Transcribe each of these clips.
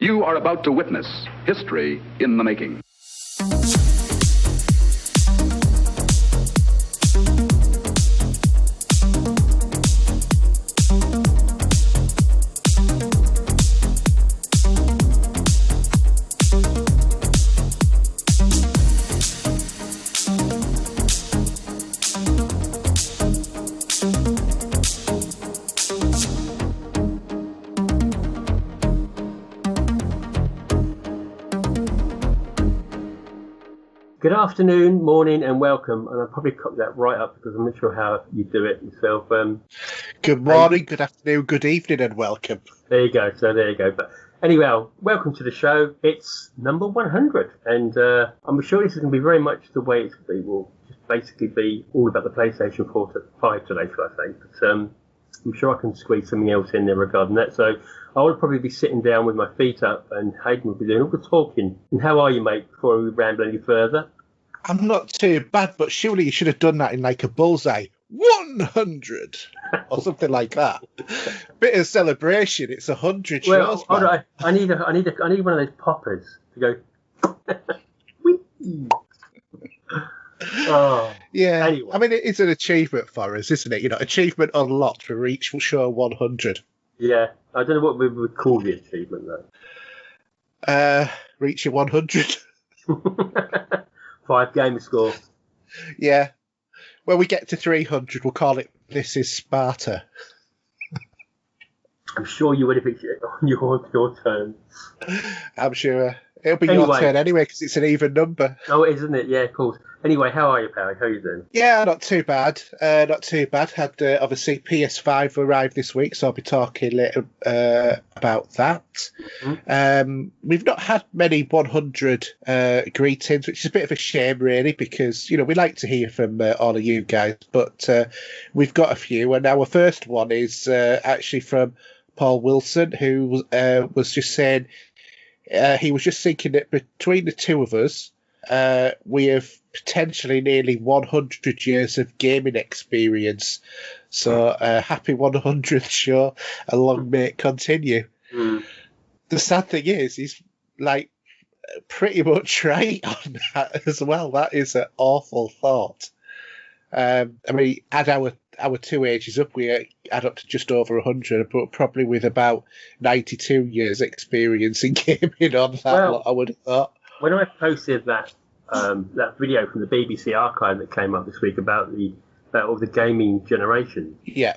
You are about to witness history in the making. Good afternoon, morning, and welcome. And I'll probably cut that right up because I'm not sure how you do it yourself. Good morning, good afternoon, good evening, and welcome. There you go. So there you go. But anyway, welcome to the show. It's number 100, and I'm sure this is going to be very much the way it's going to be. Will just basically be all about the PlayStation 4 to 5 today, shall I say? But I'm sure I can squeeze something else in there regarding that. So I would probably be sitting down with my feet up, and Haydn will be doing all the talking. And how are you, mate? Before we ramble any further. I'm not too bad, but surely you should have done that in like a bullseye. 100 or something like that. Bit of celebration. It's 100 shows. Well, man. I need one of those poppers to go. Oh, yeah. Anyway. I mean, it is an achievement for us, isn't it? You know, achievement unlocked for each show 100. Yeah, I don't know what we would call the achievement though. Reaching 100. 5 gamer score. Yeah. When we get to 300, we'll call it This is Sparta. I'm sure you would if it's on your turn. I'm sure. It'll be your turn anyway, because it's an even number. Oh, it is, isn't it? Yeah, of course. Anyway, how are you, pal? How are you doing? Yeah, not too bad. Not too bad. Had, obviously, PS5 arrived this week, so I'll be talking later about that. Mm-hmm. We've not had many 100 greetings, which is a bit of a shame, really, because, you know, we like to hear from all of you guys, but we've got a few, and our first one is actually from Paul Wilson, who was just saying he was just thinking that between the two of us, we have potentially nearly 100 years of gaming experience. So happy 100th show, and long may it continue. Mm. The sad thing is, he's like pretty much right on that as well. That is an awful thought. I mean, add our two ages up, we add up to just over 100, but probably with about 92 years experience in gaming on that lot, I would have thought. When I posted that video from the BBC archive that came up this week about all the gaming generation. Yeah.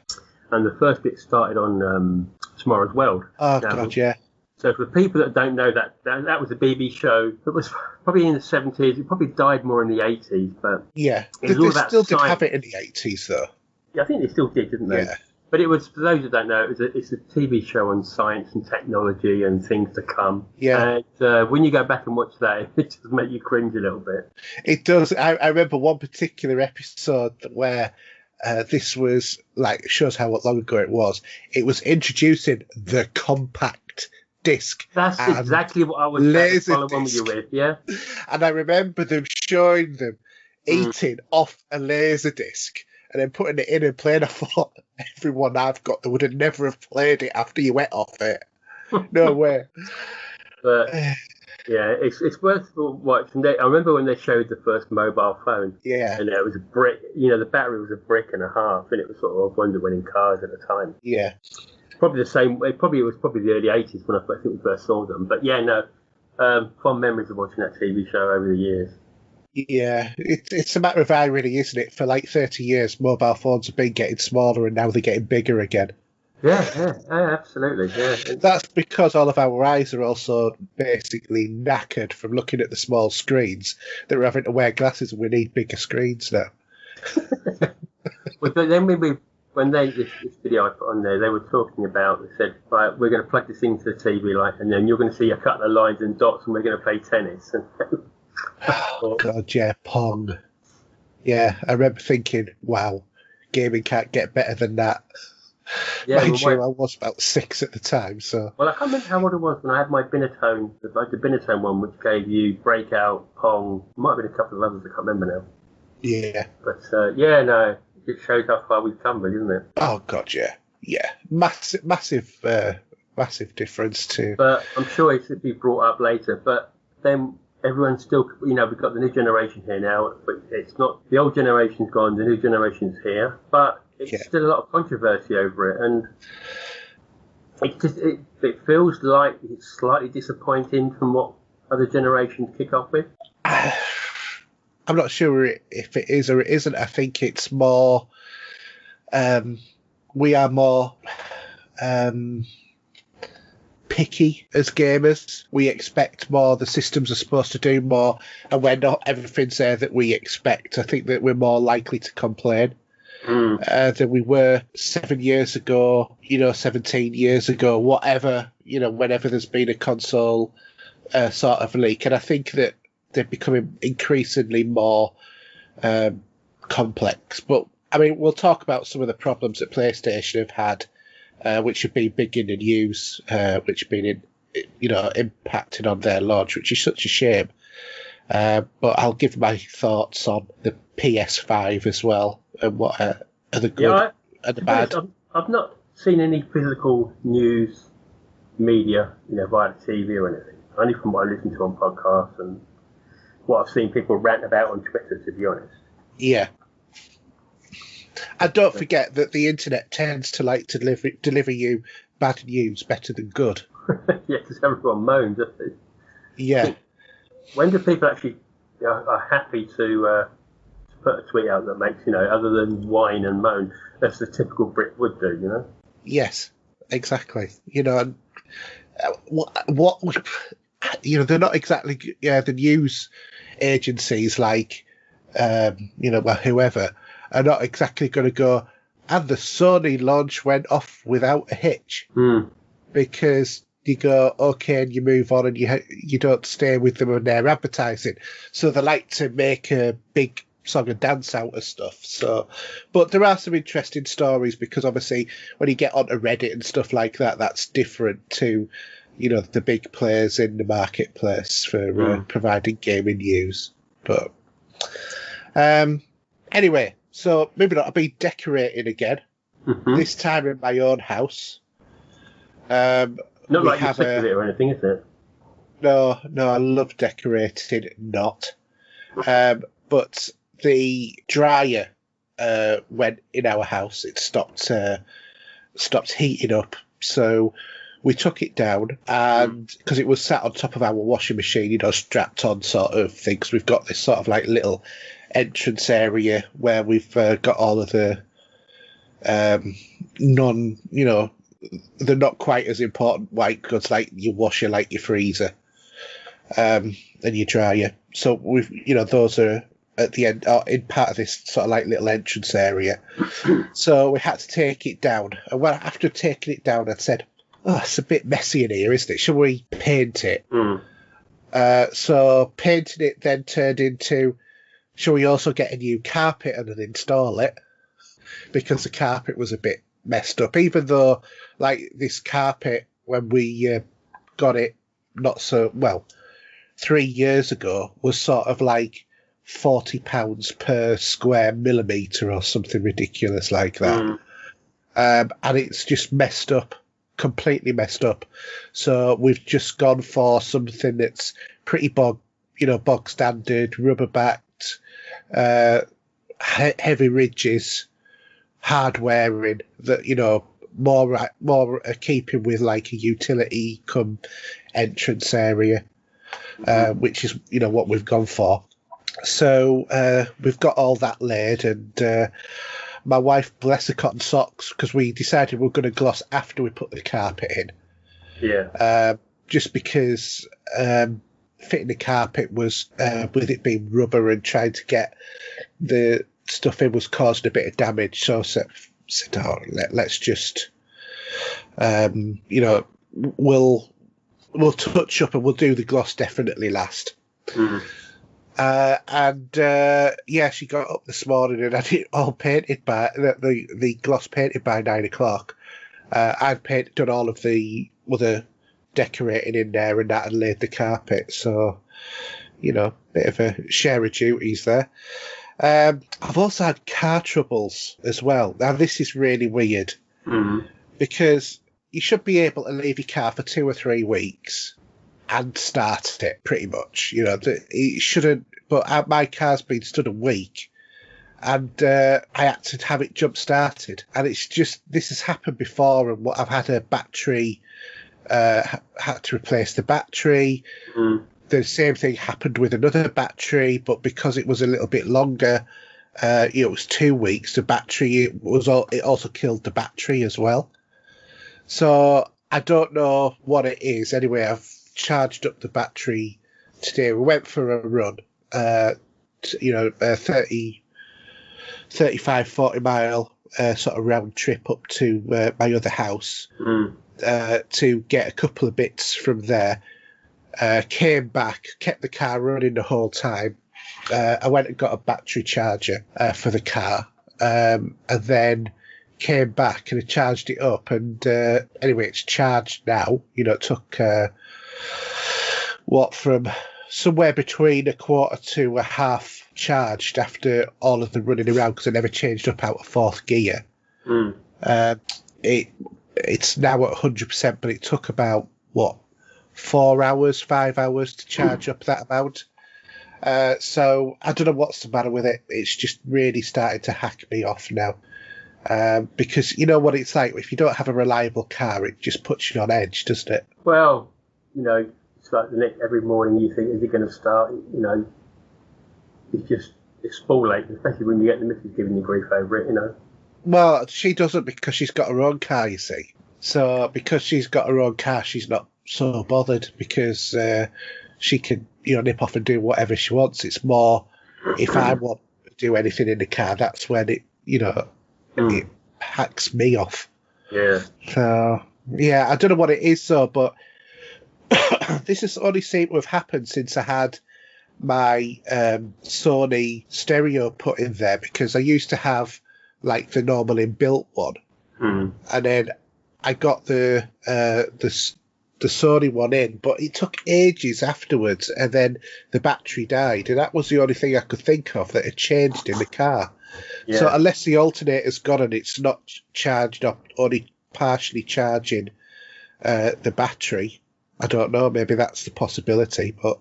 And the first bit started on Tomorrow's World. Oh, God, yeah. So for people that don't know that was a BBC show that was probably in the 70s. It probably died more in the 80s, but yeah, they still did have it in the 80s, though. Yeah, I think they still did, didn't they? Yeah. But it was, for those that don't know, it's a TV show on science and technology and things to come. Yeah. And when you go back and watch that, it just makes you cringe a little bit. It does. I remember one particular episode where this was, like, shows how long ago it was. It was introducing the compact disc. That's exactly what I was following you with, yeah. And I remember them showing them eating off a laser disc and then putting it in and playing. I thought, everyone I've got that would have never have played it after you went off it. No way. But yeah, it's worth watching. I remember when they showed the first mobile phone. Yeah. And it was a brick. You know, the battery was a brick and a half, and it was sort of wonder-winning cars at the time. Yeah. Probably the same. It was probably the early 80s when I think we first saw them. But yeah, no, fond memories of watching that TV show over the years. Yeah, it's a matter of irony, isn't it? For like 30 years, mobile phones have been getting smaller and now they're getting bigger again. Yeah, absolutely. Yeah. That's because all of our eyes are also basically knackered from looking at the small screens that we're having to wear glasses, and we need bigger screens now. Well, but then when this video I put on there, they were talking about, they said, right, we're going to plug this into the TV light, and then you're going to see a couple of lines and dots, and we're going to play tennis. Oh, God, yeah, Pong. Yeah, I remember thinking, wow, gaming can't get better than that. Yeah, mind you, I was about 6 at the time, so... Well, I can't remember how old it was when I had my Binatone, the Binatone one, which gave you Breakout, Pong, might have been a couple of others, I can't remember now. Yeah. But, yeah, no, it shows how far we've come, really, isn't it? Oh, God, yeah. Yeah. Massive massive difference too. But I'm sure it's to be brought up later. But then everyone's still, we've got the new generation here now, but it's not, the old generation's gone, the new generation's here, but it's still a lot of controversy over it, and it feels like it's slightly disappointing from what other generations kick off with. I'm not sure if it is or it isn't. I think it's more, we are more picky as gamers. We expect more. The systems are supposed to do more, and when not everything's there that we expect, I think that we're more likely to complain than we were 7 years ago, 17 years ago, whatever, whenever there's been a console sort of leak. And I think that they're becoming increasingly more complex. But, I mean, we'll talk about some of the problems that PlayStation have had, which have been big in the news, which have been, impacting on their launch, which is such a shame. But I'll give my thoughts on the PS5 as well, and what are the good and the bad. I've not seen any physical news media, via TV or anything. Only from what I listen to on podcasts and what I've seen people rant about on Twitter, to be honest. Yeah. And don't forget that the internet tends to like to deliver you bad news better than good. Yeah, because everyone moans, doesn't it? Yeah. When do people actually are happy to put a tweet out that makes, other than whine and moan, as the typical Brit would do, Yes, exactly. And what they're not exactly, the news agencies like, whoever, are not exactly going to go, and the Sony launch went off without a hitch. Because you go, okay, and you move on, and you don't stay with them on their advertising. So they like to make a big song and dance out of stuff. So, but there are some interesting stories, because obviously when you get onto Reddit and stuff like that, that's different to, the big players in the marketplace for providing gaming news. But anyway, so maybe not. I'll be decorating again. This time in my own house. Not like you're sick of it or anything, is it? No, I love decorating. Not. But the dryer went in our house. It stopped heating up. So we took it down, and because it was sat on top of our washing machine, strapped on sort of thing. Because we've got this sort of like little entrance area where we've got all of the they're not quite as important white goods like your washer, like your freezer, and your dryer. So we've, those are at the end, in part of this sort of like little entrance area. So we had to take it down. And after taking it down, I said, "Oh, it's a bit messy in here, isn't it? Shall we paint it?" So painting it then turned into, shall we also get a new carpet and then install it? Because the carpet was a bit messed up, even though like this carpet, when we got it not so well 3 years ago, was sort of like £40 per square millimetre or something ridiculous like that. And it's just messed up, completely messed up. So we've just gone for something that's pretty bog standard, rubber backed, heavy ridges, hard wearing, that more keeping with like a utility come entrance area, which is what we've gone for. So we've got all that laid, and my wife, bless her cotton socks, because we decided we were going to gloss after we put the carpet in. Yeah. Just because fitting the carpet was, with it being rubber and trying to get the stuff in, was causing a bit of damage. So I said, let's just, we'll touch up and we'll do the gloss definitely last. She got up this morning and had it all painted by the gloss painted by 9 o'clock. I'd done all of the other decorating in there and that, and laid the carpet. So, bit of a share of duties there. I've also had car troubles as well. Now, this is really weird because you should be able to leave your car for 2 or 3 weeks and start it, pretty much. You know, it shouldn't. But my car's been stood a week, and I had to have it jump started. And it's just, this has happened before, and what I've had a battery, had to replace the battery. The same thing happened with another battery, but because it was a little bit longer, it was 2 weeks. The battery it also killed the battery as well. So I don't know what it is. Anyway, I've charged up the battery today. We went for a run, 35, 40 mile sort of round trip up to my other house to get a couple of bits from there. Came back, kept the car running the whole time. I went and got a battery charger for the car, and then came back and I charged it up. And anyway, it's charged now. You know, it took from somewhere between a quarter to a half charged after all of the running around, because I never changed up out of fourth gear. It's now at 100%, but it took about 4 hours, 5 hours to charge up that amount. So I don't know what's the matter with it. It's just really started to hack me off now. Because you know what it's like, if you don't have a reliable car, it just puts you on edge, doesn't it? Well, you know, it's like every morning you think, is it going to start? You know, it's ball late, especially when you get the missus giving you grief over it, you know. Well, she doesn't, because she's got her own car, you see. So because she's got her own car, she's not so bothered, because she can, you know, nip off and do whatever she wants. It's more, if I want to do anything in the car, that's when it, you know, it hacks me off. Yeah. So, yeah, I don't know what it is, though, but this has only seemed to have happened since I had my Sony stereo put in there, because I used to have like the normal inbuilt one, and then I got the Sony one in, but it took ages afterwards, and then the battery died, and that was the only thing I could think of that had changed in the car. Yeah. So unless the alternator's gone and it's not charged up, only partially charging the battery, I don't know, maybe that's the possibility, but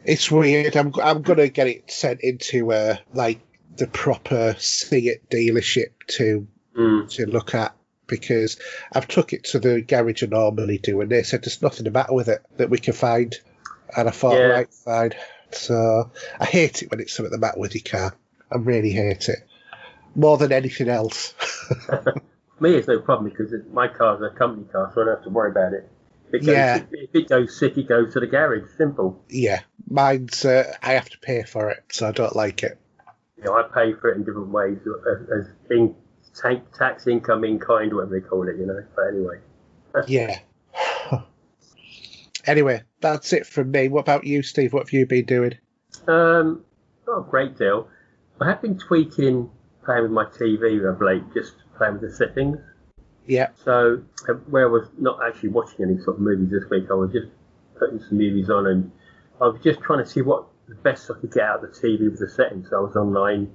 it's weird. I'm going to get it sent into like the proper See It dealership to look at, because I've took it to the garage I normally do, and they said there's nothing the matter with it that we can find. And I thought, right, fine. So I hate it when it's something the matter with your car. I really hate it. More than anything else. Me, it's no problem, because my car's a company car, so I don't have to worry about it. If it goes sick, it goes to the garage. Simple. Yeah. Mine's, I have to pay for it, so I don't like it. You know, I pay for it in different ways, as being tax income in kind, whatever they call it, you know. But anyway. Yeah. Anyway, that's it from me. What about you, Steve? What have you been doing? Not a great deal. I have been playing with my TV of late, just playing with the settings. Yeah. So, where I was not actually watching any sort of movies this week, I was just putting some movies on, and I was just trying to see what the best I could get out of the TV with the settings. So I was online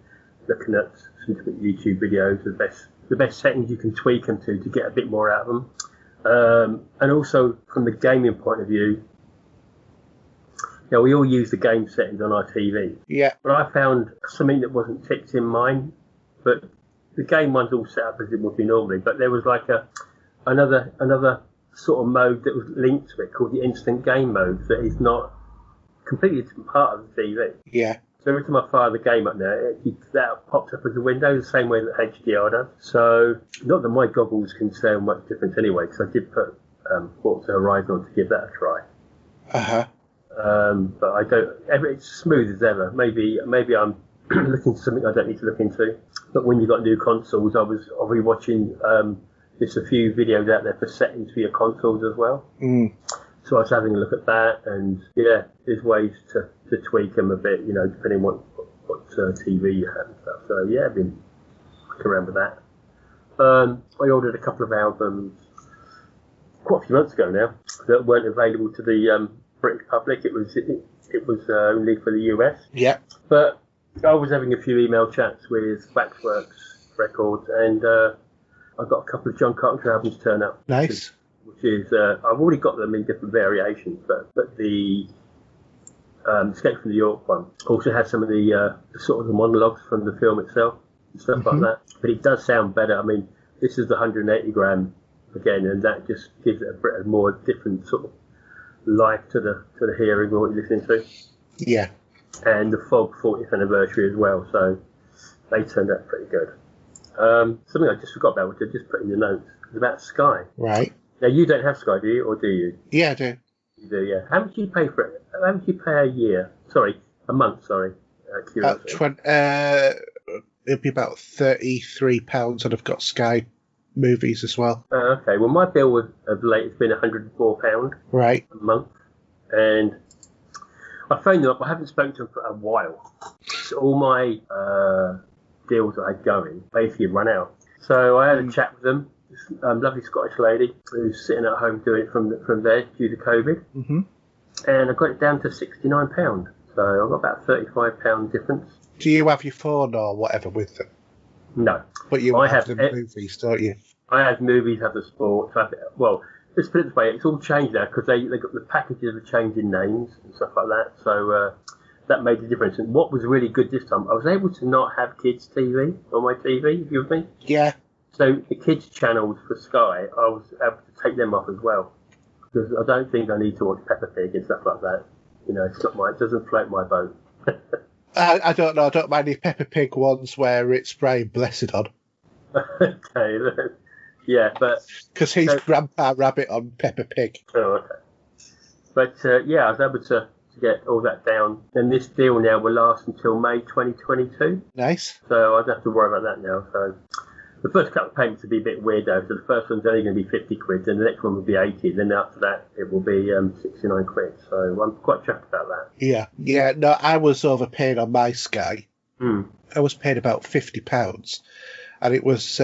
looking at some different YouTube videos, the best settings you can tweak them to get a bit more out of them. And also from the gaming point of view, you know, we all use the game settings on our TV. Yeah. But I found something that wasn't ticked in mine, but the game one's all set up as it would be normally, but there was like another sort of mode that was linked to it called the instant game mode that is not completely different part of the TV. Yeah. So every time I fire the game up there, that pops up as a window the same way that HDR does. So not that my goggles can tell much difference anyway, because I did put Forza Horizon on to give that a try. But I don't. It's smooth as ever. Maybe I'm looking for something I don't need to look into. But when you've got new consoles, I'll be watching there's a few videos out there for settings for your consoles as well. So I was having a look at that, and yeah, there's ways to tweak them a bit, you know, depending what TV you have and stuff. So yeah, I've been looking around with that. I ordered a couple of albums quite a few months ago now that weren't available to the British public. It was only for the US. Yeah. But I was having a few email chats with Waxworks Records, and I've got a couple of John Carpenter albums turn up. Nice. Which is I've already got them in different variations, but the Escape from New York one also has some of the sort of the monologues from the film itself and stuff like that. But it does sound better. I mean, this is the 180 gram again, and that just gives it a more different sort of life to the hearing or what you're listening to. Yeah. And the Fog 40th anniversary as well, so they turned out pretty good. Something I just forgot about, which I just put in the notes, is about Sky. Right. Now, you don't have Sky, do you, or do you? Yeah, I do. You do, yeah. How much do you pay for it? How much do you pay a year? Sorry, a month, sorry. Curiosity. It'd be about £33, and I've got Sky Movies as well. Okay, well, my bill of late has been £104 right. a month, and I phoned them up. I haven't spoken to them for a while. So all my deals that I had going basically run out. So I had a chat with them. This lovely Scottish lady who's sitting at home doing it from there due to COVID. Mm-hmm. And I got it down to £69. So I've got about £35 difference. Do you have your phone or whatever with them? No. But you have the movies, don't you? I have movies, have the sports. Well, let's put it this way, it's all changed now because they got the packages are changing names and stuff like that. So that made a difference. And what was really good this time, I was able to not have kids' TV on my TV, if you with me. Yeah. So the kids' channels for Sky, I was able to take them off as well. Because I don't think I need to watch Peppa Pig and stuff like that. You know, it doesn't float my boat. I don't know. I don't mind the Peppa Pig ones where it's Brian Blessed on. Okay. Yeah, but... Because he's Grandpa Rabbit on Peppa Pig. Oh, okay. But, yeah, I was able to get all that down. And this deal now will last until May 2022. Nice. So I don't have to worry about that now. So the first couple of payments will be a bit weird, though. So the first one's only going to be 50 quid, and the next one will be 80. Then after that, it will be 69 quid. So I'm quite chuffed about that. Yeah. Yeah, no, I was overpaid on my Sky. I was paid about £50. And it was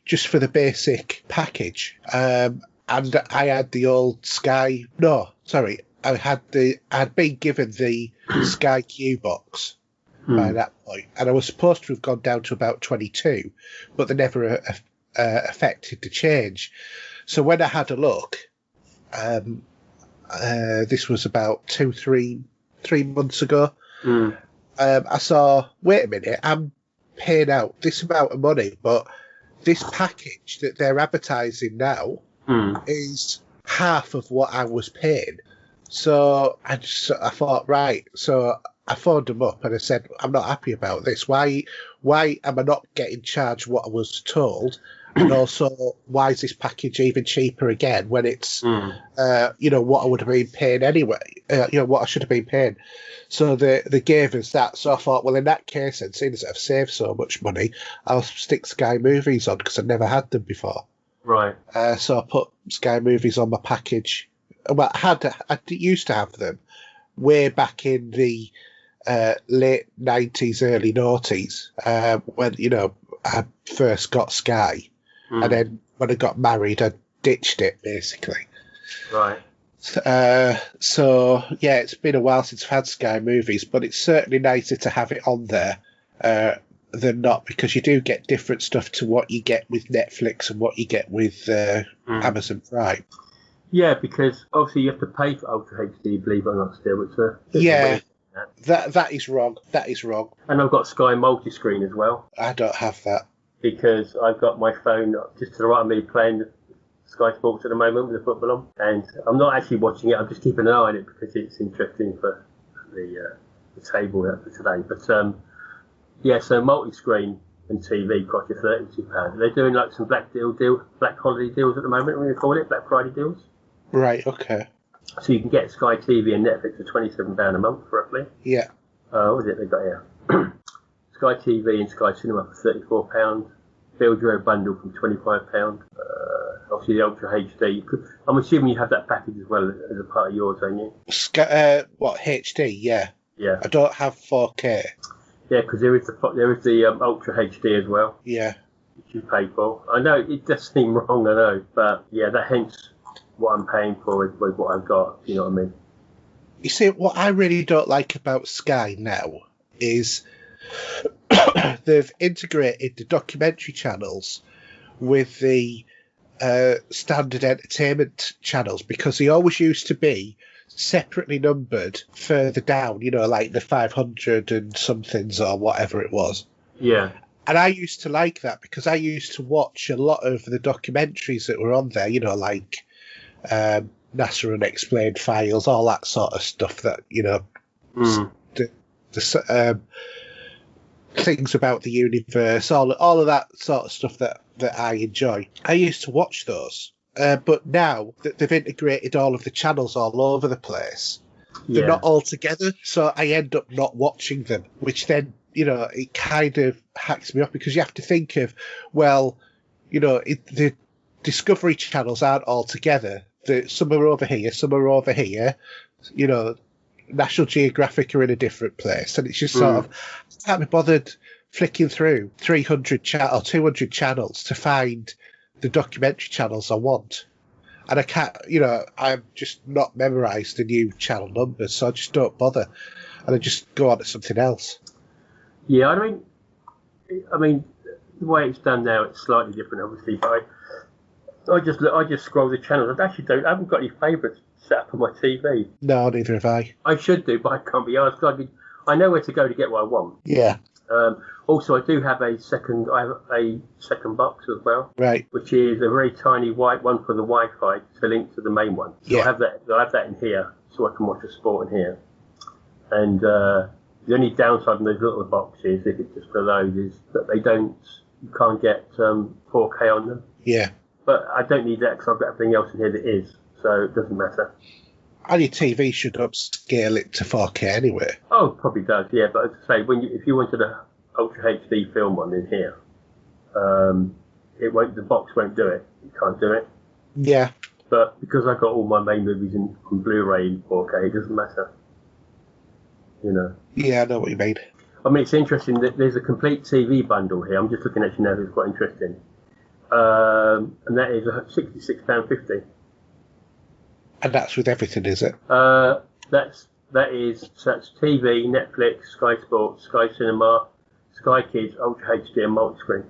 just for the basic package. And I had the old Sky... No, sorry. I'd been given the Sky Q box by that point. And I was supposed to have gone down to about 22, but they never affected the change. So when I had a look, this was about 3 months ago, I saw, wait a minute, I'm paying out this amount of money, but this package that they're advertising now is half of what I was paying. So I thought, right. So I phoned them up and I said, I'm not happy about this. Why am I not getting charged what I was told? And also, why is this package even cheaper again when it's, what I would have been paying anyway? What I should have been paying. So they gave us that. So I thought, well, in that case, and seeing as I've saved so much money, I'll stick Sky Movies on because I've never had them before. Right. So I put Sky Movies on my package. Well, I used to have them way back in the late 90s, early noughties, when, I first got Sky. And then when I got married, I ditched it, basically. Right. So, yeah, it's been a while since I've had Sky Movies, but it's certainly nicer to have it on there than not, because you do get different stuff to what you get with Netflix and what you get with Amazon Prime. Yeah, because obviously you have to pay for Ultra HD, believe it or not, still. It's that is wrong. That is wrong. And I've got Sky Multi-Screen as well. I don't have that. Because I've got my phone just to the right of me playing Sky Sports at the moment with the football on. And I'm not actually watching it, I'm just keeping an eye on it because it's interesting for the table for today. But so multi-screen and TV cost you £32. They're doing like some black holiday deals at the moment, what do you call it? Black Friday deals. Right, okay. So you can get Sky TV and Netflix for £27 a month, roughly. Yeah. What is it they got here? Sky TV and Sky Cinema for £34. Build your own bundle from £25. Obviously the Ultra HD. I'm assuming you have that package as well as a part of yours, don't you? Sky, what, HD? Yeah. Yeah. I don't have 4K. Yeah, because there is the Ultra HD as well. Yeah. Which you pay for. I know it does seem wrong, I know, but yeah, that hence what I'm paying for is what I've got. You know what I mean? You see, what I really don't like about Sky now is they've integrated the documentary channels with the standard entertainment channels, because they always used to be separately numbered further down, like the 500 and somethings or whatever it was. Yeah. And I used to like that because I used to watch a lot of the documentaries that were on there, like NASA Unexplained Files, all that sort of stuff that, the things about the universe, all of that sort of stuff that I enjoy. I used to watch those, but now that they've integrated all of the channels all over the place, they're not all together, so I end up not watching them, which then, it kind of hacks me up, because you have to think of, the Discovery channels aren't all together. Some are over here, some are over here, National Geographic are in a different place, and it's just sort of, I can't be bothered flicking through 300 or 200 channels to find the documentary channels I want. And I can't, I'm just not memorised the new channel numbers, so I just don't bother, and I just go on to something else. Yeah, I mean, the way it's done now, it's slightly different, obviously. But I just scroll the channels. I haven't got any favourites set up on my TV. No, neither have I. I should do, but I can't be asked. I know where to go to get what I want. Yeah. Also, I do have a second box as well, right? Which is a very tiny white one for the Wi-Fi to link to the main one. So yeah. I'll have that in here, so I can watch the sport in here. And the only downside in those little boxes, if it's just for those, is that you can't get 4K on them. Yeah. But I don't need that because I've got everything else in here that is, so it doesn't matter. And your TV should upscale it to 4K anyway. Oh, probably does, yeah. But as I say, if you wanted a Ultra HD film one in here, the box won't do it. You can't do it. Yeah. But because I've got all my main movies on Blu-ray in 4K, it doesn't matter. Yeah, I know what you mean. I mean, it's interesting that there's a complete TV bundle here. I'm just looking at you now. It's quite interesting. And that is £66.50. And that's with everything, is it? That's TV, Netflix, Sky Sports, Sky Cinema, Sky Kids, Ultra HD, and multi-screen.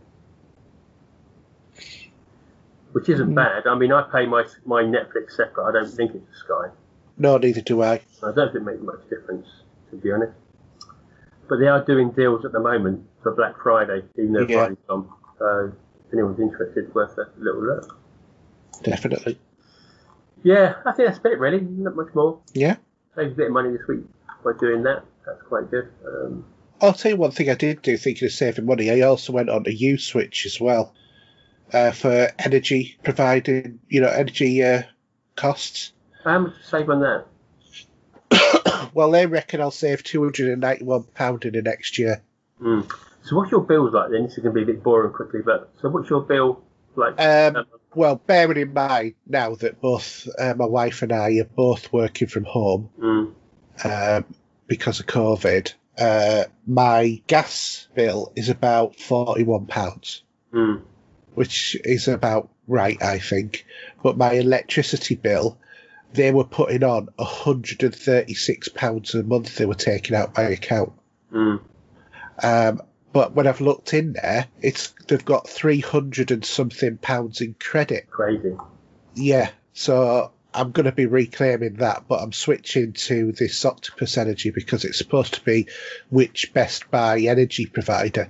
Which isn't bad. I mean, I pay my Netflix separate. I don't think it's a Sky. No, neither do I. I don't think it makes much difference, to be honest. But they are doing deals at the moment for Black Friday, even though Friday's gone. So if anyone's interested, it's worth a little look. Definitely. Yeah, I think that's it, really. Not much more. Yeah. Saved a bit of money this week by doing that. That's quite good. I'll tell you one thing I did do, thinking of saving money. I also went on to U-Switch as well for energy providing, energy costs. How much to save on that? Well, they reckon I'll save £291 in the next year. Mm. So what's your bills like then? This is going to be a bit boring quickly, but so what's your bill like? Well, bearing in mind now that both my wife and I are both working from home because of COVID, my gas bill is about £41, which is about right, I think. But my electricity bill, they were putting on £136 a month they were taking out my account. But when I've looked in there, they've got 300 and something pounds in credit. Crazy. Yeah, so I'm going to be reclaiming that, but I'm switching to this Octopus Energy because it's supposed to be which Best Buy energy provider.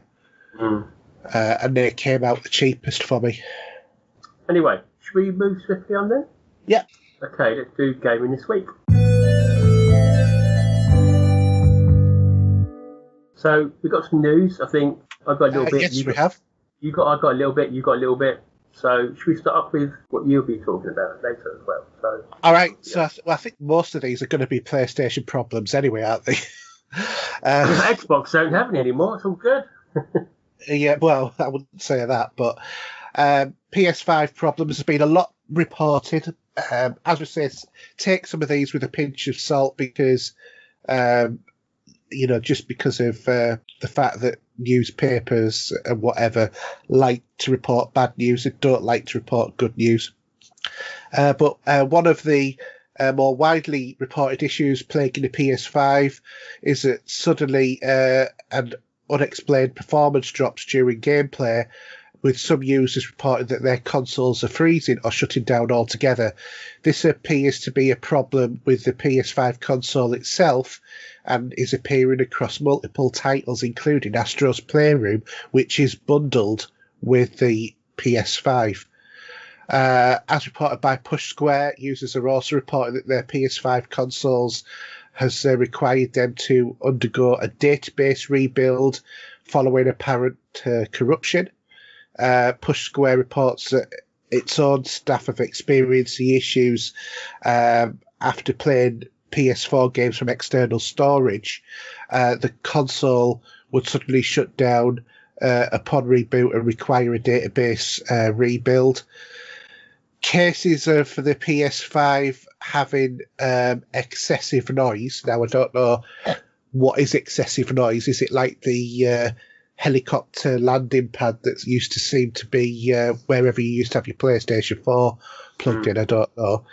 And they came out the cheapest for me. Anyway, should we move swiftly on then? Yeah. Okay, let's do gaming this week. So we've got some news. I think I've got a little bit. Yes, we have. I've got a little bit. You've got a little bit. So should we start off with what you'll be talking about later as well? So. All right. Yeah. So I think most of these are going to be PlayStation problems anyway, aren't they? Xbox don't have any anymore. It's all good. Yeah. Well, I wouldn't say that, but PS5 problems has been a lot reported. As we say, take some of these with a pinch of salt because. Just because of the fact that newspapers and whatever like to report bad news and don't like to report good news. But one of the more widely reported issues plaguing the PS5 is that suddenly and unexplained performance drops during gameplay with some users reporting that their consoles are freezing or shutting down altogether. This appears to be a problem with the PS5 console itself and is appearing across multiple titles, including Astro's Playroom, which is bundled with the PS5. As reported by Push Square, users are also reporting that their PS5 consoles has required them to undergo a database rebuild following apparent corruption. Push Square reports that its own staff have experienced the issues after playing PS4 games from external storage. The console would suddenly shut down upon reboot and require a database rebuild. Cases for the PS5 having excessive noise. Now, I don't know what is excessive noise. Is it like the helicopter landing pad that used to seem to be wherever you used to have your PlayStation 4 plugged in? I don't know.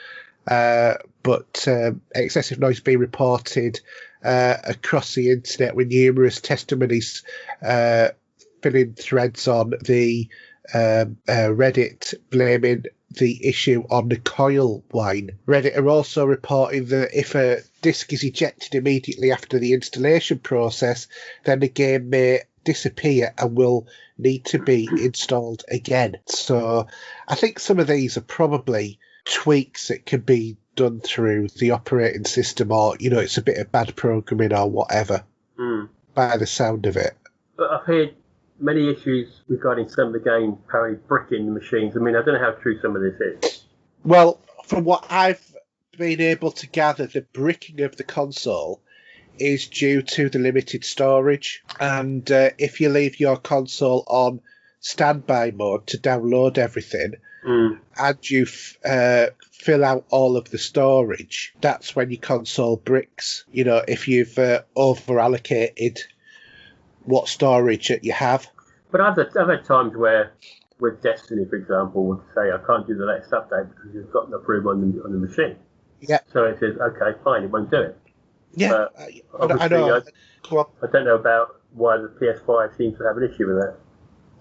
But excessive noise being reported across the internet with numerous testimonies filling threads on the Reddit blaming the issue on the coil wine. Reddit are also reporting that if a disk is ejected immediately after the installation process, then the game may disappear and will need to be installed again. So I think some of these are probably tweaks that can be done through the operating system, or, you know, it's a bit of bad programming or whatever, by the sound of it. But I've heard many issues regarding some of the games apparently bricking the machines. I mean, I don't know how true some of this is. Well, from what I've been able to gather, the bricking of the console is due to the limited storage. And if you leave your console on standby mode to download everything, and you fill out all of the storage, that's when your console bricks. You know, if you've over-allocated what storage that you have. But I've had times where, with Destiny, for example, would say I can't do the latest update because you've got enough room on the machine. Yeah. So it says, okay, fine, it won't do it. Yeah, But I know. I don't know about why the PS5 seems to have an issue with that.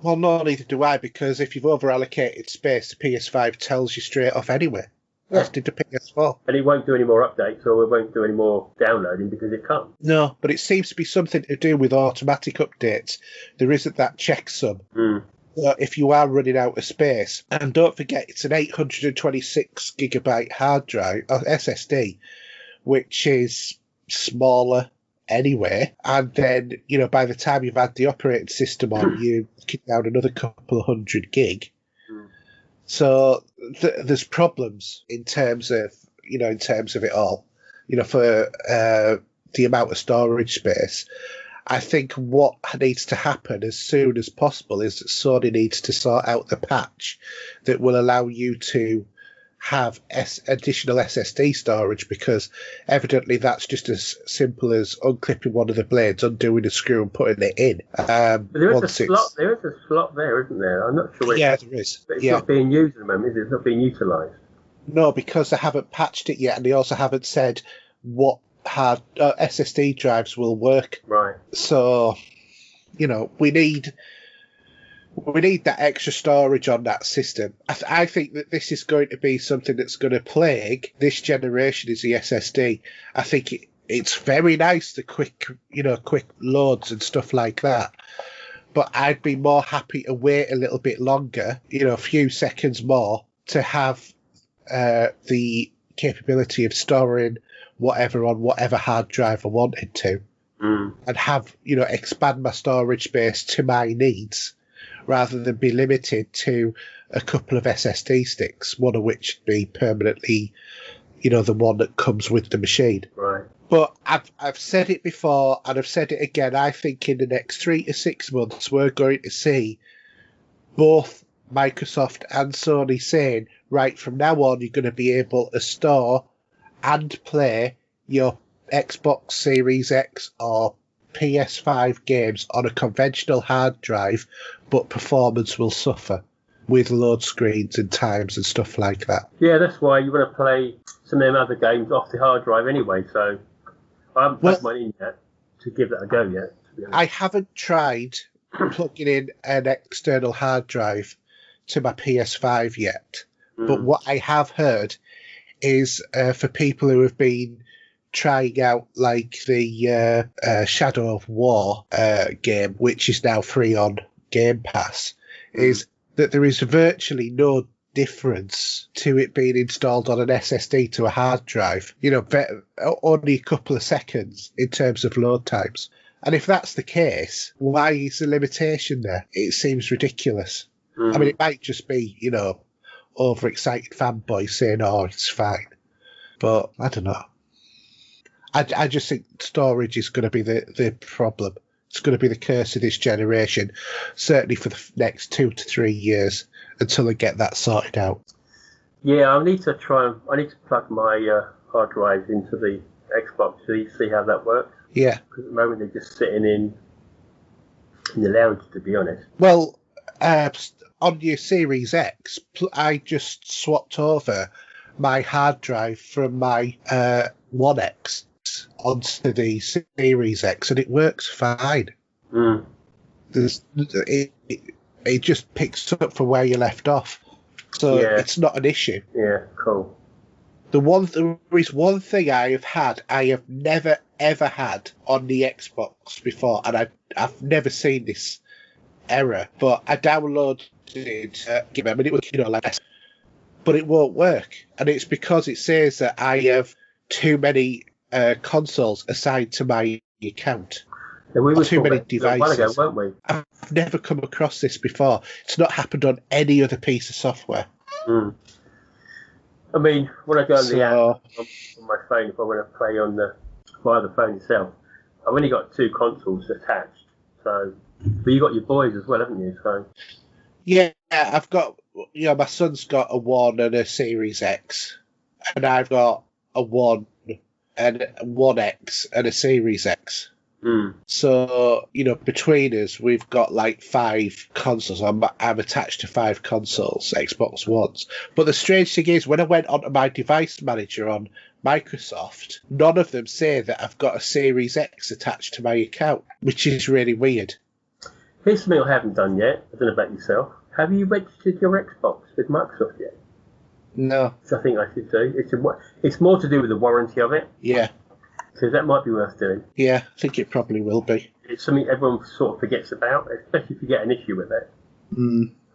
Well, no, neither do I, because if you've over-allocated space, the PS5 tells you straight off anyway. As did the PS4. And it won't do any more updates, or it won't do any more downloading because it can't. No, but it seems to be something to do with automatic updates. There isn't that checksum. If you are running out of space, and don't forget, it's an 826 gigabyte hard drive, or SSD, which is smaller anyway. And then, you know, by the time you've had the operating system on, you kick down another couple of 100 gig. So there's problems in terms of it all, you know, for the amount of storage space. I think what needs to happen as soon as possible is that Sony needs to sort out the patch that will allow you to have additional SSD storage, because evidently that's just as simple as unclipping one of the blades, undoing a screw and putting it in. But there is a slot there, isn't there? I'm not sure. Yeah, there is. But it's not being used at the moment, is it? It's not being utilised. No, because they haven't patched it yet, and they also haven't said what hard SSD drives will work. Right. So, you know, we need that extra storage on that system. I think that this is going to be something that's going to plague this generation, is the SSD. I think it's very nice, the quick loads and stuff like that. But I'd be more happy to wait a little bit longer, you know, a few seconds more, to have the capability of storing whatever on whatever hard drive I wanted to, and have, you know, expand my storage space to my needs, rather than be limited to a couple of SSD sticks, one of which be permanently, you know, the one that comes with the machine. Right. But I've said it before, and I've said it again. I think in the next 3 to 6 months, we're going to see both Microsoft and Sony saying, right, from now on, you're going to be able to store and play your Xbox Series X or PS5 games on a conventional hard drive, but performance will suffer with load screens and times and stuff like that. Yeah, that's why you want to play some of them other games off the hard drive anyway, so I haven't plugged mine in yet to give that a go yet. I haven't tried plugging in an external hard drive to my PS5 yet. But what I have heard is for people who have been trying out like the Shadow of War game, which is now free on Game Pass, is that there is virtually no difference to it being installed on an SSD to a hard drive. You know, only a couple of seconds in terms of load times. And if that's the case, why is the limitation there? It seems ridiculous. I mean, it might just be, you know, overexcited fanboys saying, oh, it's fine. But I don't know. I just think storage is going to be the problem. It's going to be the curse of this generation, certainly for the next 2 to 3 years until they get that sorted out. Yeah, I need to plug my hard drives into the Xbox to see how that works. Yeah. Because at the moment they're just sitting in the lounge, to be honest. Well, on your Series X, I just swapped over my hard drive from my One X onto the Series X, and it works fine. It just picks up from where you left off, so it's not an issue. Yeah, cool. There is one thing I have never ever had on the Xbox before, and I've never seen this error. But I downloaded it. I mean, it was, you know, like, but it won't work, and it's because it says that I have too many consoles assigned to my account. Yeah, we were too many devices. A while ago, weren't we? I've never come across this before. It's not happened on any other piece of software. I mean, when I go on the app on my phone, if I want to play via the phone itself, I've only got 2 consoles attached. So, but you got your boys as well, haven't you? So. Yeah, I've got. You know, my son's got a One and a Series X, and I've got a One and a One X and a Series X. So, you know, between us, we've got like 5 consoles. I'm attached to 5 consoles, Xbox Ones. But the strange thing is, when I went onto my device manager on Microsoft, none of them say that I've got a Series X attached to my account, which is really weird. Here's something I haven't done yet. I don't know about yourself. Have you registered your Xbox with Microsoft yet? No. Which I think I should do. It's more to do with the warranty of it. Yeah. So that might be worth doing. Yeah, I think it probably will be. It's something everyone sort of forgets about, especially if you get an issue with it.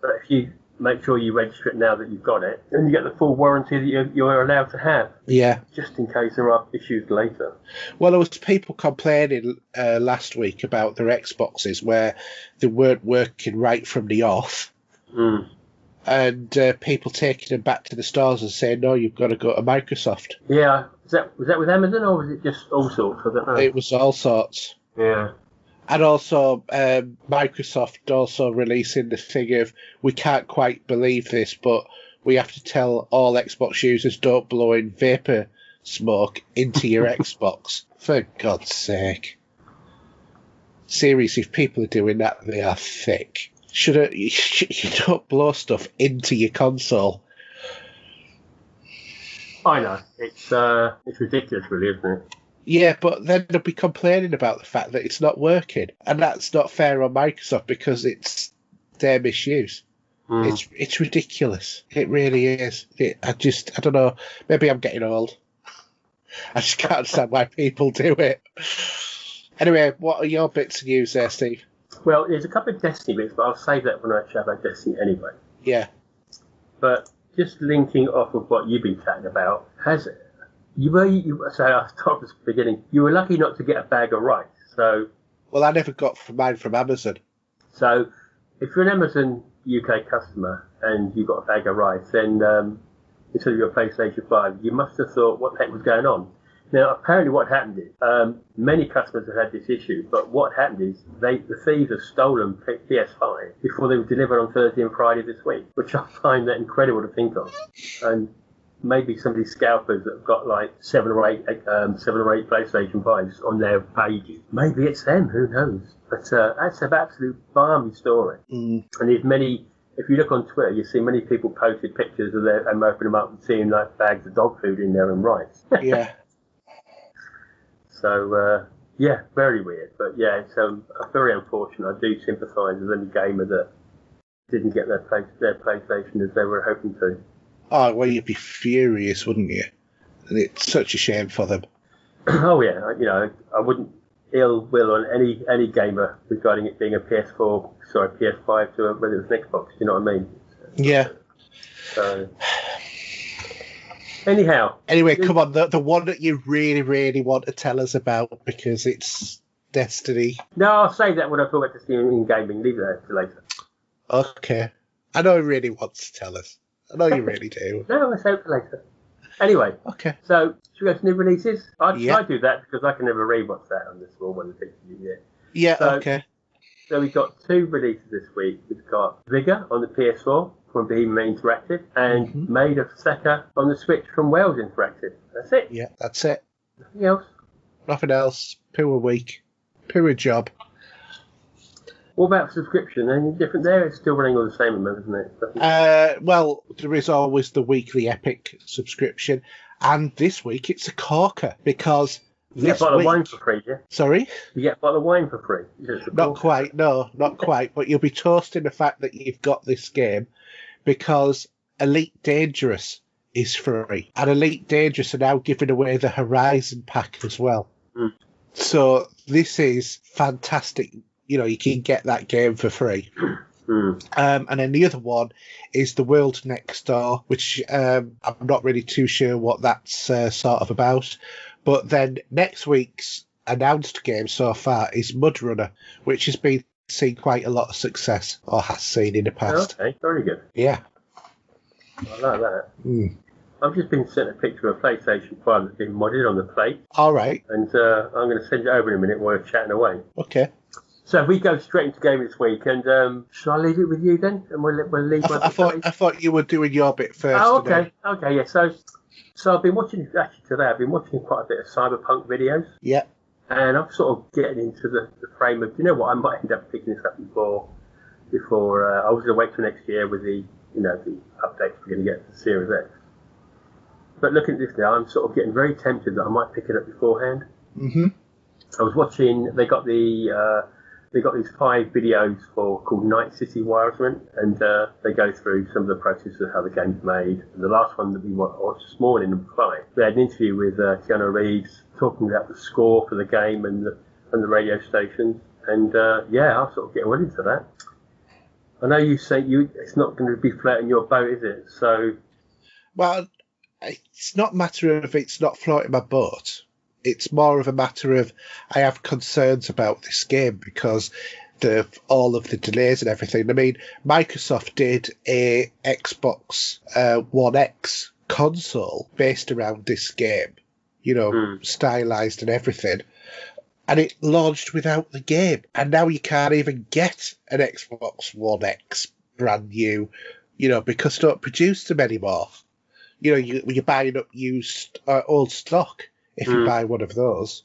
But if you make sure you register it now that you've got it, then you get the full warranty that you're allowed to have. Yeah. Just in case there are issues later. Well, there was people complaining last week about their Xboxes where they weren't working right from the off. And people taking them back to the stores and saying, no, you've got to go to Microsoft. Yeah. Was that with Amazon, or was it just all sorts? I don't know. It was all sorts. Yeah. And also, Microsoft also releasing the thing of, we can't quite believe this, but we have to tell all Xbox users don't blow in vapor smoke into your Xbox. For God's sake. Seriously, if people are doing that, they are thick. You don't blow stuff into your console. I know. It's ridiculous, really, isn't it? Yeah, but then they'll be complaining about the fact that it's not working. And that's not fair on Microsoft because it's their misuse. It's ridiculous. It really is. I don't know. Maybe I'm getting old. I just can't understand why people do it. Anyway, what are your bits of news there, Steve? Well, there's a couple of Destiny bits, but I'll save that when I chat about Destiny anyway. Yeah. But just linking off of what you've been chatting about, so I started at the beginning, you were lucky not to get a bag of rice. So, well, I never got mine from Amazon. So, if you're an Amazon UK customer and you got a bag of rice, then instead of your PlayStation 5, you must have thought, what the heck was going on? Now, apparently what happened is, many customers have had this issue, but what happened is the thieves have stolen PS5 before they were delivered on Thursday and Friday this week, which I find that incredible to think of. And maybe some of these scalpers that have got like 7 or 8 PlayStation 5s on their pages. Maybe it's them, who knows? But that's an absolute balmy story. And there's many, if you look on Twitter, you see many people posted pictures of them opening them up and seeing like bags of dog food in there and rice. Yeah. So, Yeah, very weird. But yeah, it's very unfortunate. I do sympathise with any gamer that didn't get their PlayStation as they were hoping to. Oh, well, you'd be furious, wouldn't you? And it's such a shame for them. Oh yeah, I wouldn't ill will on any gamer regarding it being a PS5 to whether it's an Xbox. You know what I mean? Yeah. So. Anyhow. Anyway, come on, the one that you really, really want to tell us about, because it's Destiny. No, I'll save that when I talk about Destiny in gaming. Leave that to later. Okay. I know he really wants to tell us. I know you really do. No, I'll save it for later. Anyway. Okay. So, should we go to new releases? I Yeah. do that because I can never read what's that on this small one that you get. Yeah, So, okay. So we've got 2 releases this week. We've got Vigor on the PS4 from Behemoth Interactive and Maid of Secca on the Switch from Wales Interactive. That's it. Yeah, that's it. Nothing else. Nothing else. Poor week. Poor job. What about subscription? Anything different there? It's still running all the same amount, isn't it? Well, there is always the weekly Epic subscription, and this week it's a corker because you get a bottle of wine for free, yeah? Sorry? You get a bottle of wine for free. Not quite, no, not quite. But you'll be toasting the fact that you've got this game because Elite Dangerous is free, and Elite Dangerous are now giving away the Horizon pack as well. Mm. So this is fantastic. You can get that game for free. And then the other one is The World Next Door, which I'm not really too sure what that's sort of about. But then next week's announced game so far is Mud Runner, which has been seen quite a lot of success, or has seen in the past. Okay, very good. Yeah. I like that. I've just been sent a picture of a PlayStation 5 that's been modded on the plate. All right. And I'm going to send it over in a minute while we're chatting away. Okay. So if we go straight into game this week, and shall I leave it with you then? And we'll leave. I thought you were doing your bit first. Oh, okay, okay, yeah. So I've been watching actually today. I've been watching quite a bit of cyberpunk videos. Yeah. And I'm sort of getting into the frame of, you know what, I might end up picking this up before I was going to wait till next year with the the updates we're going to get for Series X. But looking at this now, I'm sort of getting very tempted that I might pick it up beforehand. I was watching. They got these 5 videos called Night City Wiresman, and they go through some of the process of how the game's made. And the last one that we watched this morning, number 5, they had an interview with Keanu Reeves talking about the score for the game and the radio stations. And yeah, I'm sort of getting well into that. I know you say it's not going to be floating your boat, is it? So, well, it's not a matter of it's not floating my boat. It's more of a matter of I have concerns about this game because all of the delays and everything. I mean, Microsoft did a Xbox One X console based around this game, stylized and everything. And it launched without the game. And now you can't even get an Xbox One X brand new, because they don't produce them anymore. You're buying up used old stock if you buy one of those.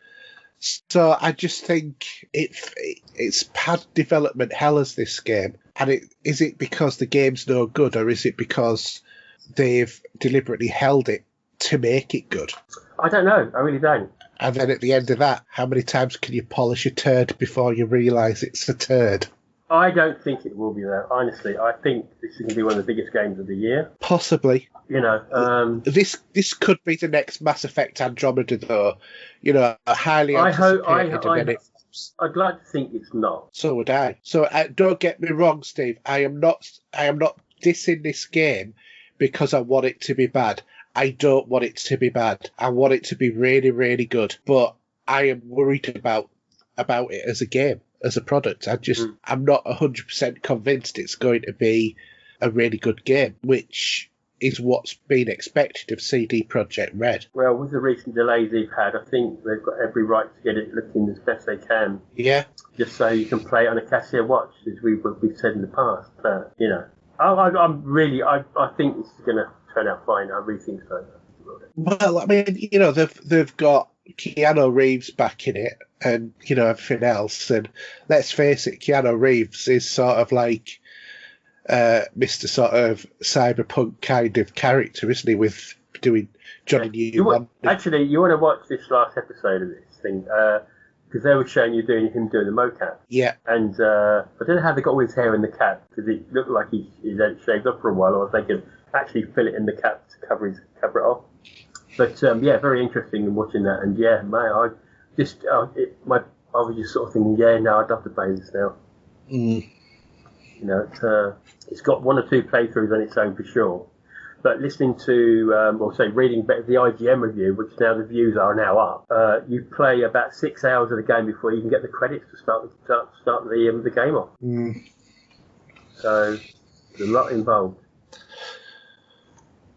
So I just think it's had development hell as this game. And is it because the game's no good, or is it because they've deliberately held it to make it good? I don't know. I really don't. And then at the end of that, how many times can you polish a turd before you realise it's a turd? I don't think it will be that. Honestly, I think this is going to be one of the biggest games of the year. Possibly. This could be the next Mass Effect Andromeda, though. Highly anticipated. I'd like to think it's not. So would I. So don't get me wrong, Steve. I am not dissing this game because I want it to be bad. I don't want it to be bad. I want it to be really, really good. But I am worried about it as a game, as a product. I'm not 100% convinced it's going to be a really good game, which is what's been expected of CD Projekt Red. Well, with the recent delays they've had, I think they've got every right to get it looking as best they can. Yeah. Just so you can play it on a Casio watch, as we've said in the past. I think this is going to turn out fine. I really think so. Well, I mean, they've got Keanu Reeves back in it, and everything else. And let's face it, Keanu Reeves is sort of like Mr. sort of cyberpunk kind of character, isn't he? With doing Johnny Newman. Actually, you want to watch this last episode of this thing? because they were showing him doing the mocap. Yeah. And I don't know how they got all his hair in the cap, because it looked like he's had it shaved off for a while, or if they could actually fill it in the cap to cover it off. But yeah, very interesting in watching that. And yeah, I was just sort of thinking, yeah, no, I'd love to play this now. Mm. You know, it's got 1 or 2 playthroughs on its own for sure. But listening to, reading the IGN review, which now the views are now up, you play about 6 hours of the game before you can get the credits to start the game off. Mm. So there's a lot involved.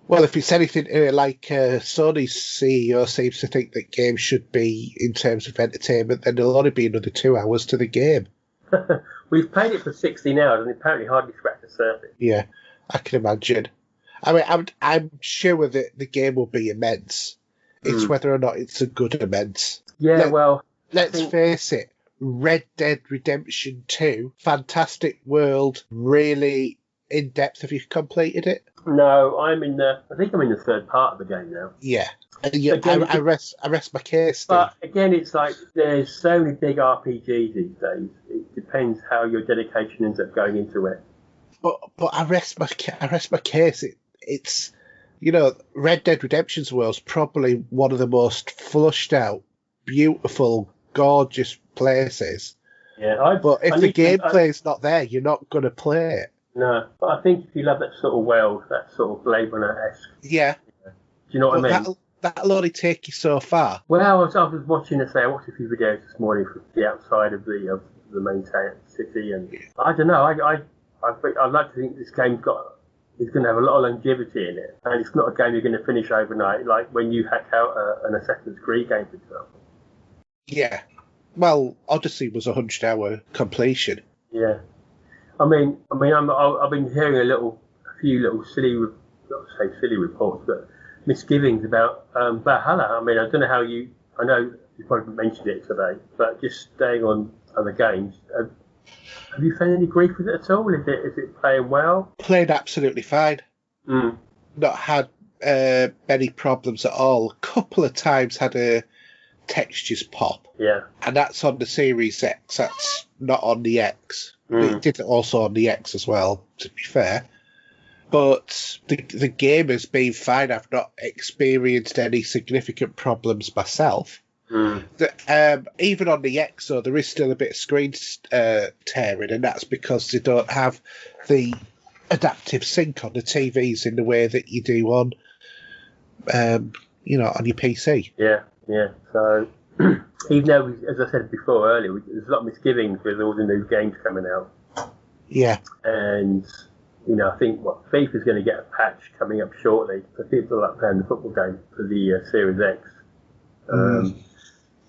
Well, if it's anything like Sony's CEO seems to think that games should be, in terms of entertainment, then there'll only be another 2 hours to the game. We've played it for 16 hours and apparently hardly scratched the surface. Yeah, I can imagine. I mean, I'm sure that the game will be immense. It's whether or not it's a good immense. Yeah, Let's face it, Red Dead Redemption 2, fantastic world, really in-depth. Have you completed it? No, I think I'm in the 3rd part of the game now. Yeah. I rest my case. But again, it's like there's so many big RPGs these days. It depends how your dedication ends up going into it. But I rest my case. It's Red Dead Redemption's world's probably one of the most flushed out, beautiful, gorgeous places. Yeah, but if the gameplay's not there, you're not going to play it. No, but I think if you love that sort of world, that sort of Blade Runner-esque. Yeah. Do you know what I mean? That'll only take you so far. Well, I was watching I watched a few videos this morning from the outside of the main city, and I don't know. I'd like to think this game's is going to have a lot of longevity in it, and it's not a game you're going to finish overnight, like when you hack out an Assassin's Creed game, for example. Yeah. Well, Odyssey was a 100-hour completion. Yeah. I've been hearing a few little silly reports, but misgivings about Valhalla. I mean, I don't know I know you probably mentioned it today, but just staying on other games, have you found any grief with it at all? Is it playing well? Played absolutely fine. Mm. Not had many problems at all. A couple of times had a textures pop. Yeah. And that's on the Series X. That's not on the X. Mm. It did also on the X as well, to be fair. But the game has been fine. I've not experienced any significant problems myself. Mm. Even on the X, though, there is still a bit of screen tearing, and that's because they don't have the adaptive sync on the TVs in the way that you do on, on your PC. Yeah, yeah. So even though, as I said before earlier, there's a lot of misgivings with all the new games coming out. Yeah. And I think FIFA's going to get a patch coming up shortly for people like playing the football game for the Series X.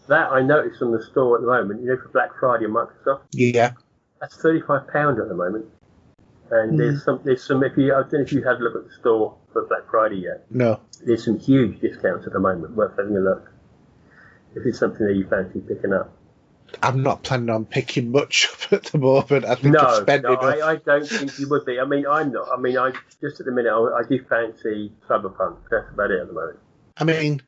That I noticed on the store at the moment, for Black Friday on Microsoft. Yeah. That's £35 at the moment. And there's some. I don't know if you had a look at the store for Black Friday yet. No. There's some huge discounts at the moment. Worth having a look if it's something that you fancy picking up. I'm not planning on picking much up at the moment. I think I've spent enough. I don't think you would be. I mean, I'm not. I mean, I just at the minute I do fancy Cyberpunk. That's about it at the moment. I mean,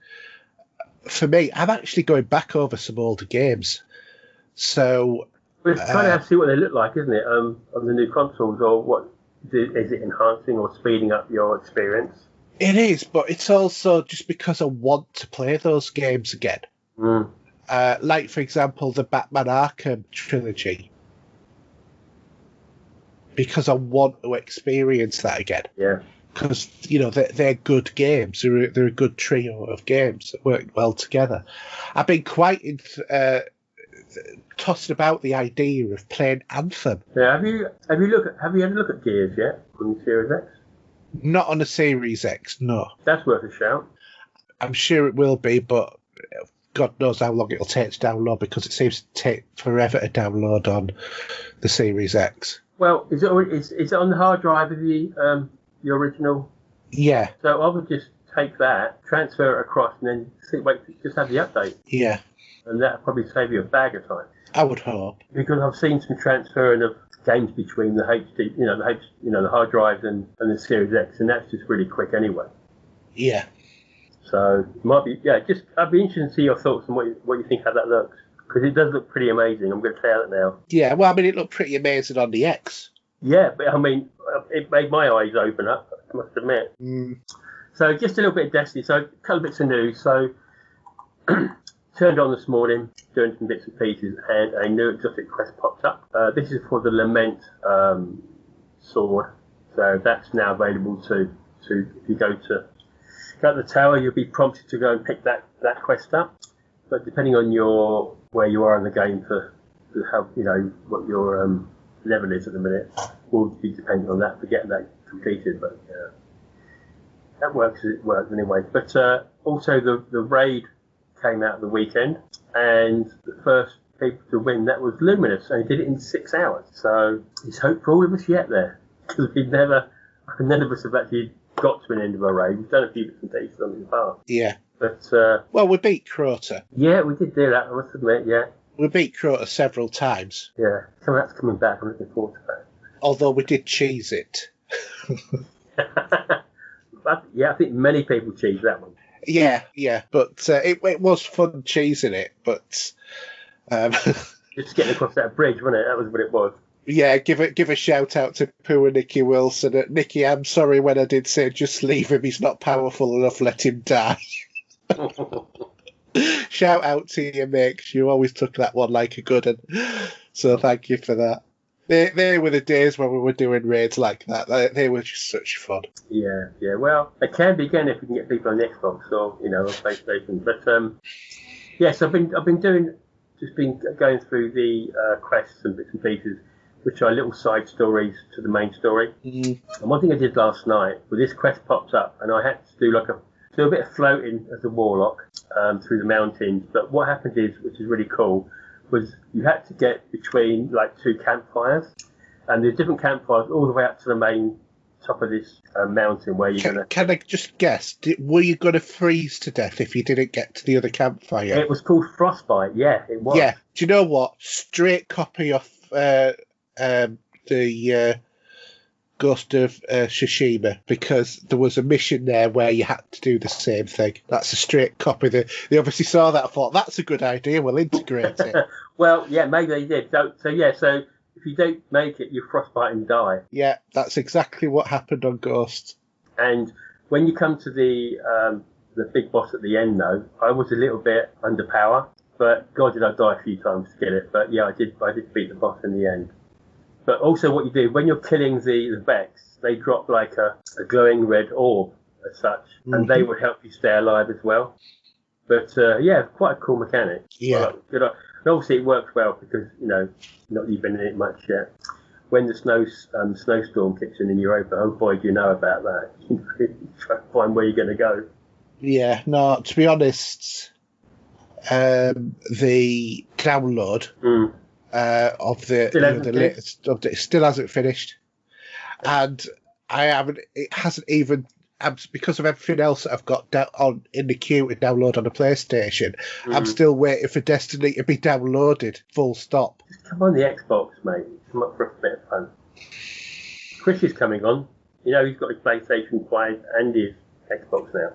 for me, I'm actually going back over some older games. So But it's kind of have to see what they look like, isn't it? On the new consoles, or what is it enhancing or speeding up your experience? It is, but it's also just because I want to play those games again. Mm. Like, for example, the Batman Arkham trilogy. Because I want to experience that again. Yeah. Because, they're good games. They're a good trio of games that work well together. I've been quite tossed about the idea of playing Anthem. Yeah. Have you had a look at Gears yet on the Series X? Not on the Series X, no. That's worth a shout. I'm sure it will be, but God knows how long it'll take to download, because it seems to take forever to download on the Series X. Well, is it on the hard drive of the original? Yeah. So I would just take that, transfer it across, and then just have the update. Yeah. And that'll probably save you a bag of time. I would hope. Because I've seen some transferring of games between the HD, the hard drives and the Series X, and that's just really quick anyway. Yeah. So it might be, I'd be interested to see your thoughts on what you think how that looks. because it does look pretty amazing. I'm going to tell it now. Yeah, well, I mean, it looked pretty amazing on the X. Yeah, but I mean, it made my eyes open up, I must admit. So just a little bit of Destiny. So a couple of bits of news. So turned on this morning, doing some bits and pieces, and a new exotic quest popped up. This is for the Lament sword. So that's now available to if you go to the tower, you'll be prompted to go and pick that quest up. But depending on where you are in the game for how what your level is at the minute, will be dependent on that for getting that completed. But that works as it works anyway. But also the raid came out the weekend, and the first people to win that was Luminous, and he did it in 6 hours. So there's hope for all of us yet there, because none of us have actually got to an end of a raid. We've done a few bits and pieces on it in the past. Yeah. But well, we beat Crota. Yeah, we did do that, I must admit, yeah. We beat Crota several times. Yeah, some of that's coming back. I'm looking forward to that. Although we did cheese it. But, yeah, I think many people cheese that one. Yeah, but it was fun cheesing it, but... Just getting across that bridge, wasn't it? That was what it was. Yeah, give a shout out to Pooh and Nicky Wilson. Nicky, I'm sorry when I did say just leave him, he's not powerful enough, let him die. Shout out to you, Mick. You always took that one like a good one. So thank you for that. They were the days when we were doing raids like that. They were just such fun. Yeah. Well, it can be again if we can get people on the Xbox or on PlayStation. But yes, I've been going through the quests and bits and pieces, which are little side stories to the main story. And one thing I did last night, well, this quest popped up, and I had to do a bit of floating as a warlock through the mountains. But what happened is, which is really cool, was you had to get between two campfires, and there's different campfires all the way up to the main top of this mountain where you're gonna. Can I just guess? Were you going to freeze to death if you didn't get to the other campfire? It was called Frostbite. Yeah, it was. Yeah. Do you know what? Straight copy of the Ghost of Tsushima, because there was a mission there where you had to do the same thing. That's a straight copy. They obviously saw that and thought, that's a good idea, we'll integrate it. Well, yeah, maybe they did. So if you don't make it, you frostbite and die. Yeah, that's exactly what happened on Ghost. And when you come to the big boss at the end, though, I was a little bit under power, but God, did I die a few times to get it. But yeah, I did beat the boss in the end. But also what you do, when you're killing the Vex, they drop like a glowing red orb as such, and they would help you stay alive as well. But yeah, quite a cool mechanic. Yeah. Well, good. And obviously it works well because, not that you've been in it much yet. When the snowstorm kicks in and you're open, oh boy, do you know about that. You try to find where you're going to go. Yeah, no, to be honest, the download... of the latest update still hasn't finished, and it hasn't even, because of everything else that I've got on in the queue to download on the PlayStation. I'm still waiting for Destiny to be downloaded. Full stop. Just come on the Xbox, mate. Come up for a bit of fun. Chris is coming on. He's got his PlayStation 5 and his Xbox now.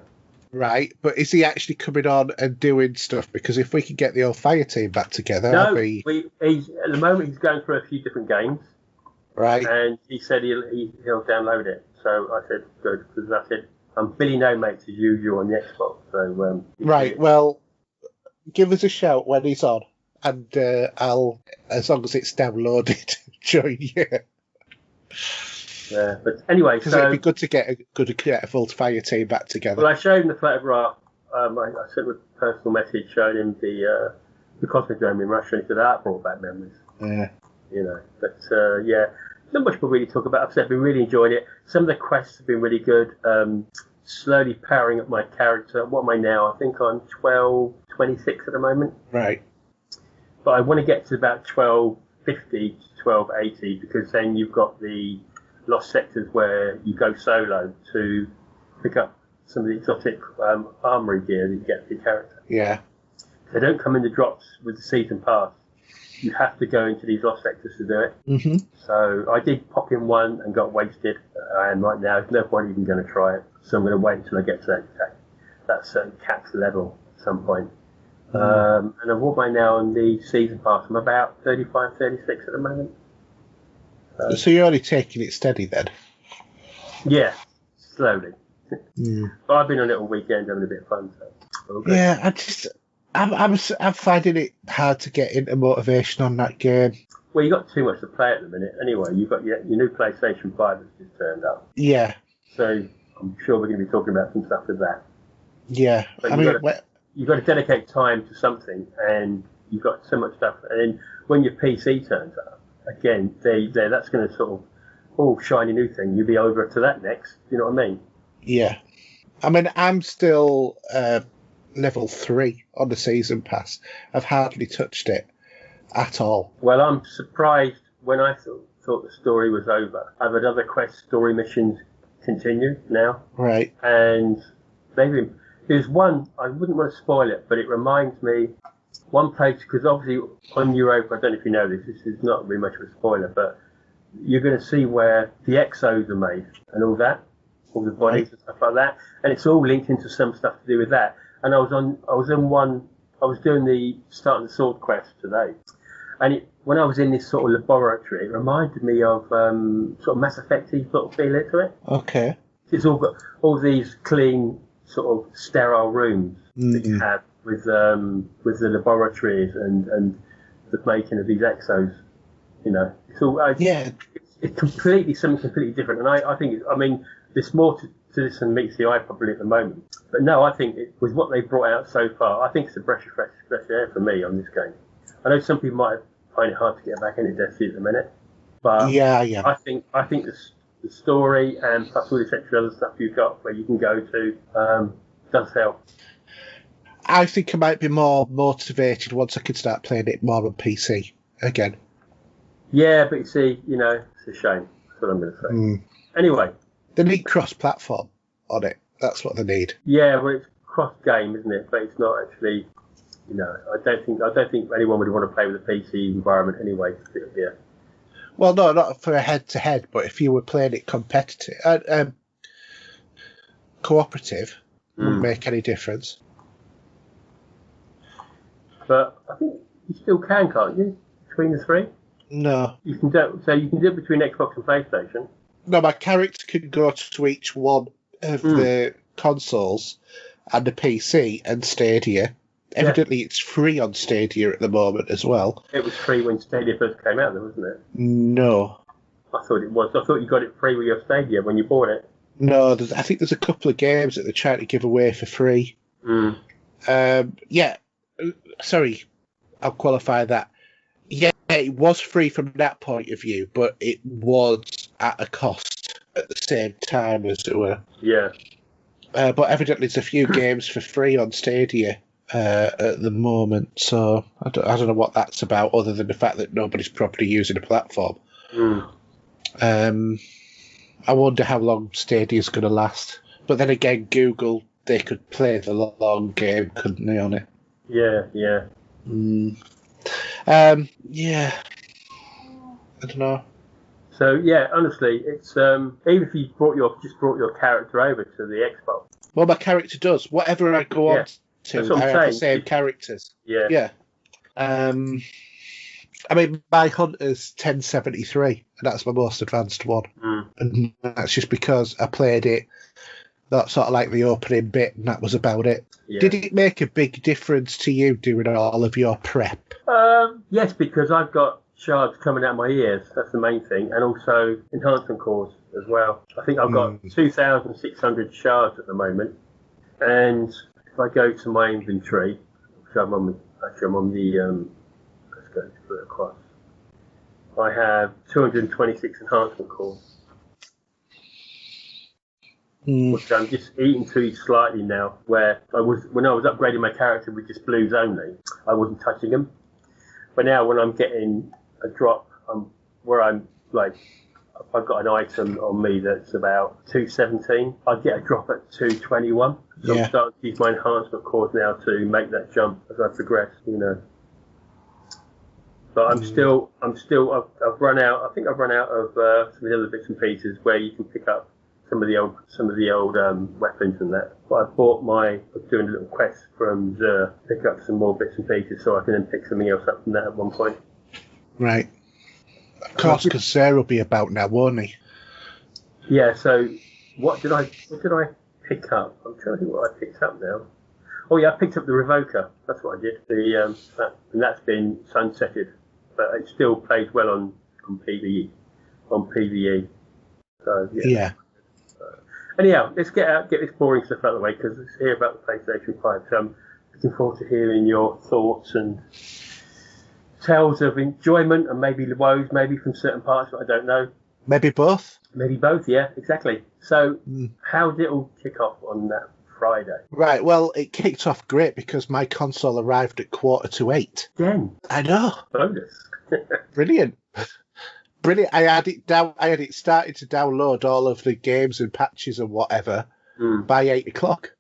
Right, but is he actually coming on and doing stuff? Because if we can get the old fire team back together, he's at the moment he's going through a few different games. Right. And he said he'll download it. So I said good, because I said I'm Billy No Mates as usual on the Xbox. So right. Well, give us a shout when he's on, and I'll, as long as it's downloaded, join you. Yeah, but anyway, because it'd be good to get a full fire team back together. Well, I showed him the photograph. I sent him a personal message showing him the Cosmodrome in Russia, and he said that brought back memories. Yeah. But yeah, not much more really talk about. I've been really enjoying it. Some of the quests have been really good. Slowly powering up my character. What am I now? I think I'm 1226 at the moment. Right. But I want to get to about 1250 to 1280, because then you've got the lost sectors where you go solo to pick up some of the exotic armory gear that you get for your character. Yeah. They don't come in the drops with the season pass. You have to go into these lost sectors to do it. Mm-hmm. So I did pop in one and got wasted, and right now there's no point even going to try it. So I'm going to wait until I get to that certain capped level at some point. And what am I now on the season pass? I'm about 35, 36 at the moment. So you're only taking it steady then? Yeah, slowly. But I've been on it all weekend having a bit of fun. So okay. Yeah, I'm finding it hard to get into motivation on that game. Well, you've got too much to play at the minute. Anyway, you've got your new PlayStation 5 that's just turned up. Yeah. So I'm sure we're going to be talking about some stuff with that. Yeah. But you've got to dedicate time to something, and you've got so much stuff. And then when your PC turns up, again, that's going to sort of, shiny new thing. You'll be over to that next. You know what I mean? Yeah. I mean, I'm still level 3 on the season pass. I've hardly touched it at all. Well, I'm surprised when I thought the story was over. I've had other quest story missions continue now. Right. And there's one, I wouldn't want to spoil it, but it reminds me, one place, because obviously on Europa, I don't know if you know this is not really much of a spoiler, but you're going to see where the exos are made and all that, all the bodies and stuff like that, and it's all linked into some stuff to do with that. And I was doing the starting the sword quest today, and when I was in this sort of laboratory, it reminded me of sort of Mass Effect-y sort of feel to it. Okay. It's all got all these clean, sort of sterile rooms that you have with the laboratories and the making of these exos. You know, it's all it's completely something completely different. And I think there's more to this than meets the eye probably at the moment. But no, I think with what they've brought out so far, I think it's a breath of fresh air for me on this game. I know some people might find it hard to get back into Destiny at the minute, but I think the story and plus all this extra other stuff you've got where you can go to does help. I think I might be more motivated once I can start playing it more on PC again. Yeah, but you see, it's a shame. That's what I'm going to say. Anyway. They need cross-platform on it. That's what they need. Yeah, well, it's cross-game, isn't it? But it's not actually, I don't think anyone would want to play with a PC environment anyway. Yeah. Well, no, not for a head-to-head, but if you were playing it competitive, cooperative, wouldn't make any difference. But I think you still can, can't you? Between the three? No. You can do it between Xbox and PlayStation. No, my character can go to each one of the consoles and the PC and Stadia. Evidently, it's free on Stadia at the moment as well. It was free when Stadia first came out, though, wasn't it? No. I thought it was. I thought you got it free with your Stadia when you bought it. No, I think there's a couple of games that they're trying to give away for free. Sorry, I'll qualify that. Yeah, it was free from that point of view, but it was at a cost at the same time, as it were. Yeah. But evidently there's a few games for free on Stadia at the moment, so I don't know what that's about, other than the fact that nobody's properly using the platform. I wonder how long Stadia's going to last. But then again, Google, they could play the long game, couldn't they, on it? Yeah. Yeah. I don't know. So yeah, honestly, it's even if you just brought your character over to the Xbox. Well, my character does. Whatever I go on to, I have the same characters. Yeah. I mean, my Hunter's 1073, and that's my most advanced one. And that's just because I played it, that sort of like the opening bit, and that was about it. Yeah. Did it make a big difference to you doing all of your prep? Yes, because I've got shards coming out of my ears. That's the main thing, and also enhancement cores as well. I think I've got 2,600 shards at the moment, and if I go to my inventory, which I'm on the let's go through it across. I have 226 enhancement cores, which I'm just eating to slightly now. Where when I was upgrading my character with just blues only, I wasn't touching them. But now when I'm getting a drop, where I'm like, if I've got an item on me that's about 217, I get a drop at 221. So I'm starting to use my enhancement cores now to make that jump as I progress, But I've run out. I think I've run out of some of the other bits and pieces where you can pick up some of the old weapons and that. But I was doing a little quest from Zur, pick up some more bits and pieces, so I can then pick something else up from that at one point. Right. Of course, because Sarah will be about now, won't he? Yeah. So what did I pick up? I'm trying to think what I picked up now. Oh yeah, I picked up the Revoker. That's what I did. And that's been sunsetted, but it still plays well on PvE. So Yeah. Anyhow, let's get this boring stuff out of the way, because let's hear about the PlayStation 5. So I'm looking forward to hearing your thoughts and tales of enjoyment and maybe woes, maybe from certain parts, but I don't know. Maybe both. Maybe both, yeah, exactly. So how did it all kick off on that Friday? Right, well, it kicked off great because my console arrived at 7:45. Then I know. bonus. Brilliant. Brilliant. I had it started to download all of the games and patches and whatever by 8 o'clock.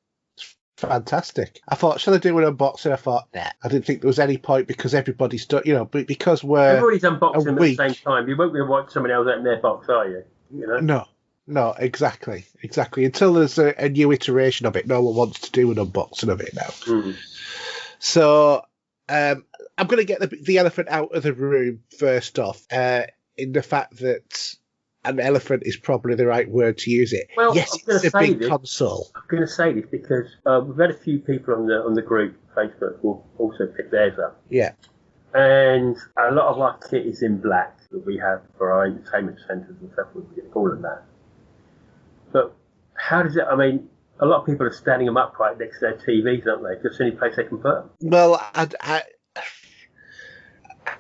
Fantastic. I thought, shall I do an unboxing? I thought, nah. I didn't think there was any point because everybody's done, but because everybody's unboxing them at the same time. You won't be able to watch someone else open their box, are you? No, exactly. Until there's a new iteration of it, no one wants to do an unboxing of it now. So I'm going to get the elephant out of the room first off, in the fact that an elephant is probably the right word to use it. Well, yes, it's a big console. I'm going to say this because we've had a few people on the group Facebook who also picked theirs up. Yeah. And a lot of our kit is in black that we have for our entertainment centres and stuff. We get all of that. But how does it? I mean, a lot of people are standing them upright next to their TVs, aren't they? Just any place they can put them. Well,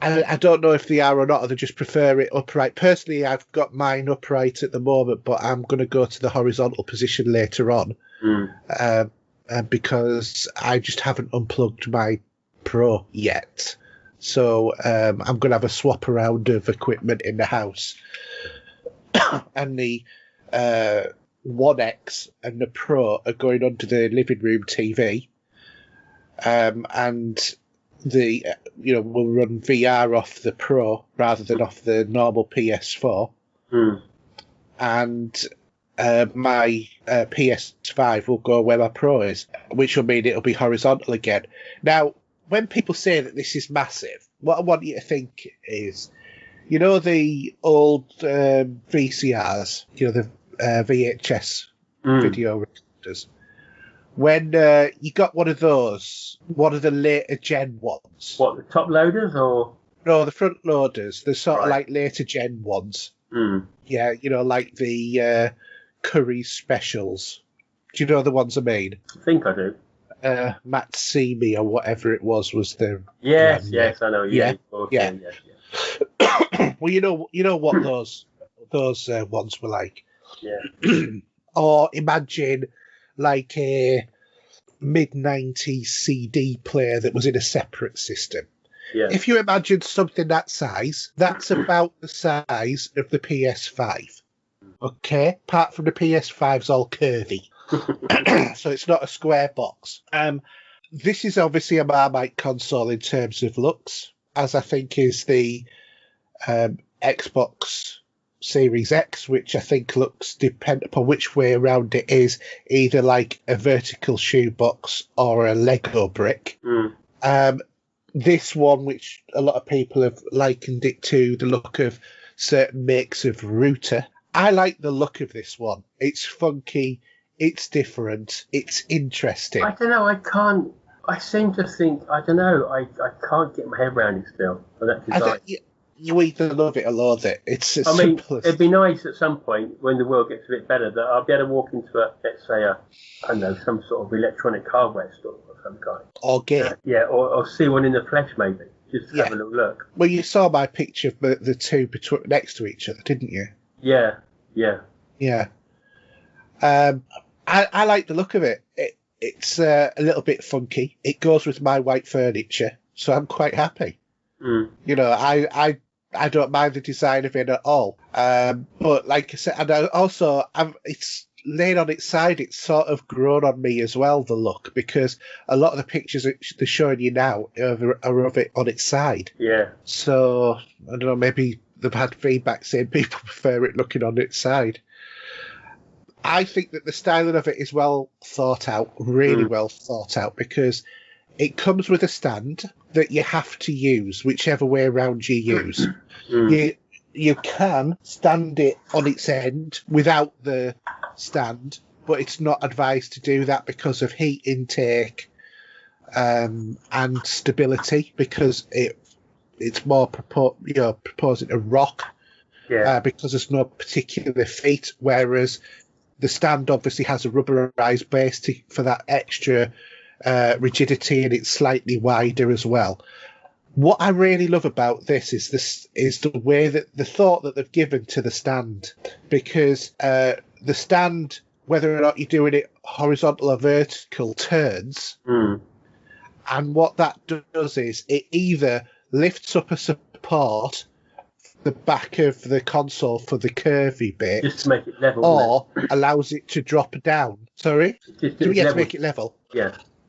I don't know if they are or not, or they just prefer it upright. Personally, I've got mine upright at the moment, but I'm going to go to the horizontal position later on because I just haven't unplugged my Pro yet. So I'm going to have a swap around of equipment in the house. And the 1X and the Pro are going onto the living room TV. And we'll run VR off the Pro rather than off the normal PS4. And my PS5 will go where my Pro is, which will mean it'll be horizontal again. Now, when people say that this is massive, what I want you to think is, the old VCRs, the VHS video recorders. When you got one of those, one of the later gen ones. What, the top loaders or? No, the front loaders. The sort of like later gen ones. Yeah, like the Curry specials. Do you know the ones I mean? I think I do. Matt Seamy or whatever it was the. Yes, I know. Yeah. Yeah. Well, you know what those ones were like. Yeah. Or imagine like a mid-90s CD player that was in a separate system. Yeah. If you imagine something that size, that's about the size of the PS5. Okay? Apart from the PS5's all curvy. So it's not a square box. This is obviously a Marmite console in terms of looks, as I think is the Xbox Series X, which I think looks, depending upon which way around it is, either like a vertical shoebox or a Lego brick. This one, which a lot of people have likened it to the look of certain makes of router. I like the look of this one. It's funky, it's different, it's interesting. I don't know, I seem to think, I can't get my head around it still. That design. You either love it or loathe it. It's as simple simple as... It'd be nice at some point when the world gets a bit better that I'll be able to walk into let's say some sort of electronic hardware store of some kind. Or game. Or see one in the flesh maybe, just to have a little look. Well, you saw my picture of the two next to each other, didn't you? Yeah. I like the look of it. It's a little bit funky. It goes with my white furniture, so I'm quite happy. I don't mind the design of it at all. But like I said, and it's laid on its side. It's sort of grown on me as well, the look, because a lot of the pictures they're showing you now are of it on its side. Yeah. So I don't know. Maybe they've had feedback saying people prefer it looking on its side. I think that the styling of it is well thought out, really well thought out, because it comes with a stand that you have to use, whichever way around you use. You can stand it on its end without the stand, but it's not advised to do that because of heat intake and stability, because it's more proposing a rock because there's no particular feet, whereas the stand obviously has a rubberized base for that extra rigidity, and it's slightly wider as well. What I really love about this is the way that the thought that they've given to the stand, because the stand, whether or not you're doing it horizontal or vertical, turns, and what that does is it either lifts up a support the back of the console for the curvy bit, just to make it level, or allows it to drop down. Sorry, to make it level.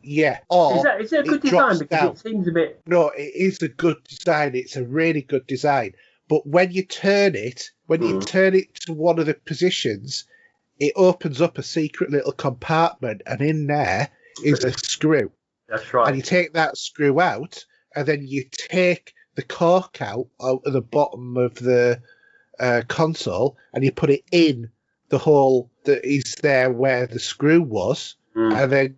Yeah. Or is it a good design? Because it seems a bit. No, it is a good design. It's a really good design. But when you turn it to one of the positions, it opens up a secret little compartment, and in there is a screw. That's right. And you take that screw out, and then you take the cork out of the bottom of the console, and you put it in the hole that is there where the screw was, and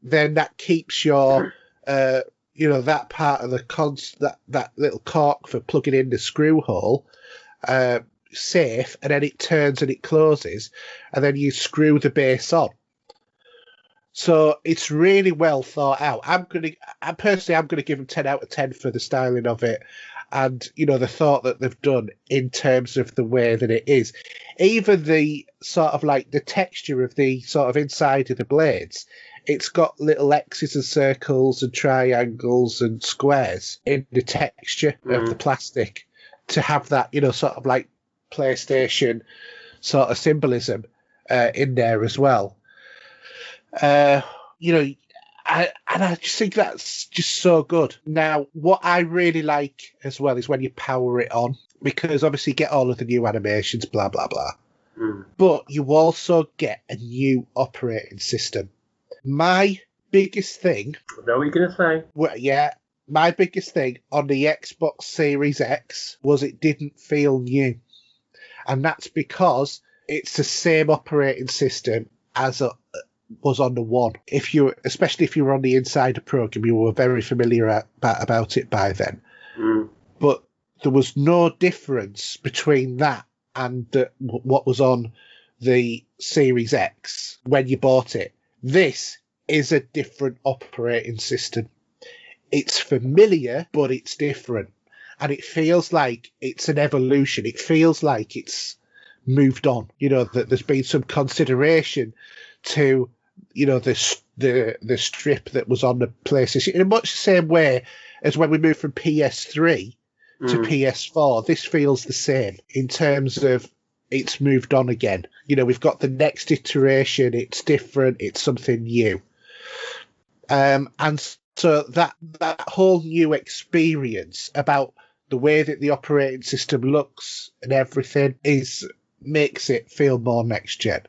then that keeps your that part of the that little cork for plugging in the screw hole safe, and then it turns and it closes, and then you screw the base on. So it's really well thought out. I'm gonna give them 10 out of 10 for the styling of it, and the thought that they've done in terms of the way that it is. Even the sort of like the texture of the sort of inside of the blades, it's got little X's and circles and triangles and squares in the texture of the plastic to have that, sort of like PlayStation sort of symbolism in there as well. I just think that's just so good. Now, what I really like as well is when you power it on, because obviously you get all of the new animations, blah, blah, blah. But you also get a new operating system. My biggest thing... I know what you're going to say. Well, yeah, my biggest thing on the Xbox Series X was it didn't feel new. And that's because it's the same operating system as was on the One. Especially if you were on the Insider program, you were very familiar about it by then. But there was no difference between that and what was on the Series X when you bought it. This is a different operating system. It's familiar, but it's different. And it feels like it's an evolution. It feels like it's moved on. That there's been some consideration to, the strip that was on the PlayStation. In much the same way as when we moved from PS3 to PS4, this feels the same in terms of it's moved on again. We've got the next iteration. It's different. It's something new. And so that whole new experience about the way that the operating system looks and everything makes it feel more next gen.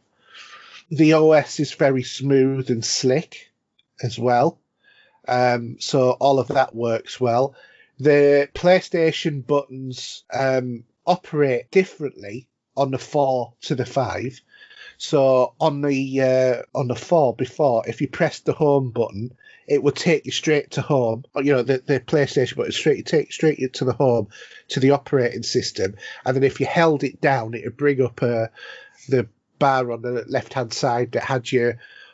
The OS is very smooth and slick as well. So all of that works well. The PlayStation buttons operate differently on the 4 to the 5. So on the 4 before, if you pressed the home button, it would take you straight to home. The PlayStation button take straight to the home, to the operating system. And then if you held it down, it would bring up the bar on the left-hand side that had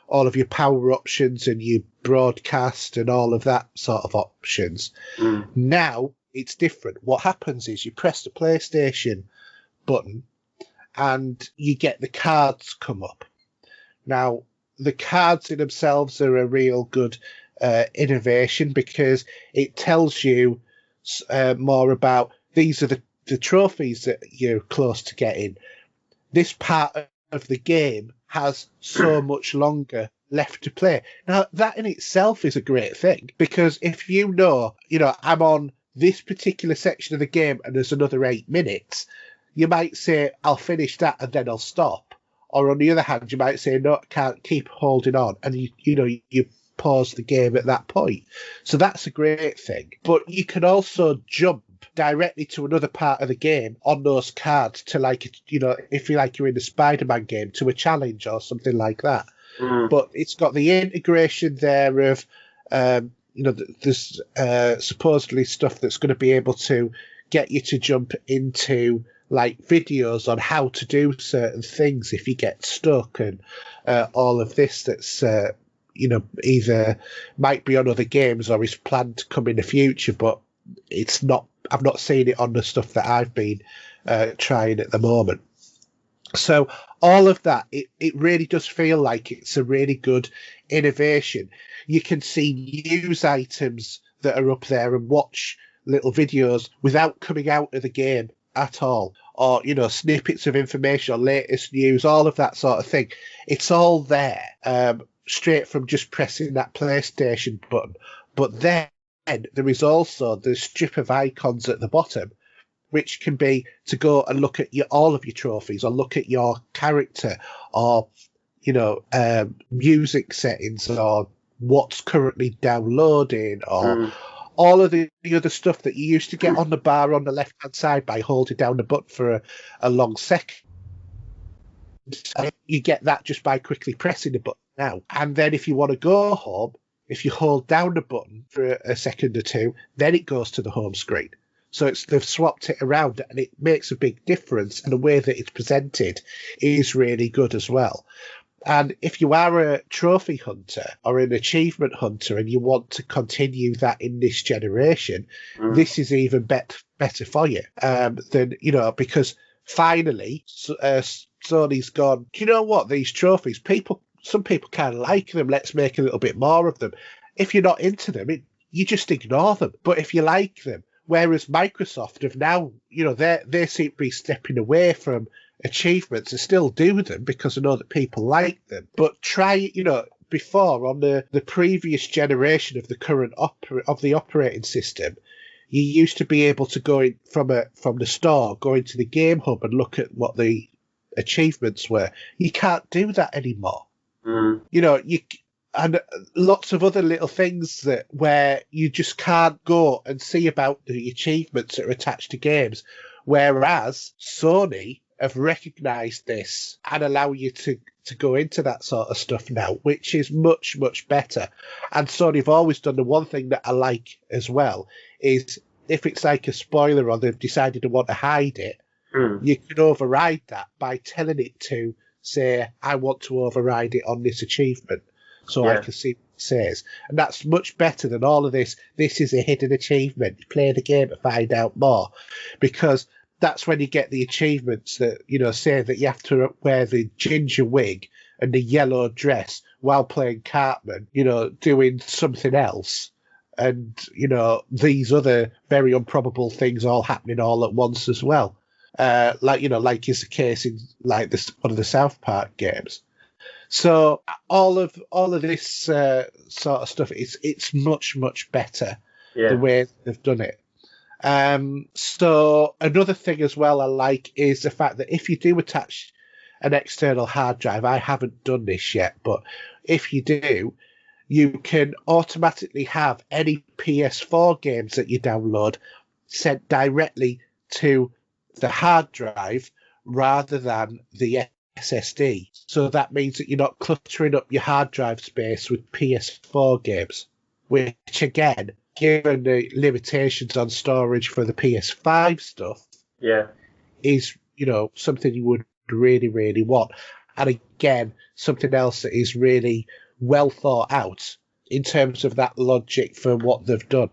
all of your power options and your broadcast and all of that sort of options. Now it's different. What happens is you press the PlayStation button and you get the cards come up. Now, the cards in themselves are a real good innovation, because it tells you more about these are the trophies that you're close to getting. This part of the game has so much longer left to play. Now, that in itself is a great thing, because if I'm on this particular section of the game and there's another 8 minutes, you might say, I'll finish that and then I'll stop. Or on the other hand, you might say, no, I can't, keep holding on. And, you pause the game at that point. So that's a great thing. But you can also jump directly to another part of the game on those cards to, like, if you like, you're in the Spider-Man game, to a challenge or something like that. But it's got the integration there of, there's supposedly stuff that's going to be able to get you to jump into, like, videos on how to do certain things if you get stuck, and all of this that's, either might be on other games or is planned to come in the future, but it's not. I've not seen it on the stuff that I've been trying at the moment. So all of that, it really does feel like it's a really good innovation. You can see news items that are up there and watch little videos without coming out of the game at all, or snippets of information or latest news, all of that sort of thing. It's all there, straight from just pressing that PlayStation button. But then there is also the strip of icons at the bottom, which can be to go and look at all of your trophies, or look at your character, or music settings, or what's currently downloading, or all of the other stuff that you used to get on the bar on the left-hand side by holding down the button for a long second. You get that just by quickly pressing the button now. And then if you want to go home, if you hold down the button for a second or two, then it goes to the home screen. So they've swapped it around, and it makes a big difference. And the way that it's presented is really good as well. And if you are a trophy hunter or an achievement hunter and you want to continue that in this generation, this is even better for you. Because finally, Sony's gone, do you know what, these trophies, some people kind of like them, let's make a little bit more of them. If you're not into them, you just ignore them. But if you like them, whereas Microsoft have now, they seem to be stepping away from achievements and still do them because I know that people like them. But try, before on the previous generation of the current of the operating system, you used to be able to go in from the store, go into the game hub and look at what the achievements were. You can't do that anymore. And lots of other little things where you just can't go and see about the achievements that are attached to games. Whereas Sony have recognised this and allow you to go into that sort of stuff now, which is much, much better. And Sony have always done the one thing that I like as well, is if it's like a spoiler or they've decided to want to hide it, you can override that by telling it to say, I want to override it on this achievement, so I can see what it says. And that's much better than all of this. This is a hidden achievement. You play the game to find out more, because that's when you get the achievements that, say that you have to wear the ginger wig and the yellow dress while playing Cartman, doing something else. And, these other very improbable things all happening all at once as well. Like is the case in one of the South Park games. So all of this sort of stuff, it's much, much better the way they've done it. So another thing as well I like is the fact that if you do attach an external hard drive, I haven't done this yet, but if you do, you can automatically have any PS4 games that you download sent directly to the hard drive rather than the SSD. So that means that you're not cluttering up your hard drive space with PS4 games, which again, given the limitations on storage for the PS5 stuff, is, something you would really, really want. And again, something else that is really well thought out in terms of that logic for what they've done.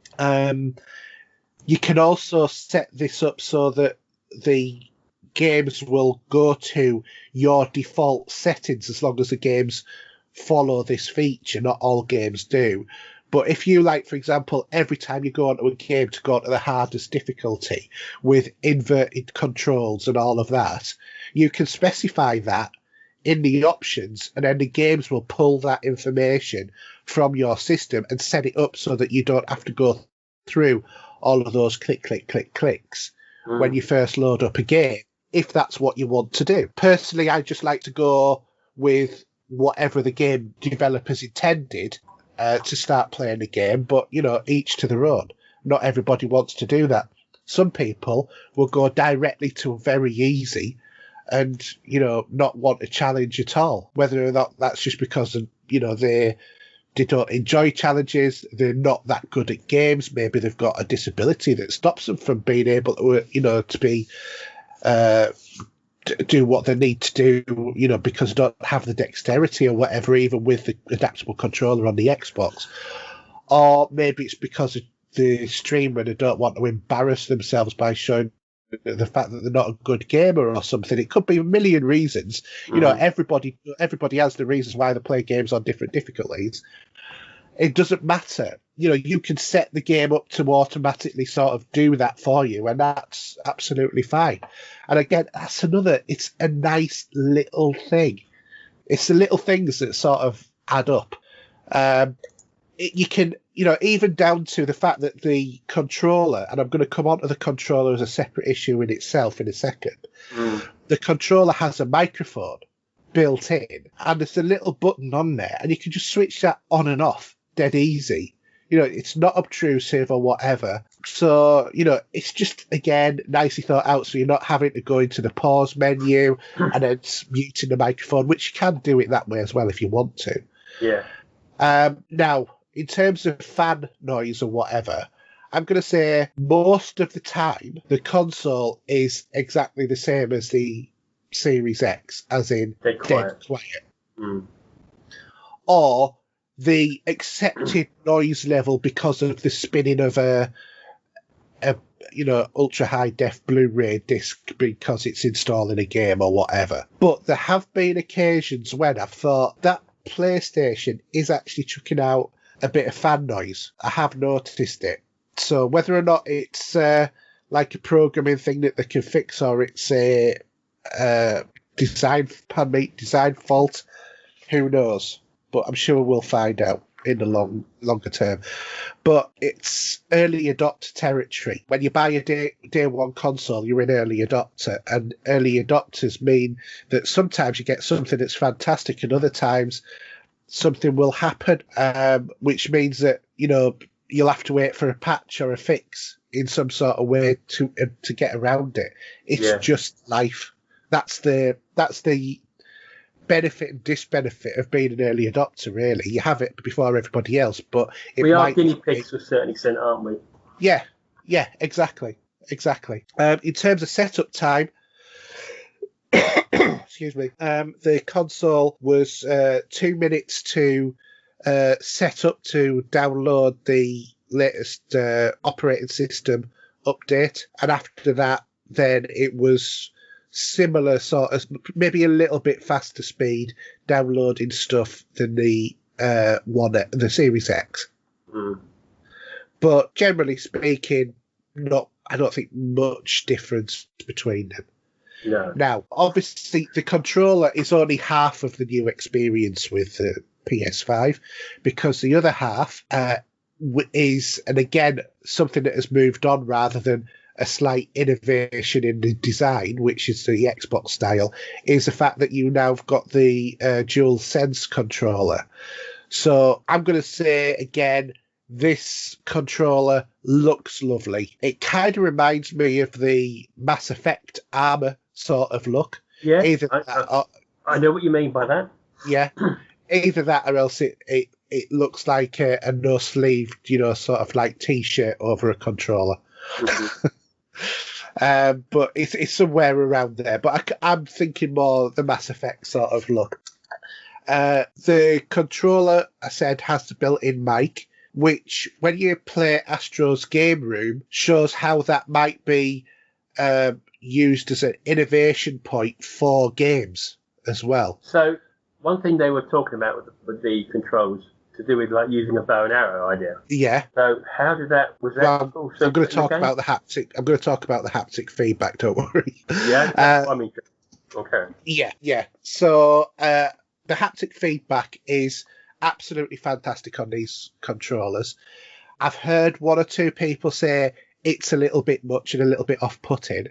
You can also set this up so that the games will go to your default settings as long as the games follow this feature. Not all games do. But if you like, for example, every time you go onto a game to go to the hardest difficulty with inverted controls and all of that, you can specify that in the options, and then the games will pull that information from your system and set it up so that you don't have to go through all of those clicks when you first load up a game. if that's what you want to do. Personally, I just like to go with whatever the game developers intended to start playing the game, but, each to their own. Not everybody wants to do that. Some people will go directly to very easy and, not want a challenge at all. Whether or not that's just because, they don't enjoy challenges, they're not that good at games, maybe they've got a disability that stops them from being able to, to be... do what they need to do, because they don't have the dexterity or whatever, even with the adaptable controller on the Xbox. Or maybe it's because of the streamer, they don't want to embarrass themselves by showing the fact that they're not a good gamer or something. It could be a million reasons. Everybody has the reasons why they play games on different difficulties. It doesn't matter. You can set the game up to automatically sort of do that for you, and that's absolutely fine. And again, it's a nice little thing. It's the little things that sort of add up. You can, even down to the fact that the controller, and I'm going to come on to the controller as a separate issue in itself in a second. The controller has a microphone built in, and there's a little button on there, and you can just switch that on and off dead easy. It's not obtrusive or whatever. So, it's just, again, nicely thought out, so you're not having to go into the pause menu and then muting the microphone, which you can do it that way as well if you want to. Yeah. Now, in terms of fan noise or whatever, I'm going to say most of the time the console is exactly the same as the Series X, as in dead quiet. Or the accepted noise level because of the spinning of a ultra high def Blu-ray disc because it's installing a game or whatever. But there have been occasions when I've thought that PlayStation is actually chucking out a bit of fan noise. I have noticed it. So whether or not it's like a programming thing that they can fix, or it's a design fault, who knows? But I'm sure we'll find out in the longer term. But it's early adopter territory. When you buy a day one console, you're an early adopter, and early adopters mean that sometimes you get something that's fantastic, and other times something will happen, which means that you'll have to wait for a patch or a fix in some sort of way to get around it. It's just life. That's the benefit and disbenefit of being an early adopter, really. You have it before everybody else, but we are guinea pigs to a certain extent, aren't we? Yeah, exactly. In terms of setup time, excuse me, the console was 2 minutes to set up to download the latest operating system update, and after that, then it was similar sort of, maybe a little bit faster speed downloading stuff than the Series X. But generally speaking, I don't think much difference between them. No. Now, obviously, the controller is only half of the new experience with the PS5, because the other half is, and again, something that has moved on rather than a slight innovation in the design, which is the Xbox style, is the fact that you now have got the dual sense controller. So I'm going to say again, this controller looks lovely. It kind of reminds me of the Mass Effect armor sort of look. Yeah, I know what you mean by that. Yeah, either that or else it looks like a no sleeve, sort of like T-shirt over a controller. But it's somewhere around there. But I'm thinking more the Mass Effect sort of look. The controller, I said, has the built-in mic, which when you play Astro's Game Room shows how that might be used as an innovation point for games as well. So one thing they were talking about with the controls to do with like using a bow and arrow idea. Yeah. So how did that? Was that? Well, also I'm going to talk about the haptic. I'm going to talk about the haptic feedback. Don't worry. Yeah. I mean, okay. Yeah. So the haptic feedback is absolutely fantastic on these controllers. I've heard one or two people say it's a little bit much and a little bit off-putting,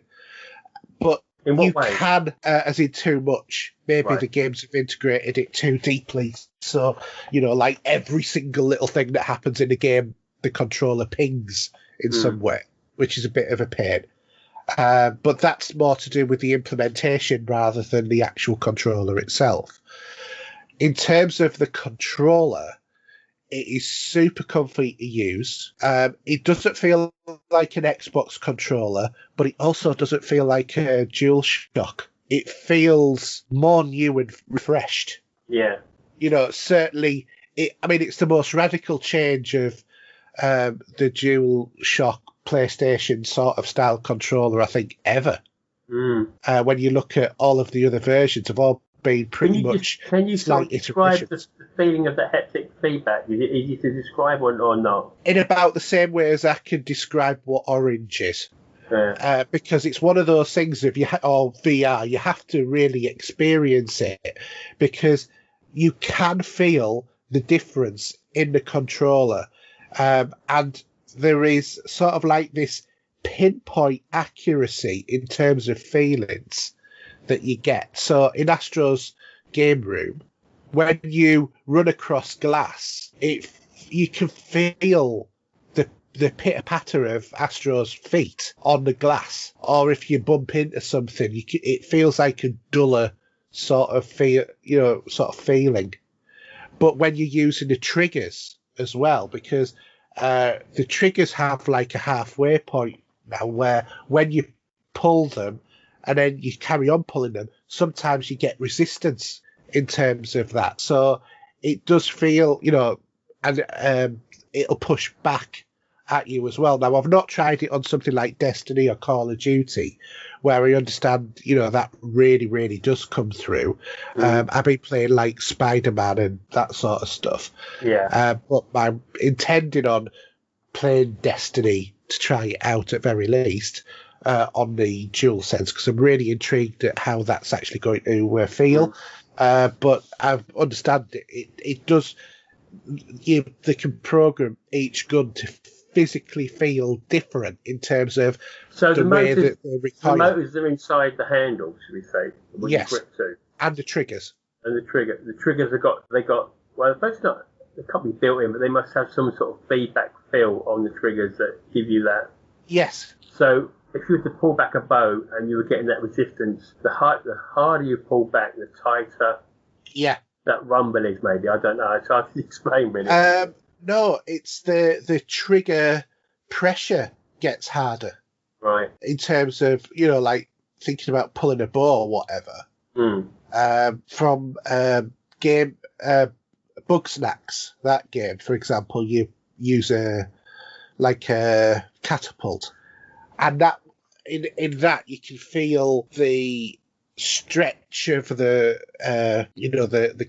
but In what you way? can, as in too much. Maybe Right. the games have integrated it too deeply. So, like every single little thing that happens in the game, the controller pings in some way, which is a bit of a pain. But that's more to do with the implementation rather than the actual controller itself. In terms of the controller, it is super comfy to use. It doesn't feel like an Xbox controller, but it also doesn't feel like a DualShock. It feels more new and refreshed. Yeah. Certainly, it's the most radical change of the DualShock PlayStation sort of style controller, I think, ever. When you look at all of the other versions, have all been pretty much can you sort slight of describe iterations. the feeling of the haptic feedback? Is it easy to describe or not? In about the same way as I can describe what orange is. Yeah. Because it's one of those things, if you or VR, you have to really experience it, because you can feel the difference in the controller. And there is sort of like this pinpoint accuracy in terms of feelings that you get. So in Astro's game room, when you run across glass, you can feel the pitter-patter of Astro's feet on the glass. Or if you bump into something, it feels like a duller sort of feeling. But when you're using the triggers as well, because the triggers have like a halfway point now, where when you pull them and then you carry on pulling them, sometimes you get resistance in terms of that. So it does feel, and it'll push back at you as well. Now, I've not tried it on something like Destiny or Call of Duty, where I understand, that really, really does come through. I've been playing like Spider-Man and that sort of stuff. Yeah. But I'm intending on playing Destiny to try it out at very least on the DualSense, because I'm really intrigued at how that's actually going to feel. But I understand it does. They can program each gun to physically feel different in terms of the way that they recoil. The motors are inside the handle, should we say? Yes, grip to. And the triggers. And the triggers well, that's not, they can't be built in, but they must have some sort of feedback feel on the triggers that give you that. Yes. So if you were to pull back a bow and you were getting that resistance, the harder you pull back, the tighter. Yeah. That rumble is, maybe. I don't know. It's hard to explain, really. No, it's the trigger pressure gets harder. Right. In terms of, like thinking about pulling a bow or whatever. From game Bugsnax, that game, for example, you use a catapult. And that in that you can feel the stretch of the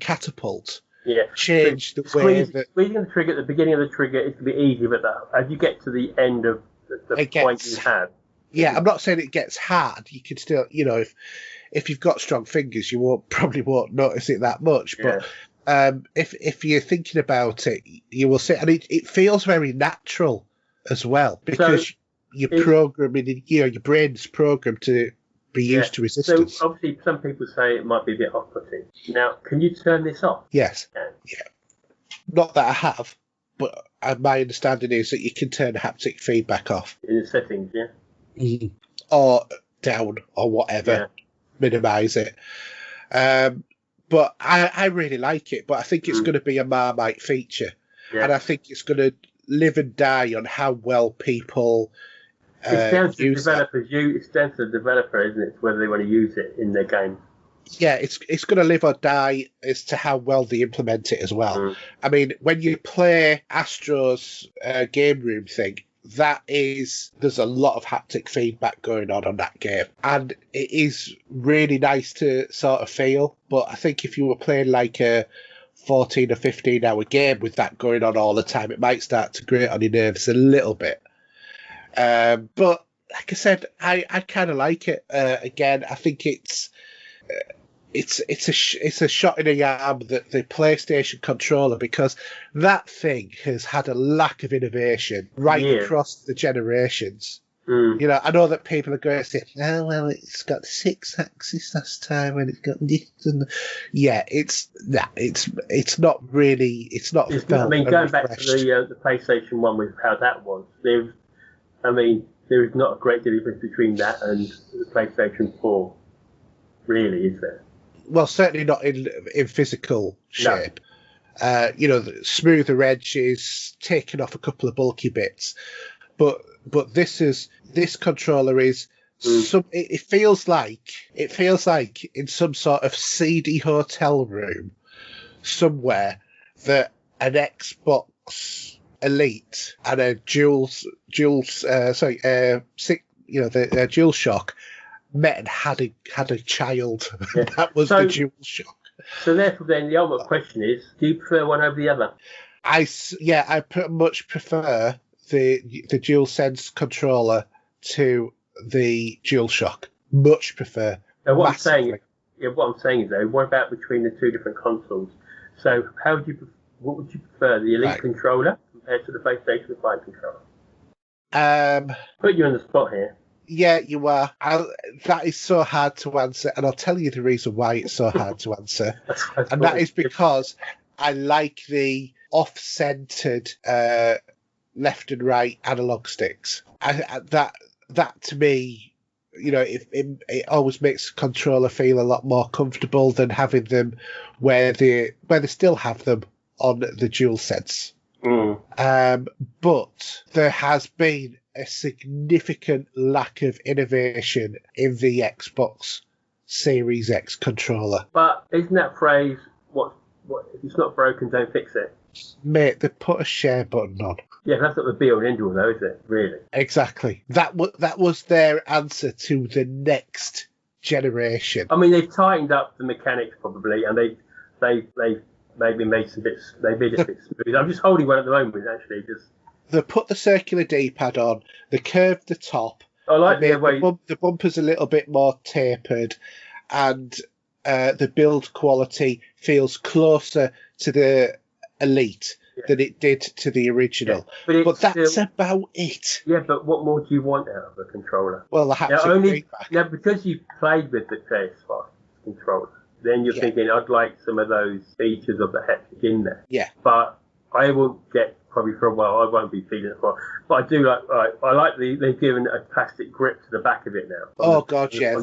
catapult. Yeah. Change the way that squeezing the trigger at the beginning of the trigger is to be easy, but as you get to the end of the point you have. Yeah, I'm not saying it gets hard. You can still, if you've got strong fingers, you probably won't notice it that much. Yeah. But if you're thinking about it, you will see, and it feels very natural as well, because you're programming, your brain's programmed to be used to resistance. So obviously, some people say it might be a bit off-putting. Now, can you turn this off? Yes. Yeah. Not that I have, but my understanding is that you can turn haptic feedback off. In the settings, yeah? Mm-hmm. Or down, or whatever. Yeah. Minimise it. But I really like it, but I think it's going to be a Marmite feature. Yeah. And I think it's going to live and die on how well people it's down to the developers. It's down to the developer, isn't it, whether they want to use it in their game. Yeah, it's going to live or die as to how well they implement it as well. I mean, when you play Astro's game room thing, there's a lot of haptic feedback going on that game, and it is really nice to sort of feel. But I think if you were playing like a 14 or 15 hour game with that going on all the time, it might start to grate on your nerves a little bit. But like I said, I kind of like it. Again, I think it's a shot in the arm that the PlayStation controller, because that thing has had a lack of innovation right across the generations. You know, I know that people are going to say, "Oh well, it's got 6 axes last time, and it's got this." And yeah, it's not really. It's not. I mean, going back to the PlayStation 1 with how that was, there is not a great difference between that and the PlayStation 4, really, is there? Well, certainly not in physical shape. No. You know, the smoother edges, taking off a couple of bulky bits, but this controller is it feels like in some sort of seedy hotel room somewhere that an Xbox Elite and a DualShock met and had a child. Yeah. That was the DualShock. So therefore, then the ultimate question is: do you prefer one over the other? I much prefer the DualSense controller to the DualShock. Much prefer. Now, what I'm saying is though, what about between the two different consoles? So what would you prefer, the Elite controller compared to the PlayStation 5 controller? Put you on the spot here. Yeah, you are. That is so hard to answer, and I'll tell you the reason why it's so hard to answer. And that is because I like the off-centered left and right analog sticks. That to me, you know, it always makes the controller feel a lot more comfortable than having them where they still have them on the DualSense. But there has been a significant lack of innovation in the Xbox Series X controller. But isn't that phrase, what if it's not broken, don't fix it? Mate, they put a share button on. Yeah, that's not the be all and end all, though, is it? Really? Exactly. That was their answer to the next generation. I mean, they've tightened up the mechanics probably, and they maybe made some bits. They made it a bit smooth. I'm just holding one at the moment, actually. They put the circular D-pad on. They curved the top. I like the way the bumper's a little bit more tapered, and the build quality feels closer to the Elite than it did to the original. Yeah, but that's about it. Yeah, but what more do you want out of a controller? Well, the haptic feedback. Now, because you played with the PS5 controller, then you're thinking, I'd like some of those features of the haptic in there. Yeah. But I won't get, probably for a while, I won't be feeling it for. But I do like, they've given a plastic grip to the back of it now. Oh, God, yeah.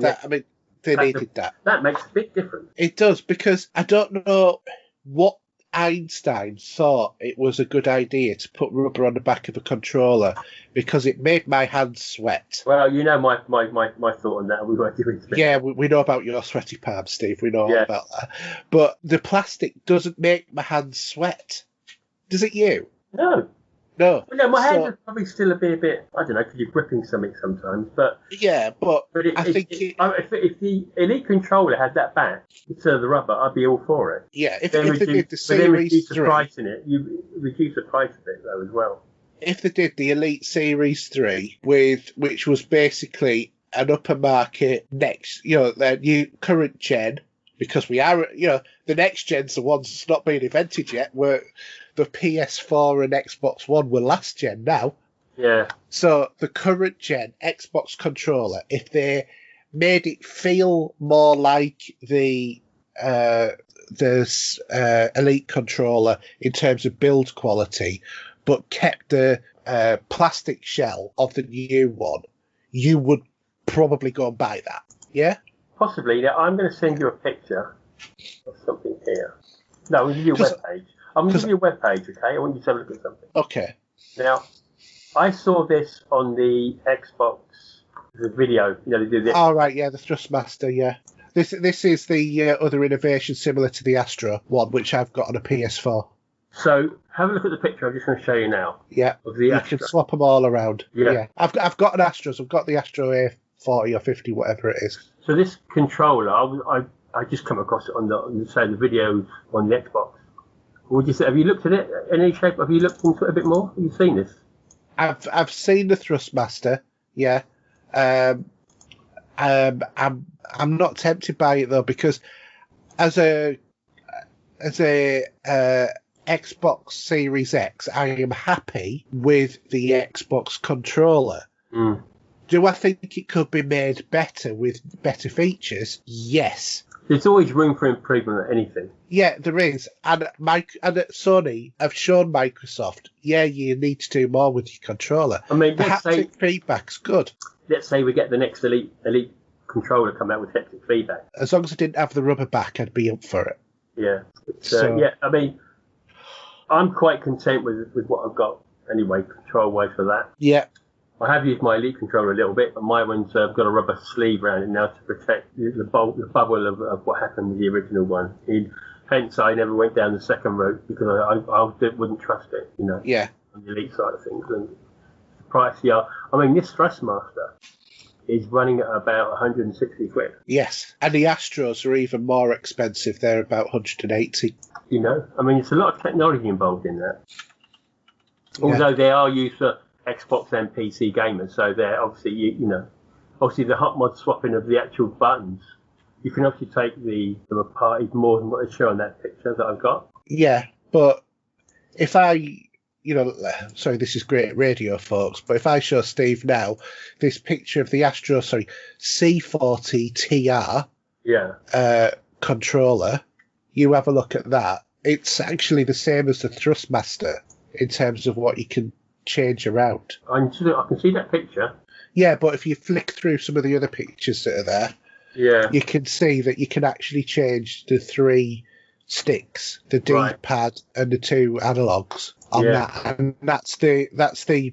They needed that. That makes a big difference. It does, because I don't know what Einstein thought it was a good idea to put rubber on the back of a controller, because it made my hands sweat. Well, you know my thought on that. We won't do it. Yeah, we know about your sweaty palms, Steve. We know all about that. But the plastic doesn't make my hands sweat. Does it you? No. No. Well, no, my hands are probably still a bit, I don't know, because you're gripping something sometimes. But yeah, but I think if the Elite controller had that back instead of the rubber, I'd be all for it. Yeah, if they did the Series 3, you reduce the price of it though as well. If they did the Elite Series 3 which was basically an upper market their new current gen, because we are, the next gen's the ones that's not been invented yet, where the PS4 and Xbox One were last gen now. Yeah. So the current gen Xbox controller, if they made it feel more like the Elite controller in terms of build quality, but kept the plastic shell of the new one, you would probably go and buy that. Yeah? Possibly. Now, I'm going to send you a picture of something here. No, I'm going to give you a webpage. I'm going to give you a webpage, okay? I want you to have a look at something. Okay. Now, I saw this on the Xbox, the video. They do this. Oh, right, yeah, the Thrustmaster, yeah. This is the other innovation similar to the Astro one, which I've got on a PS4. So, have a look at the picture I'm just going to show you now. Yeah, of the Astro. You can swap them all around. Yeah. I've got an Astro, so I've got the Astro A40 or 50, whatever it is. So this controller, I just come across it on the videos on the Xbox. Would you say, have you looked at it in any shape? Have you looked into it a bit more? Have you seen this? I've seen the Thrustmaster, yeah. I'm not tempted by it though, because as a Xbox Series X, I am happy with the Xbox controller. Do I think it could be made better with better features? Yes. There's always room for improvement at anything. Yeah, there is. And at Sony have shown Microsoft, you need to do more with your controller. I mean, the haptic feedback's good. Let's say we get the next Elite controller come out with haptic feedback. As long as it didn't have the rubber back, I'd be up for it. Yeah. Yeah, I mean, I'm quite content with what I've got anyway, control-wise for that. Yeah. I have used my Elite controller a little bit, but my one's got a rubber sleeve around it now to protect the bubble of what happened with the original one. Hence, I never went down the second route because I wouldn't trust it, Yeah. On the Elite side of things. And the price, I mean, this Thrustmaster is running at about 160 quid. Yes. And the Astros are even more expensive. They're about 180. I mean, it's a lot of technology involved in that. Although they are used for Xbox and PC gamers, so they're obviously, obviously the hot mod swapping of the actual buttons, you can obviously take them apart even more than what they show on that picture that I've got. Yeah, but if I, sorry, this is great radio, folks, but if I show Steve now this picture of the C40 TR controller, you have a look at that. It's actually the same as the Thrustmaster in terms of what you can change around. I can see that picture. Yeah, but if you flick through some of the other pictures that are there, you can see that you can actually change the 3 sticks, the D-pad and the 2 analogues on that. And that's the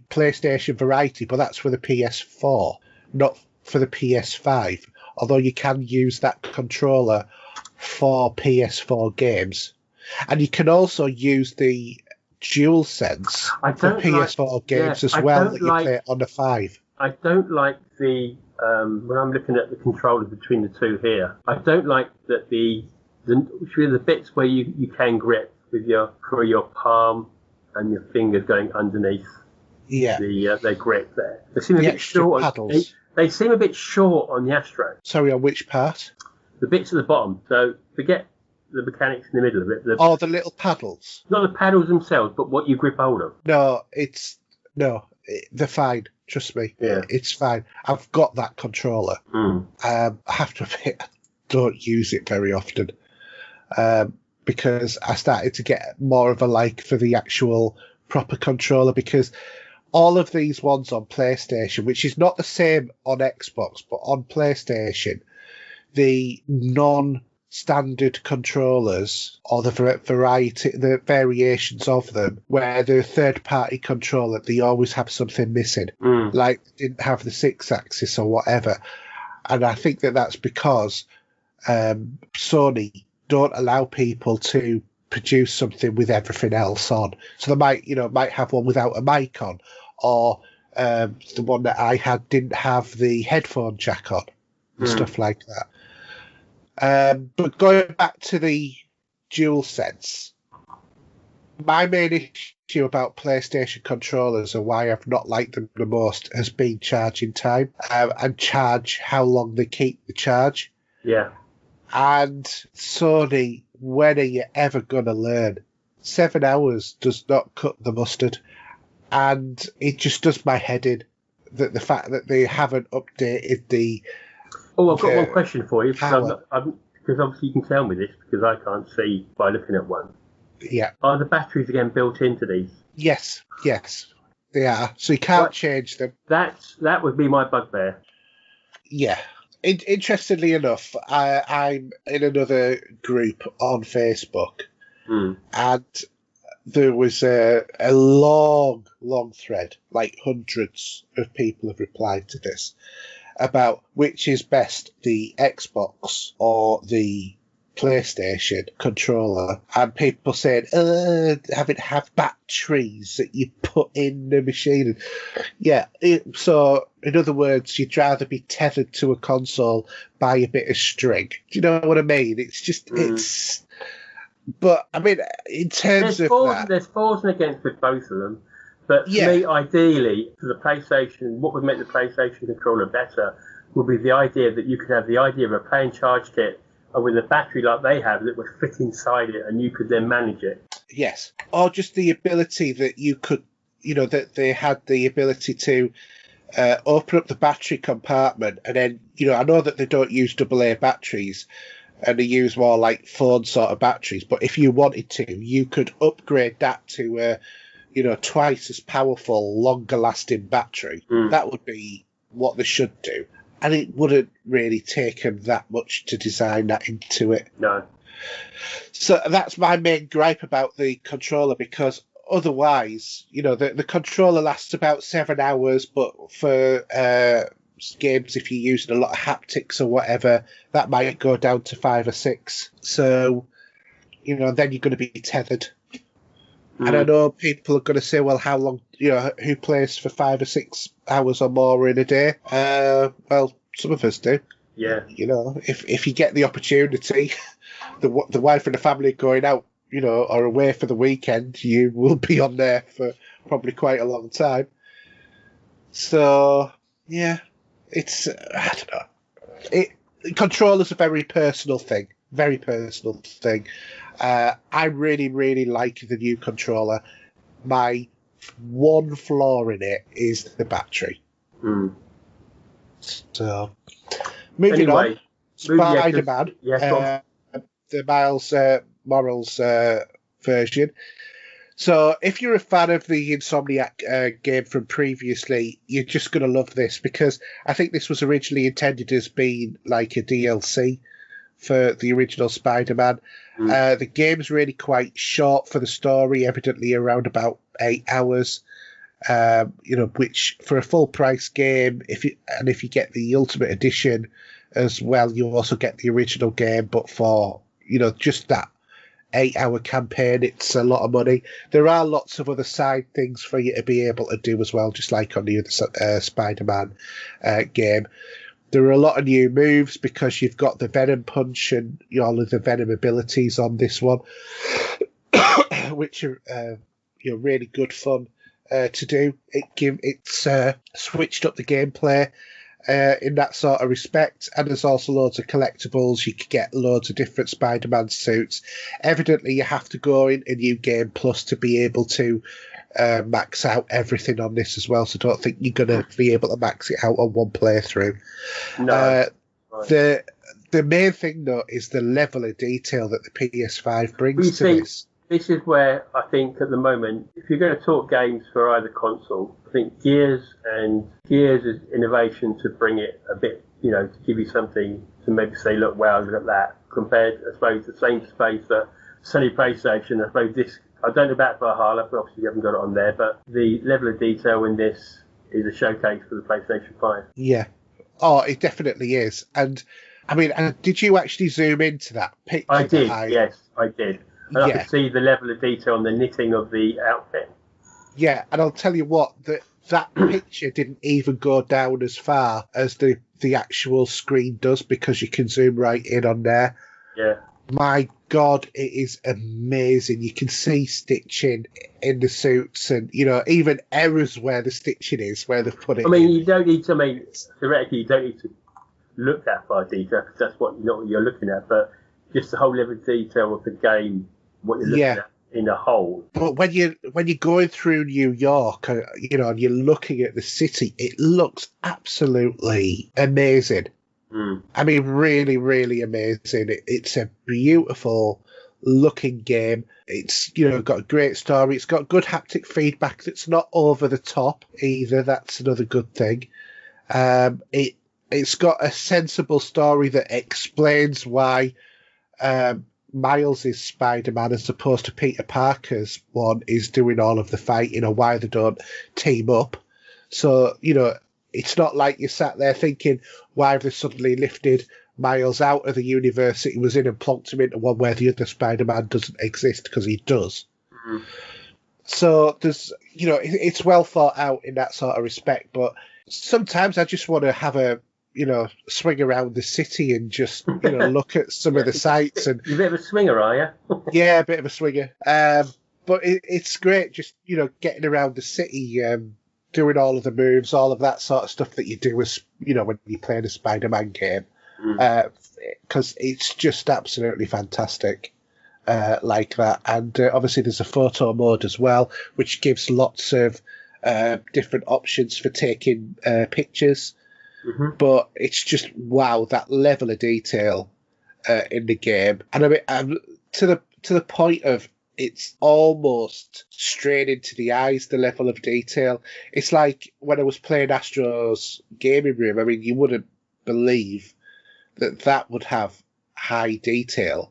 PlayStation variety, but that's for the PS4, not for the PS5. Although you can use that controller for PS4 games. And you can also use the DualSense for PS4 games as well that you play on the 5. I don't like when I'm looking at the controller between the two here, I don't like that the bits where you can grip with your palm and your fingers going underneath the grip there. They seem a bit short. Paddles. They seem a bit short on the Astro. Sorry, on which part? The bits at the bottom. So forget the mechanics in the middle of it. The little paddles. Not the paddles themselves, but what you grip hold of. No, they're fine. Trust me. Yeah. It's fine. I've got that controller. I have to admit, I don't use it very often because I started to get more of a like for the actual proper controller, because all of these ones on PlayStation, which is not the same on Xbox, but on PlayStation, the non-standard controllers, or the variations of them, where they're a third-party controller, they always have something missing. Like they didn't have the 6-axis or whatever. And I think that's because Sony don't allow people to produce something with everything else on. So they might have one without a mic on, or the one that I had didn't have the headphone jack on, and stuff like that. But going back to the DualSense, my main issue about PlayStation controllers and why I've not liked them the most has been charging time and how long they keep the charge. Yeah. And Sony, when are you ever going to learn? 7 hours does not cut the mustard. And it just does my head in, that the fact that they haven't updated the... Oh, I've got one question for you, because obviously you can tell me this, because I can't see by looking at one. Yeah. Are the batteries again built into these? Yes, they are. So you can't change them. That would be my bugbear. Yeah. Interestingly enough, I'm in another group on Facebook, and there was a long thread, like hundreds of people have replied to this, about which is best, the Xbox or the PlayStation controller, and people saying, have batteries that you put in the machine. So in other words, you'd rather be tethered to a console by a bit of string. Do you know what I mean? It's just but I mean, in terms of that, there's fors and against with both of them. But for me, ideally, for the PlayStation, what would make the PlayStation controller better would be the idea that you could have the idea of a plain charge kit with a battery like they have that would fit inside it, and you could then manage it. Yes, or just the ability that you could, that they had the ability to open up the battery compartment, and then, I know that they don't use AA batteries, and they use more like phone sort of batteries, but if you wanted to, you could upgrade that to, twice as powerful, longer lasting battery. That would be what they should do. And it wouldn't really take them that much to design that into it. No. So that's my main gripe about the controller, because otherwise, the controller lasts about 7 hours, but for games, if you're using a lot of haptics or whatever, that might go down to 5 or 6. So, then you're going to be tethered. And I know people are going to say, well, how long, who plays for 5 or 6 hours or more in a day? Well, some of us do. Yeah. If you get the opportunity, the wife and the family going out, or away for the weekend, you will be on there for probably quite a long time. So, yeah, it's, I don't know. Controller's a very personal thing. Very personal thing. I really, really like the new controller. My one flaw in it is the battery. So, moving on, Spider-Man, the Miles Morales version. So, if you're a fan of the Insomniac game from previously, you're just going to love this, because I think this was originally intended as being like a DLC for the original Spider-Man. The game's really quite short for the story, evidently around about 8 hours. Which for a full price game, if you get the Ultimate Edition as well, you'll also get the original game. But for just that 8-hour campaign, it's a lot of money. There are lots of other side things for you to be able to do as well, just like on the other Spider-Man game. There are a lot of new moves because you've got the Venom Punch and all of the Venom abilities on this one, which are really good fun to do. It's switched up the gameplay in that sort of respect, and there's also loads of collectibles. You can get loads of different Spider-Man suits. Evidently, you have to go in a New Game Plus to be able to max out everything on this as well, so I don't think you're going to be able to max it out on one playthrough. No. The main thing, though, is the level of detail that the PS5 brings to this. This is where I think at the moment, if you're going to talk games for either console, I think Gears is innovation to bring it a bit, to give you something to maybe say, look, wow, look at that, compared, I suppose, the same space that Sony PlayStation, I suppose this, I don't know about Valhalla, but obviously you haven't got it on there, but the level of detail in this is a showcase for the PlayStation 5. Yeah. Oh, it definitely is. And, I mean, did you actually zoom into that picture? I did, yes, I did. And I could see the level of detail on the knitting of the outfit. Yeah, and I'll tell you what, that picture didn't even go down as far as the actual screen does, because you can zoom right in on there. Yeah. My God, it is amazing. You can see stitching in the suits, and even errors where the stitching is, where they've put it. I mean, you don't need to. Theoretically, you don't need to look that far detail, because that's what you're looking at. But just the whole level of detail of the game, what you're looking at in a whole. But when you're going through New York, and you're looking at the city, it looks absolutely amazing. I mean, really, really amazing. It's a beautiful looking game. It's got a great story. It's got good haptic feedback that's not over the top either. That's another good thing. It's got a sensible story that explains why Miles' Spider-Man, as opposed to Peter Parker's one, is doing all of the fighting, or why they don't team up. So, it's not like you sat there thinking, why have they suddenly lifted Miles out of the universe that he was in and plonked him into one where the other Spider-Man doesn't exist, because he does. So there's, it's well thought out in that sort of respect, but sometimes I just want to have a, swing around the city and just, look at some of the sights. And you're a bit of a swinger, are you? Yeah, a bit of a swinger. But it's great just, getting around the city, doing all of the moves, all of that sort of stuff that you do as, when you play the Spider-Man game. Because it's just absolutely fantastic like that. And obviously there's a photo mode as well, which gives lots of different options for taking pictures. Mm-hmm. But it's just, wow, that level of detail in the game. And I mean, to the point of it's almost straining to the eyes, the level of detail. It's like when I was playing Astro's gaming room, I mean, you wouldn't believe that would have high detail.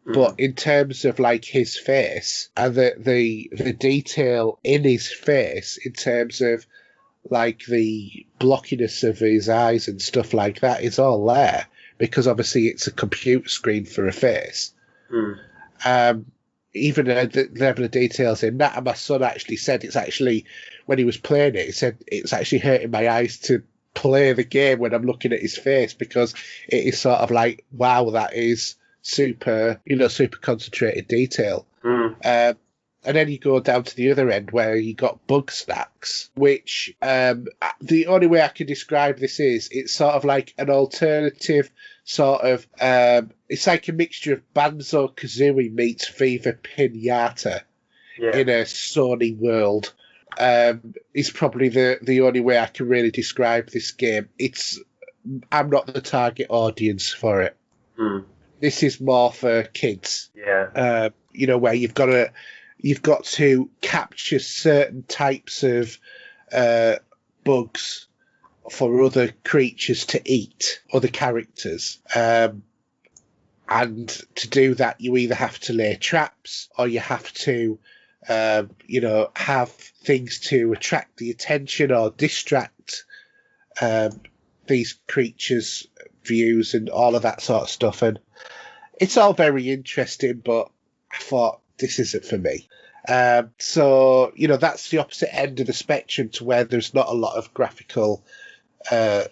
But in terms of like his face and the detail in his face, in terms of like the blockiness of his eyes and stuff like that, is all there because obviously it's a computer screen for a face. Even the level of details in that, and my son actually said it's actually, when he was playing it, he said it's actually hurting my eyes to play the game when I'm looking at his face because it is sort of like, wow, that is super concentrated detail. And then you go down to the other end where you got bug snacks, which the only way I can describe this is it's sort of like an alternative sort of, it's like a mixture of Banjo-Kazooie meets Viva Pinata in a Sony world. It's probably the only way I can really describe this game. I'm not the target audience for it. This is more for kids. Where you've got to capture certain types of bugs for other creatures to eat, other characters. And to do that, you either have to lay traps or you have to, have things to attract the attention or distract these creatures' views and all of that sort of stuff. And it's all very interesting, but I thought, this isn't for me. So, that's the opposite end of the spectrum to where there's not a lot of graphical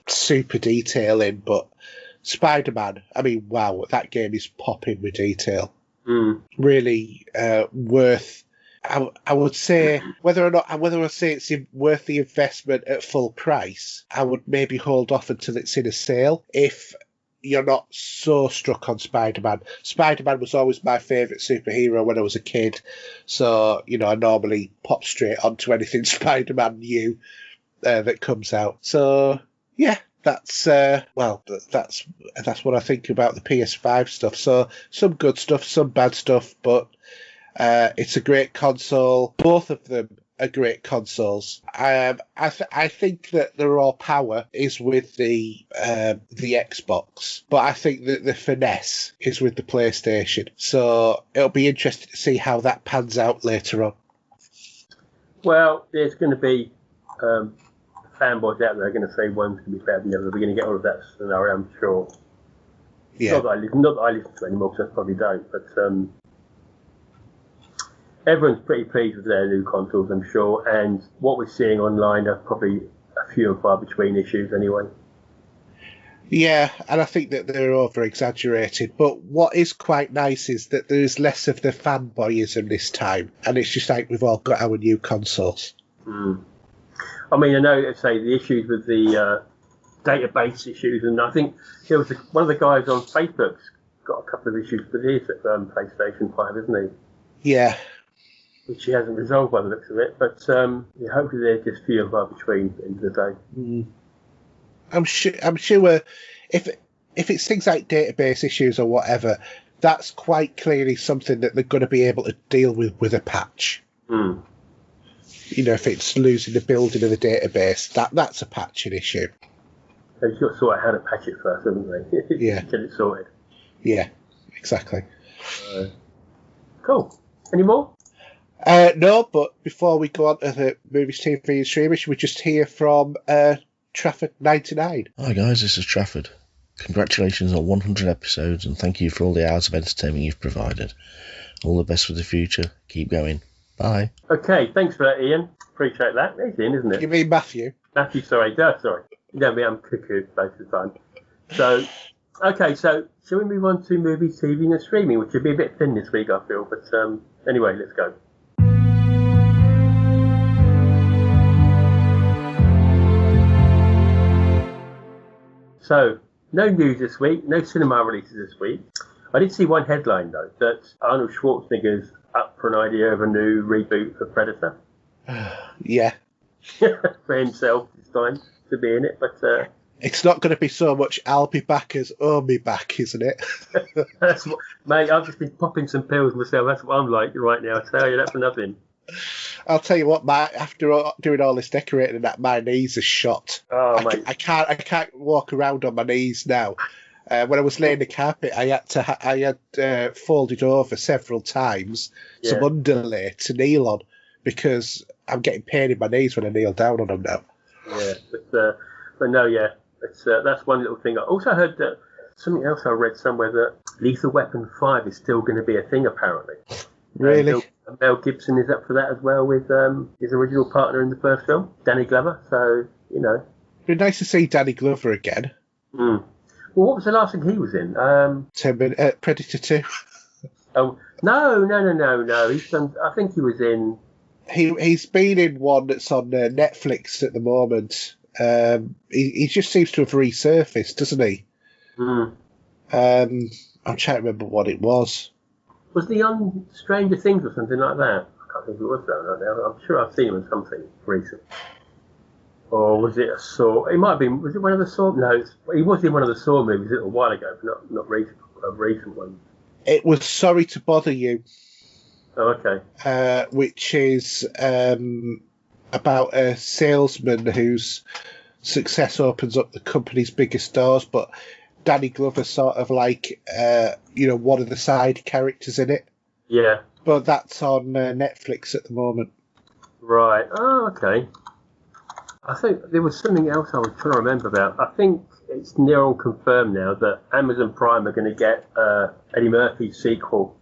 super detail in, but Spider-Man, I mean, wow, that game is popping with detail. Really worth, I would say, whether I say it's worth the investment at full price, I would maybe hold off until it's in a sale if you're not so struck on Spider-Man. Spider-Man was always my favourite superhero when I was a kid, so I normally pop straight onto anything Spider-Man new that comes out. So yeah, that's what I think about the PS5 stuff. So some good stuff, some bad stuff, but it's a great console. Both of them are great consoles. I think that the raw power is with the Xbox, but I think that the finesse is with the PlayStation. So it'll be interesting to see how that pans out later on. Well, there's going to be fanboys out there going to say one's going to be better than the other. We're going to get all of that scenario, I'm sure. Yeah. Not that I listen to anymore, because I probably don't, but everyone's pretty pleased with their new consoles, I'm sure, and what we're seeing online are probably a few and far between issues anyway. Yeah, and I think that they're over-exaggerated, but what is quite nice is that there's less of the fanboyism this time, and it's just like we've all got our new consoles. I mean, I know, say, the issues with the database issues, and I think there was one of the guys on Facebook's got a couple of issues with his PlayStation 5, isn't he? Yeah. Which he hasn't resolved by the looks of it, but hopefully they're just few and far between at the end of the day. I'm sure if it's things like database issues or whatever, that's quite clearly something that they're going to be able to deal with a patch. If it's losing the building of the database, that's a patching issue. They've got to sort out how to patch it first, haven't they? Yeah. Get it sorted. Yeah, exactly. Cool. Any more? No, but before we go on to the movies, TV and streaming, should we just hear from Trafford99? Hi guys, this is Trafford. Congratulations on 100 episodes and thank you for all the hours of entertainment you've provided. All the best for the future. Keep going. Bye. Okay, thanks for that, Ian. Appreciate that. It's Ian, isn't it? You mean Matthew? Matthew, sorry. Sorry. You know me, I'm cuckoo most of the time. So, okay, so shall we move on to movies, TV and streaming, which will be a bit thin this week, I feel. But anyway, let's go. So, no news this week, no cinema releases this week. I did see one headline, though, that Arnold Schwarzenegger's up for an idea of a new reboot for Predator. Yeah. for himself this time to be in it. But It's not going to be so much I'll be back as oh me back, isn't it? that's what, mate. I've just been popping some pills myself. That's what I'm like right now. I tell you, that's for nothing. I'll tell you what, after doing all this decorating and that, my knees are shot. Oh, mate. I can't walk around on my knees now. When I was laying the carpet, I had folded over several times some underlay to kneel on because I'm getting pain in my knees when I kneel down on them now. Yeah, but no, yeah, that's one little thing. I also heard that something else I read somewhere that Lethal Weapon 5 is still going to be a thing apparently. Really? Mel Gibson is up for that as well with his original partner in the first film, Danny Glover. So, you know. It'd be nice to see Danny Glover again. Mm. Well, what was the last thing he was in? Predator 2. Oh, no. He's done, I think he was in... He's been in one that's on Netflix at the moment. He just seems to have resurfaced, doesn't he? Mm. I'm trying to remember what it was. Was he on Stranger Things or something like that? I can't think it was though right now. I'm sure I've seen him in something recent. Or was it a Saw? It might have been. Was it one of the Saw? No, he was in one of the Saw movies a little while ago, but not recent one. It was Sorry to Bother You. Oh, okay. Which is about a salesman whose success opens up the company's biggest doors, but Danny Glover's sort of like, one of the side characters in it. Yeah. But that's on Netflix at the moment. Right. Oh, okay. I think there was something else I was trying to remember about. I think it's near on confirmed now that Amazon Prime are going to get Eddie Murphy's sequel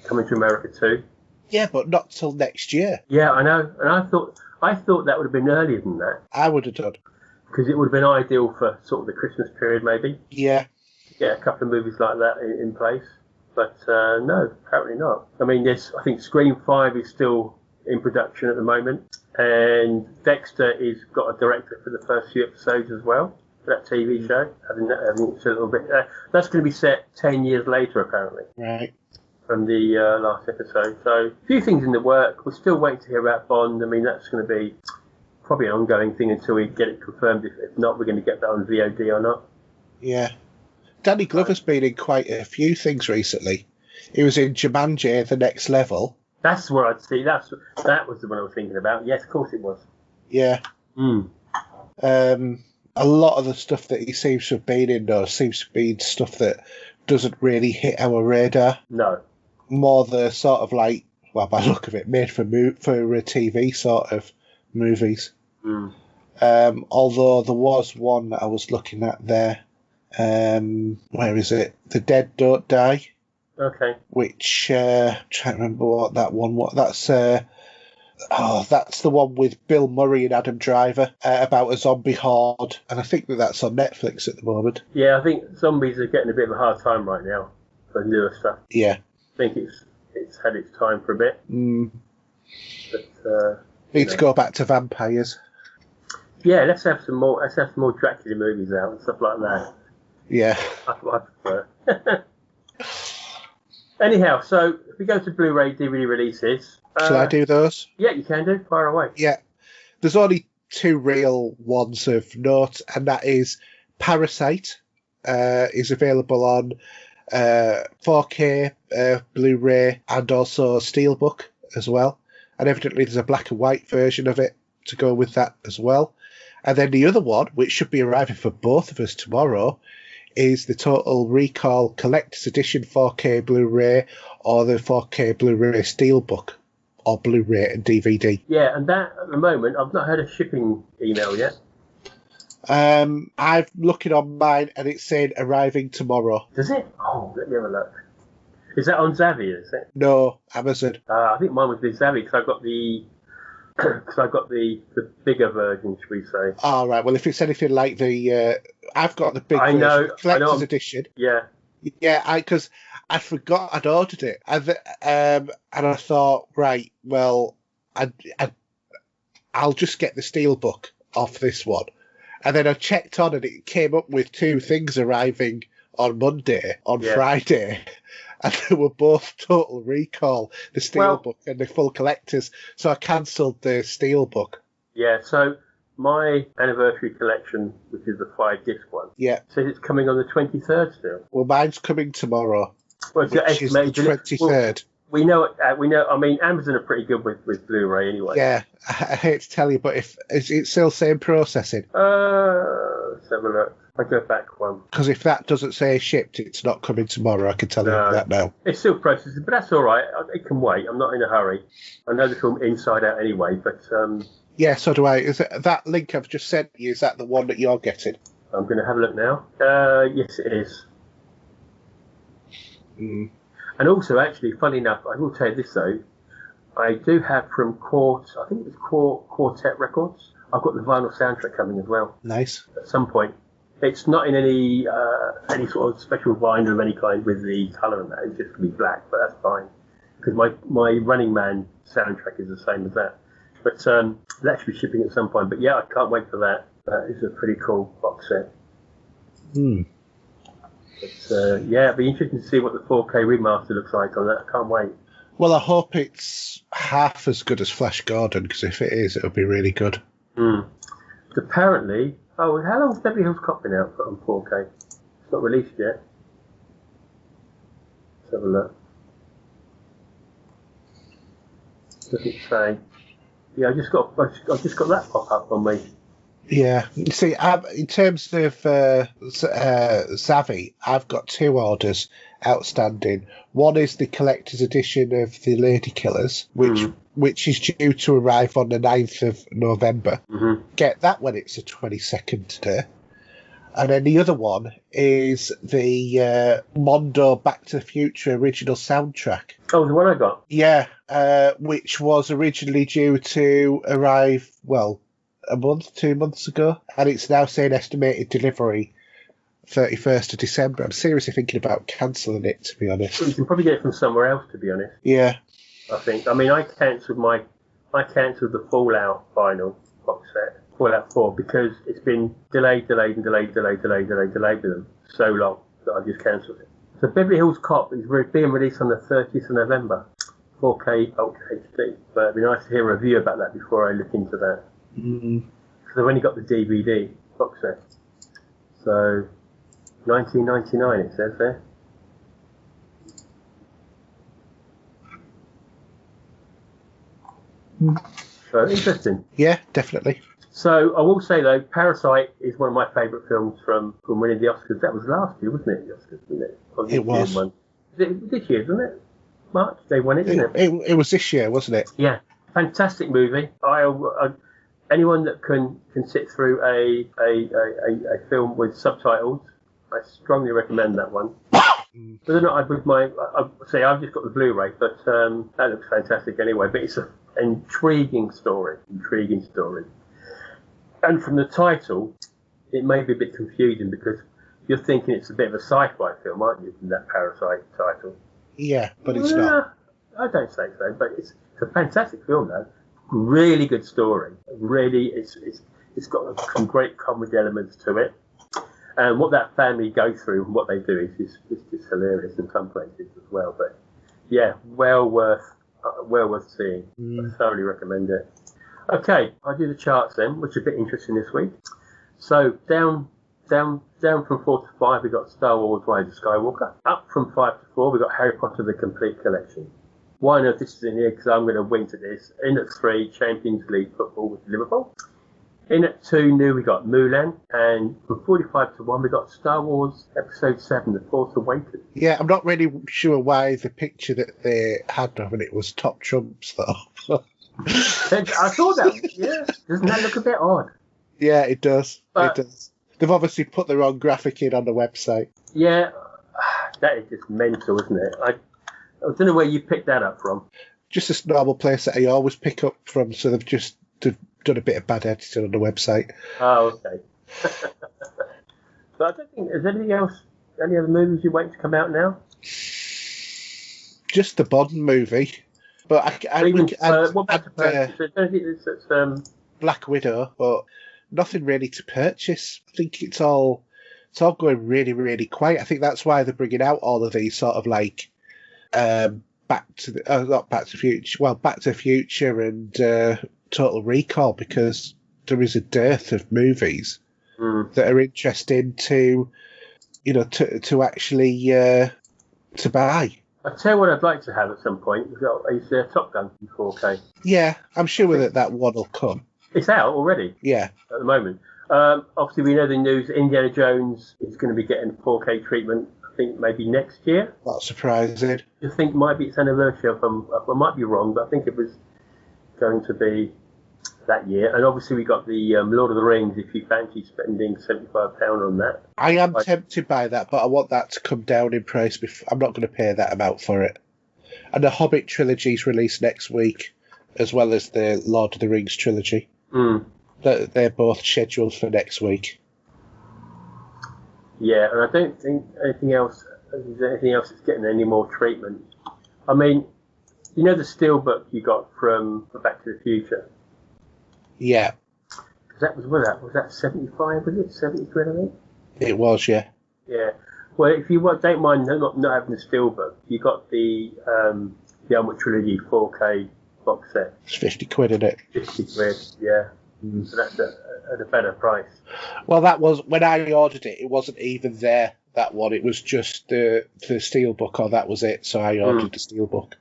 coming to America too. Yeah, but not till next year. Yeah, I know. And I thought that would have been earlier than that. I would have done. Because it would have been ideal for sort of the Christmas period, maybe. Yeah. Get a couple of movies like that in place. But no, apparently not. I mean, I think Scream 5 is still in production at the moment. And Dexter is got a director for the first few episodes as well, for that TV show. Having a little bit. That's going to be set 10 years later, apparently. Right. From the last episode. So, a few things in the work. We're still waiting to hear about Bond. I mean, that's going to be probably an ongoing thing until we get it confirmed. If not, we're going to get that on VOD or not. Yeah. Danny Glover's been in quite a few things recently. He was in Jumanji, The Next Level. That's where I'd see. That was the one I was thinking about. Yes, of course it was. Yeah. Mm. A lot of the stuff that he seems to have been in, though, seems to be stuff that doesn't really hit our radar. No. More the sort of like, well, by the look of it, made for a TV sort of movies. Mm. Although there was one that I was looking at there. Where is it? The Dead Don't Die. Okay. Which trying to remember what that one was. That's the one with Bill Murray and Adam Driver about a zombie horde, and I think that's on Netflix at the moment. Yeah, I think zombies are getting a bit of a hard time right now for newer stuff. Yeah. I think it's had its time for a bit. Mm. But need to go back to vampires. Yeah, let's have some more Dracula movies out and stuff like that. Yeah. That's what I prefer. Anyhow, so if we go to Blu-ray DVD releases... Shall I do those? Yeah, you can do. Fire away. Yeah. There's only two real ones of note, and that is Parasite is available on 4K, Blu-ray, and also Steelbook as well. And evidently there's a black and white version of it to go with that as well. And then the other one, which should be arriving for both of us tomorrow, is the Total Recall Collector's Edition 4K Blu-ray or the 4K Blu-ray Steelbook or Blu-ray and DVD. Yeah, and that, at the moment, I've not had a shipping email yet. I'm looking on mine and it's saying arriving tomorrow. Does it? Oh, let me have a look. Is that on Zavi, is it? No, Amazon. I think mine was with Zavi because I got the bigger version, should we say? All right. Well, if it's anything like the, I've got the big version, collector's edition. Yeah. Yeah, because I forgot I'd ordered it, and I thought, right, well, I'll just get the Steelbook off this one, and then I checked on, and it came up with two things arriving on Monday, on Friday. And they were both Total Recall, the Steelbook and the full collectors. So I cancelled the Steelbook. Yeah, so my anniversary collection, which is the 5-disc one, Yeah. says it's coming on the 23rd still. Well, mine's coming tomorrow, Well, it's which is the estimated. 23rd. We know. I mean, Amazon are pretty good with Blu-ray anyway. Yeah, I hate to tell you, but if it's still same processing. Let's have a look. I go back one. Because if that doesn't say shipped, it's not coming tomorrow. I can tell you that now. It's still processing, but that's all right. It can wait. I'm not in a hurry. I know the film inside out anyway, but yeah, so do I. Is it, that link I've just sent you? Is that the one that you're getting? I'm going to have a look now. Yes, it is. Mm. And also, actually, funny enough, I will tell you this though. I do have from I think it's Quartet Records. I've got the vinyl soundtrack coming as well. Nice. At some point. It's not in any sort of special binder of any kind with the colour and that. It's just going to be black, but that's fine. Because my Running Man soundtrack is the same as that. But that should be shipping at some point. But yeah, I can't wait for that. That is a pretty cool box set. Hmm. But yeah, it'd be interesting to see what the 4K remaster looks like on that. I can't wait. Well, I hope it's half as good as Flash Gordon, because if it is, it'll be really good. Hmm. Apparently, how long has Beverly Hills Cop been out on 4K? It's not released yet. Let's have a look. Doesn't say. Yeah, I've just got that pop up on me. Yeah, you see, in terms of Savvy, I've got 2 orders outstanding. One is the collector's edition of The Lady Killers, which is due to arrive on the 9th of November. Mm-hmm. Get that when it's the 22nd today. And then the other one is the Mondo Back to the Future original soundtrack. Oh, the one I got? Yeah, which was originally due to arrive, well, a month, 2 months ago, and it's now saying estimated delivery 31st of December. I'm seriously thinking about cancelling it, to be honest. You can probably get it from somewhere else, to be honest. Yeah. I think. I mean, I cancelled the Fallout vinyl box set, Fallout 4, because it's been delayed with them so long that I just cancelled it. So Beverly Hills Cop is being released on the 30th of November, 4K Ultra HD. But it'd be nice to hear a review about that before I look into that. Mm. Because I've only got the DVD box set. So, $19.99 it says there. So, interesting. Yeah, definitely. So, I will say though, Parasite is one of my favourite films from winning the Oscars. That was last year, wasn't it? The Oscars, wasn't it? It was. One. This year, wasn't it? March, they won it, didn't it? It was this year, wasn't it? Yeah. Fantastic movie. Anyone that can sit through a film with subtitles, I strongly recommend that one. Whether or not I've just got the Blu-ray, but that looks fantastic anyway. But it's an intriguing story. And from the title, it may be a bit confusing because you're thinking it's a bit of a sci-fi film, aren't you, from that Parasite title? Yeah, but it's not. I don't say so, but it's a fantastic film, though. Really good story. Really, it's got some great comedy elements to it. And what that family go through and what they do is just hilarious in some places as well. But yeah, well worth seeing. I thoroughly recommend it. Okay, I'll do the charts then, which are a bit interesting this week. So down from 4 to 5, we got Star Wars: Rise of Skywalker. Up from 5 to 4, we got Harry Potter: The Complete Collection. Why not this is in here? Because I'm going to win to this. In at 3, Champions League football with Liverpool. In at 2, new we got Mulan, and from 45 to 1 we got Star Wars Episode 7, The Force Awakens. Yeah, I'm not really sure why the picture that they had of it was Top Trumps though. I thought that. Yeah, doesn't that look a bit odd? Yeah, it does. But, it does. They've obviously put the wrong graphic in on the website. Yeah, that is just mental, isn't it? I don't know where you picked that up from. Just a normal place that I always pick up from, so they've done a bit of bad editing on the website. Oh, okay. But I don't think, is there anything else, any other movies you wait to come out now? Just the Bond movie. But what about Black Widow, but nothing really to purchase. I think it's all going really, really quiet. I think that's why they're bringing out all of these sort of like not Back to the Future. Well, Back to the Future and Total Recall because there is a dearth of movies that are interesting to actually to buy. I tell you what I'd like to have at some point is Top Gun in 4K. Yeah, I'm sure that one will come. It's out already. Yeah. At the moment. Obviously, we know the news. Indiana Jones is going to be getting 4K treatment. I think maybe next year. Not surprising. I think might be its anniversary. I might be wrong, but I think it was going to be that year. And obviously, we got the Lord of the Rings. If you fancy spending £75 on that, I am tempted by that, but I want that to come down in price. I'm not going to pay that amount for it. And the Hobbit trilogy is released next week, as well as the Lord of the Rings trilogy. They're both scheduled for next week. Yeah, and I don't think there's anything else that's getting any more treatment. I mean, you know the steelbook you got from Back to the Future? Yeah. Was that 75, was it? 70 quid, I think? It was, yeah. Yeah. Well, if you don't mind not having the steelbook, you got the Helmut Trilogy 4K box set. It's 50 quid, isn't it? 50 quid, yeah. So that's at a better price. Well, that was, when I ordered it, it wasn't even there, that one. It was just the steelbook, or that was it. So I ordered the steelbook.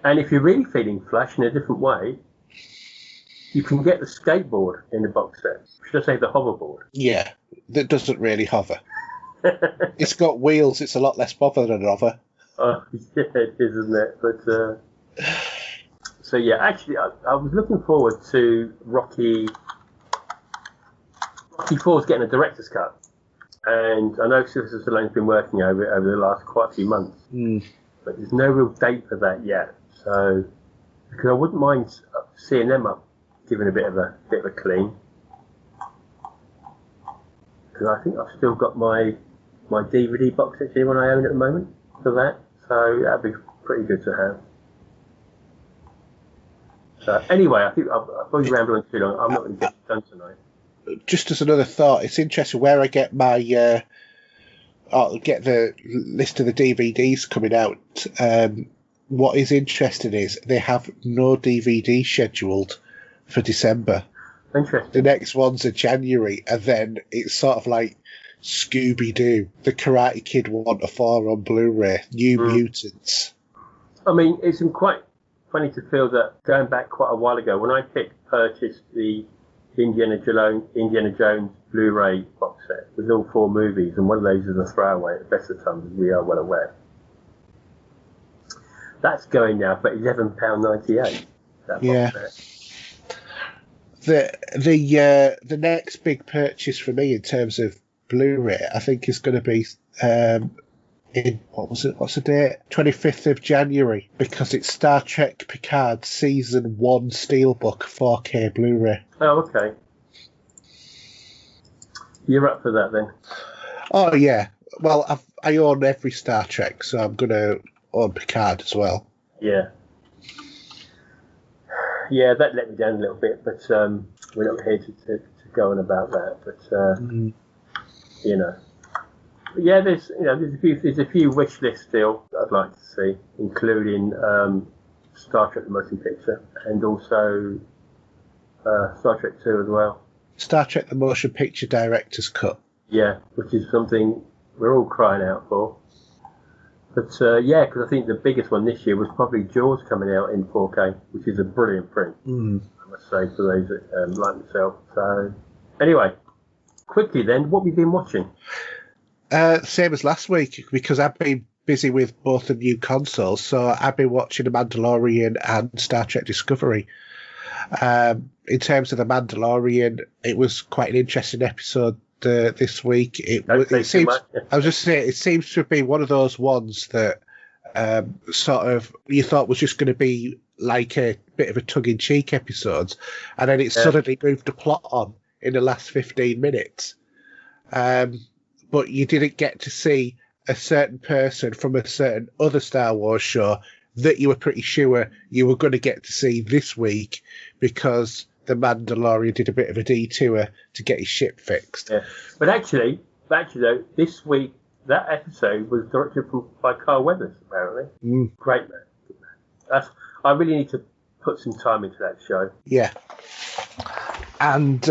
And if you're really feeling flush in a different way, you can get the skateboard in the box set. Should I say the hoverboard? Yeah, that doesn't really hover. It's got wheels. It's a lot less bother than a hover. Oh, yeah, it is, isn't it? But so yeah, actually, I was looking forward to Rocky 4's getting a director's cut, and I know Sylvester Stallone's been working over the last quite a few months, but there's no real date for that yet. So, because I wouldn't mind seeing them up, giving a bit of a clean, because I think I've still got my DVD box set one I own at the moment for that, so that'd be pretty good to have. So anyway, I think I've probably rambled on too long. I'm not going to get it done tonight. Just as another thought, it's interesting where I get my I'll get the list of the DVDs coming out. What is interesting is they have no DVD scheduled for December. Interesting. The next ones are January, and then it's sort of like Scooby-Doo, The Karate Kid 1 to 4 on Blu-ray, New Mutants. I mean, it's quite funny to feel that going back quite a while ago, when I purchased the Indiana Jones Blu-ray box set with all 4 movies, and one of those is a throwaway at the best of times, as we are well aware. That's going now for £11.98. Yeah. The next big purchase for me in terms of Blu-ray, I think, is going to be in what's the date? 25th of January, because it's Star Trek Picard Season 1 Steelbook 4K Blu-ray. Oh, okay. You're up for that then? Oh yeah. Well, I own every Star Trek, so I'm going to own Picard as well. Yeah. Yeah, that let me down a little bit, but we're not here to go on about that. But you know, yeah, there's a few wish lists still that I'd like to see, including Star Trek: The Motion Picture and also Star Trek 2 as well. Star Trek: The Motion Picture Director's Cut. Yeah, which is something we're all crying out for. But yeah, because I think the biggest one this year was probably Jaws coming out in 4K, which is a brilliant print, I must say, for those that like myself. So anyway, quickly then, what have you been watching? Same as last week, because I've been busy with both the new consoles, so I've been watching The Mandalorian and Star Trek Discovery. In terms of The Mandalorian, it was quite an interesting episode this week. It seems, I was just saying, it seems to be one of those ones that sort of you thought was just going to be like a bit of a tongue-in-cheek episode, and then it suddenly moved the plot on in the last 15 minutes. But you didn't get to see a certain person from a certain other Star Wars show that you were pretty sure you were going to get to see this week, because the Mandalorian did a bit of a detour to get his ship fixed. Yeah. But actually though, this week, that episode was directed by Carl Weathers, apparently. Great man. I really need to put some time into that show. Yeah. And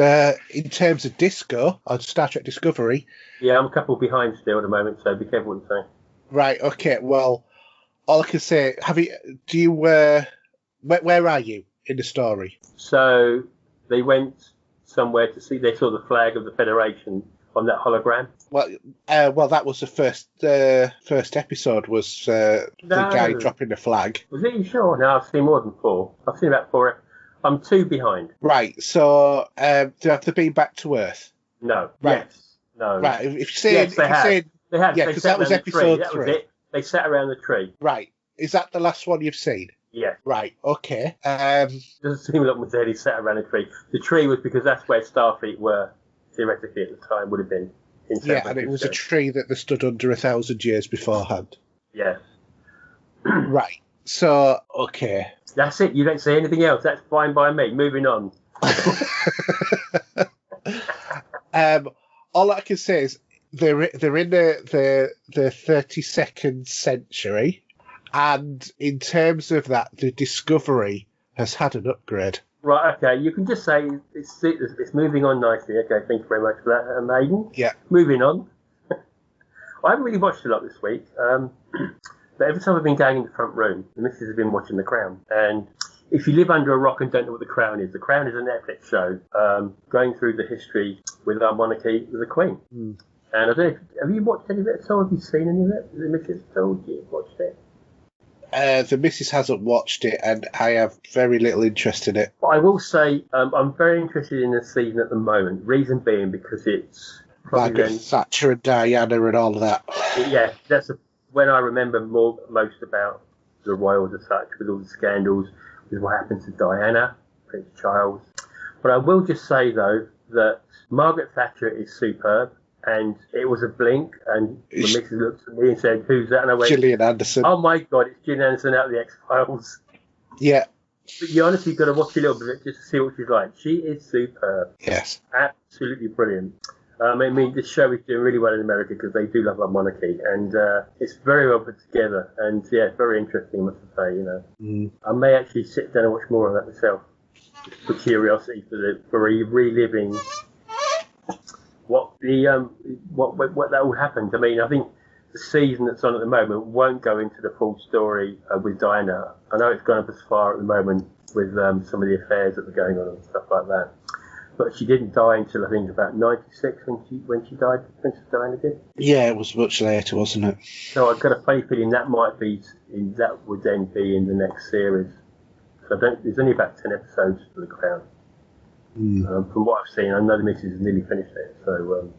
in terms of Disco, on Star Trek Discovery... Yeah, I'm a couple behind still at the moment, so be careful what you say. Right, okay, well, all I can say, where are you in the story? So they went somewhere to see, they saw the flag of the Federation on that hologram. Well, that was the first episode, was the guy dropping the flag. Was it? You sure? No, I've seen more than 4. I've seen about 4. I'm 2 behind. Right, so have they been back to Earth? No. Right. Yes. No. Right, if you're saying... Yes, they have. They have. Yeah, they because sat that was around the tree. episode That 3. was it. They sat around the tree. Right, is that the last one you've seen? Yeah. Right, okay. Doesn't seem like Mazzeli sat around the tree. The tree was because that's where Starfleet were, theoretically at the time, would have been. In San and it was a tree that they stood under 1,000 years beforehand. Yeah. Right, so, okay. That's it. You don't say anything else. That's fine by me. Moving on. All I can say is they're in the 32nd century, and in terms of that, the Discovery has had an upgrade. Right, okay. You can just say it's moving on nicely. Okay, thank you very much for that, Haydn. Yeah. Moving on. I haven't really watched a lot this week, but every time I've been going in the front room, the missus has been watching The Crown. And if you live under a rock and don't know what The Crown is a Netflix show going through the history with our monarchy with the Queen. Mm. And I don't know, have you watched any of it at all? Have you seen any of it? The missus told you watched it? The missus hasn't watched it, and I have very little interest in it. But I will say I'm very interested in this season at the moment. Reason being because it's Margaret Thatcher and Diana and all of that. Yeah, that's when I remember most about the royals as such, with all the scandals, with what happened to Diana, Prince Charles. But I will just say though that Margaret Thatcher is superb. And it was a blink, and the missus looked at me and said, "Who's that?" And I went, Gillian Anderson. Oh my God, it's Gillian Anderson out of the X-Files. Yeah. But you honestly got to watch a little bit just to see what she's like. She is superb. Yes. Absolutely brilliant. I mean, this show is doing really well in America because they do love our monarchy, and it's very well put together. And yeah, very interesting, I must say. You know, I may actually sit down and watch more of that myself, just for curiosity, for reliving what that all happened. I mean, I think the season that's on at the moment won't go into the full story with Diana. I know it's gone up as far at the moment with some of the affairs that were going on and stuff like that. But she didn't die until I think about 96 when she died. Princess Diana did. Yeah, it was much later, wasn't it? So I've got a funny feeling that would then be in the next series. So there's only about 10 episodes for The Crown. From what I've seen, I know the missus has nearly finished it, so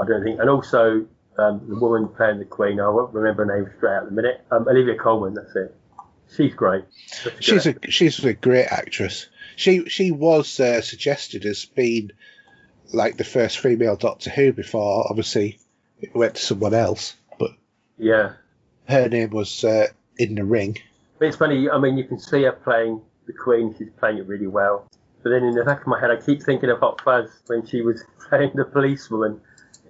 I don't think. And also, the woman playing the Queen, I won't remember her name straight out in a minute. Olivia Colman, that's it. She's great. She's a great actress. She was suggested as being like the first female Doctor Who before, obviously, it went to someone else. But yeah, her name was in the ring. But it's funny. I mean, you can see her playing the Queen. She's playing it really well. But then in the back of my head, I keep thinking of Hot Fuzz when she was playing the policewoman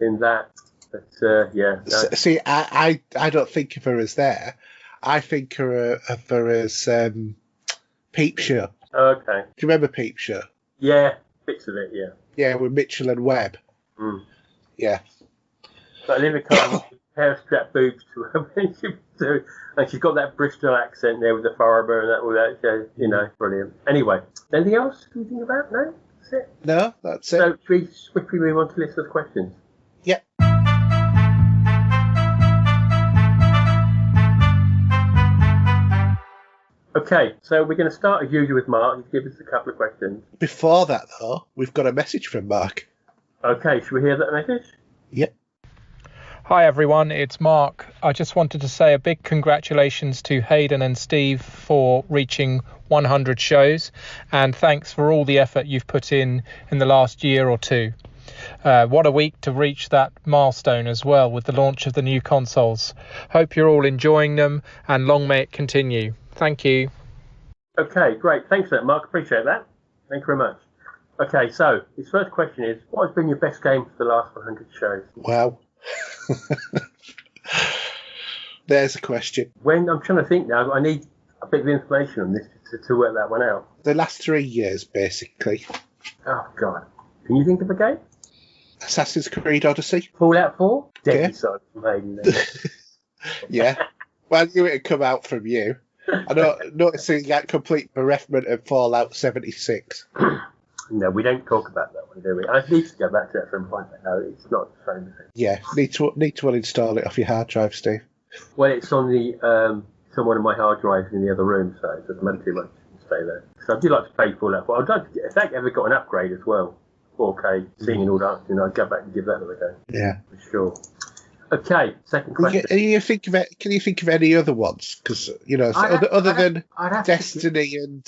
in that. But yeah. No. See, I don't think of her as there. I think of her as Peep Show. Okay. Do you remember Peep Show? Yeah, bits of it, yeah. Yeah, with Mitchell and Webb. Yeah. But Olivia Colman, hair strap boobs to her when she was doing, and she's got that Bristol accent there with the Farber and all that. So, you know, brilliant. Anyway, anything else you think about? No? That's it? No, that's it. So, should we swiftly move on to listeners' questions? Yep. Okay, so we're going to start as usual with Mark. He's given us a couple of questions. Before that, though, we've got a message from Mark. Okay, should we hear that message? Yep. Hi everyone, it's Mark. I just wanted to say a big congratulations to Haydn and Steve for reaching 100 shows, and thanks for all the effort you've put in the last year or two. What a week to reach that milestone as well with the launch of the new consoles. Hope you're all enjoying them, and long may it continue. Thank you. Okay, great. Thanks for that, Mark. Appreciate that. Thank you very much. Okay, so his first question is, what has been your best game for the last 100 shows? Wow. There's a question. When I'm trying to think now, I a bit of information on this to work that one out? The last 3 years, basically. Oh, God. Can you think of a game? Assassin's Creed Odyssey. Fallout 4? Yeah. Deadly Silence from Haydn. Then. Yeah. Well, I knew it would come out from you. I know, noticing that complete bereft of Fallout 76. No, we don't talk about that one, do we? I need to go back to that from point. No, it's not the same thing. Yeah, need to uninstall it off your hard drive, Steve. Well, it's on it's on one of my hard drives in the other room, so it doesn't matter too much to stay there. So I do like to play Fallout 4. I'd like to get, if that ever got an upgrade as well, 4K, singing all dancing, I'd go back and give that another go. Yeah. For sure. Okay, second question. Can you think of any other ones? Because, other than Destiny and...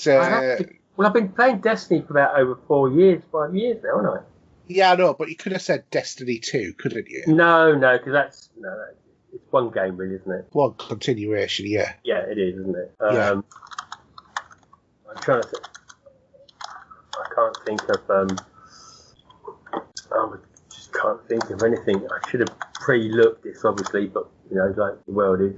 Well, I've been playing Destiny for about over 5 years now, haven't I? Yeah, I know, but you could have said Destiny 2, couldn't you? No, because it's one game, really, isn't it? One continuation, yeah. Yeah, it is, isn't it? Yeah. I'm trying to think. I can't think of... I just can't think of anything. I should have pre-looked this, obviously, but, like the world is.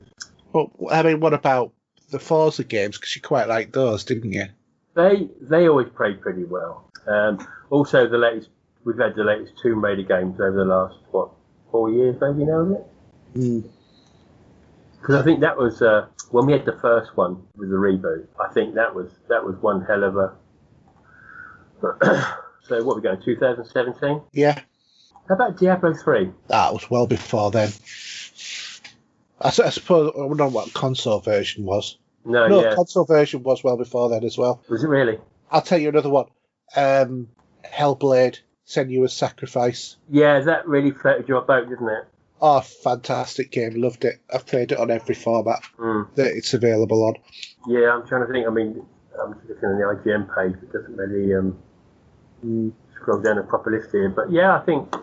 Well, I mean, what about the Forza games? Because you quite liked those, didn't you? They always played pretty well. Also, we've had the latest Tomb Raider games over the last 4 years, maybe now, isn't it? Because I think that was when we had the first one with the reboot. I think that was one hell of a. So what are we going? 2017? Yeah. How about Diablo 3? That was well before then. I suppose I don't know what console version was. No, console version was well before then as well. Was it really? I'll tell you another one. Hellblade, Senua's Sacrifice. Yeah, that really floated your boat, didn't it? Oh, fantastic game. Loved it. I've played it on every format that it's available on. Yeah, I'm trying to think. I mean, I'm just looking on the IGN page. It doesn't really scroll down a proper list here. But yeah, I think...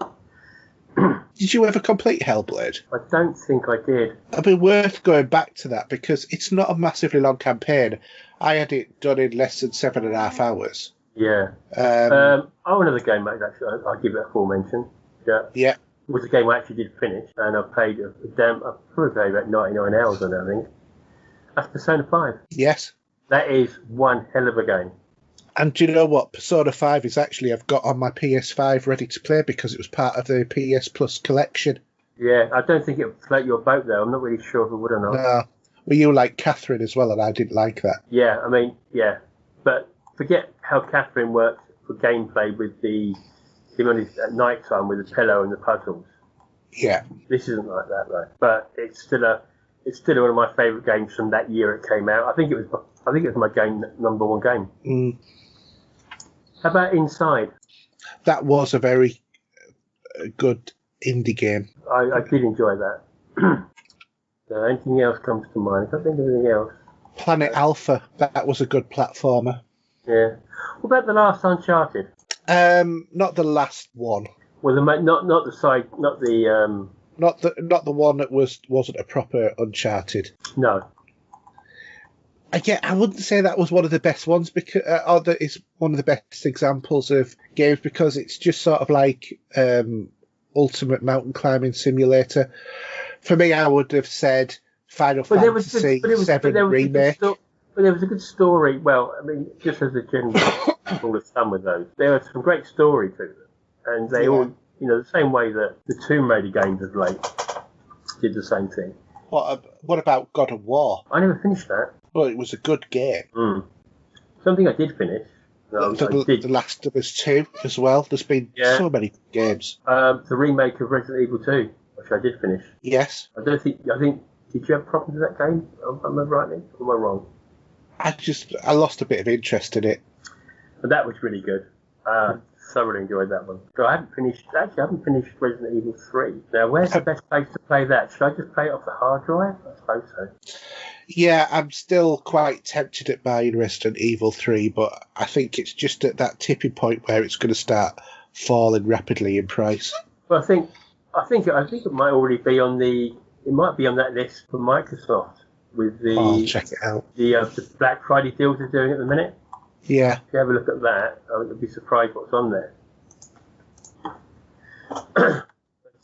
Did you ever complete Hellblade? I don't think I did. It'd be worth going back to that because it's not a massively long campaign. I had it done in less than 7.5 hours. Yeah. Another game, mate, actually, I'll give it a full mention. Yeah. It was a game I actually did finish, and I played I probably played about 99 hours on it, I think. That's Persona 5. Yes. That is one hell of a game. And do you know what? Persona 5 is actually, I've got on my PS5 ready to play because it was part of the PS Plus collection. Yeah, I don't think it would float your boat, though. I'm not really sure if it would or not. No. Well, you like Catherine as well, and I didn't like that. Yeah, I mean, yeah. But forget how Catherine works for gameplay with at night time with the pillow and the puzzles. Yeah. This isn't like that, though. But it's still one of my favourite games from that year it came out. I think it was my number one game. How about Inside? That was a very good indie game. I did enjoy that. Anything else comes to mind? I can't think of anything else. Planet Alpha, that was a good platformer. Yeah. What about the last Uncharted? Not the last one. Well, not the side, not the not the one that wasn't a proper Uncharted. No. Yeah, I wouldn't say that was one of the best ones because, or that is one of the best examples of games because it's just sort of like ultimate mountain climbing simulator. For me, I would have said Final Fantasy VII Remake. But there was a good story. Well, I mean, just as a general rule of thumb with those, there was some great story to them, and they all, the same way that the Tomb Raider games of late did the same thing. What about God of War? I never finished that. Well, it was a good game. Something I did finish. The Last of Us 2 as well. There's been so many games. The remake of Resident Evil 2, which I did finish. Yes. I think, did you have problems with that game? Am I right? Or am I wrong? I lost a bit of interest in it. But that was really good. Thoroughly enjoyed that one. So I haven't finished Resident Evil 3. Now, where's the best place to play that? Should I just play it off the hard drive? I suppose so. Yeah, I'm still quite tempted at buying Resident Evil 3, but I think it's just at that tipping point where it's going to start falling rapidly in price. Well, I think it might already be on that list for Microsoft with the. I'll check it out. The Black Friday deals they're doing at the minute. Yeah. If you have a look at that, I think you'll be surprised what's on there. But,